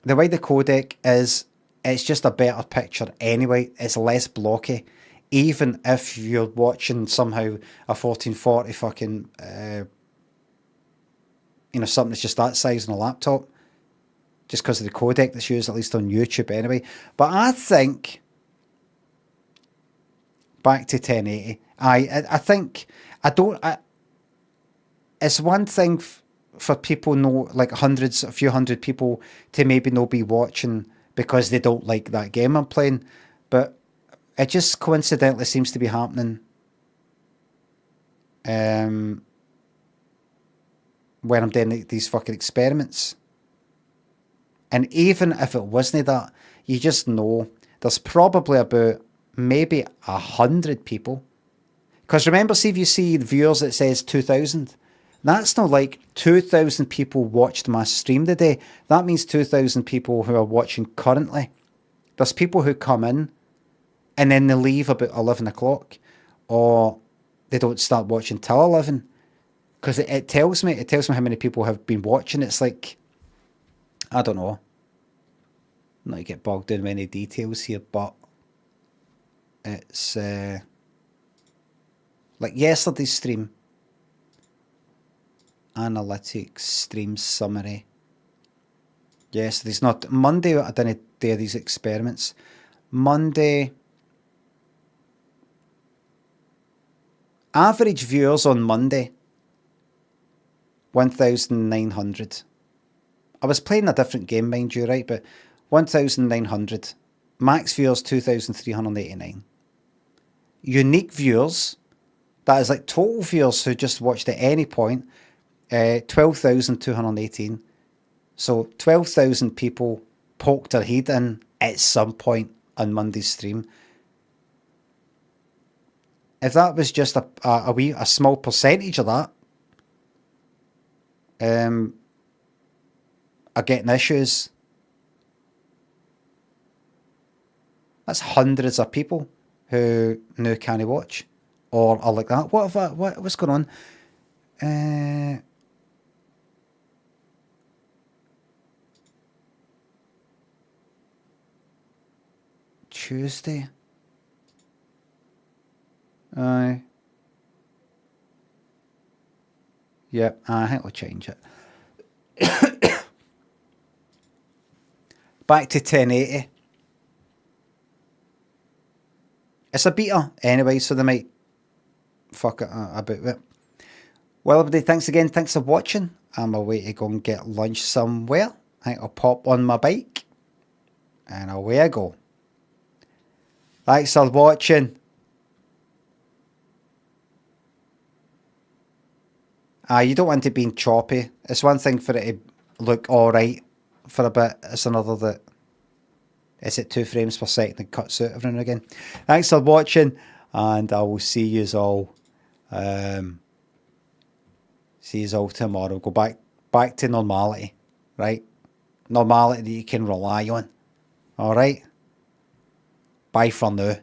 the way the codec is, it's just a better picture anyway. It's less blocky. Even if you're watching somehow a 1440 fucking, something that's just that size on a laptop, just because of the codec that's used, at least on YouTube anyway. But I think, back to 1080, I think, it's one thing for people like a few hundred people to maybe not be watching because they don't like that game I'm playing, but it just coincidentally seems to be happening when I'm doing these fucking experiments. And even if it wasn't that, you just know there's probably about maybe 100 people. Because remember, see if you see viewers, it says 2,000. That's not like 2,000 people watched my stream today. That means 2,000 people who are watching currently. There's people who come in and then they leave about 11 o'clock, or they don't start watching till 11. Because it tells me how many people have been watching. It's like, I don't know. Not to get bogged in many details here, but it's like yesterday's stream. Analytics, stream summary. Yesterday's not Monday. I didn't do these experiments. Monday. Average viewers on Monday, 1,900. I was playing a different game, mind you, right? But 1,900. Max viewers, 2,389. unique viewers, that is like total viewers who just watched at any point, 12,218. So 12,000 people poked their head in at some point on Monday's stream. If that was just a small percentage of that, are getting issues. That's hundreds of people who now can't watch or are like that. What's going on? Tuesday. Aye. Yep, I think we'll change it. Back to 1080. It's a beta anyway, so they might fuck it about it. Well, everybody, thanks again. Thanks for watching. I'm away to go and get lunch somewhere. I think I'll pop on my bike. And away I go. Thanks for watching. You don't want it being choppy. It's one thing for it to look alright for a bit. It's another that it's at 2 frames per second and cuts out every now and again. Thanks for watching, and I will see you all. See you all tomorrow. Go back to normality, right? Normality that you can rely on. All right. Bye for now.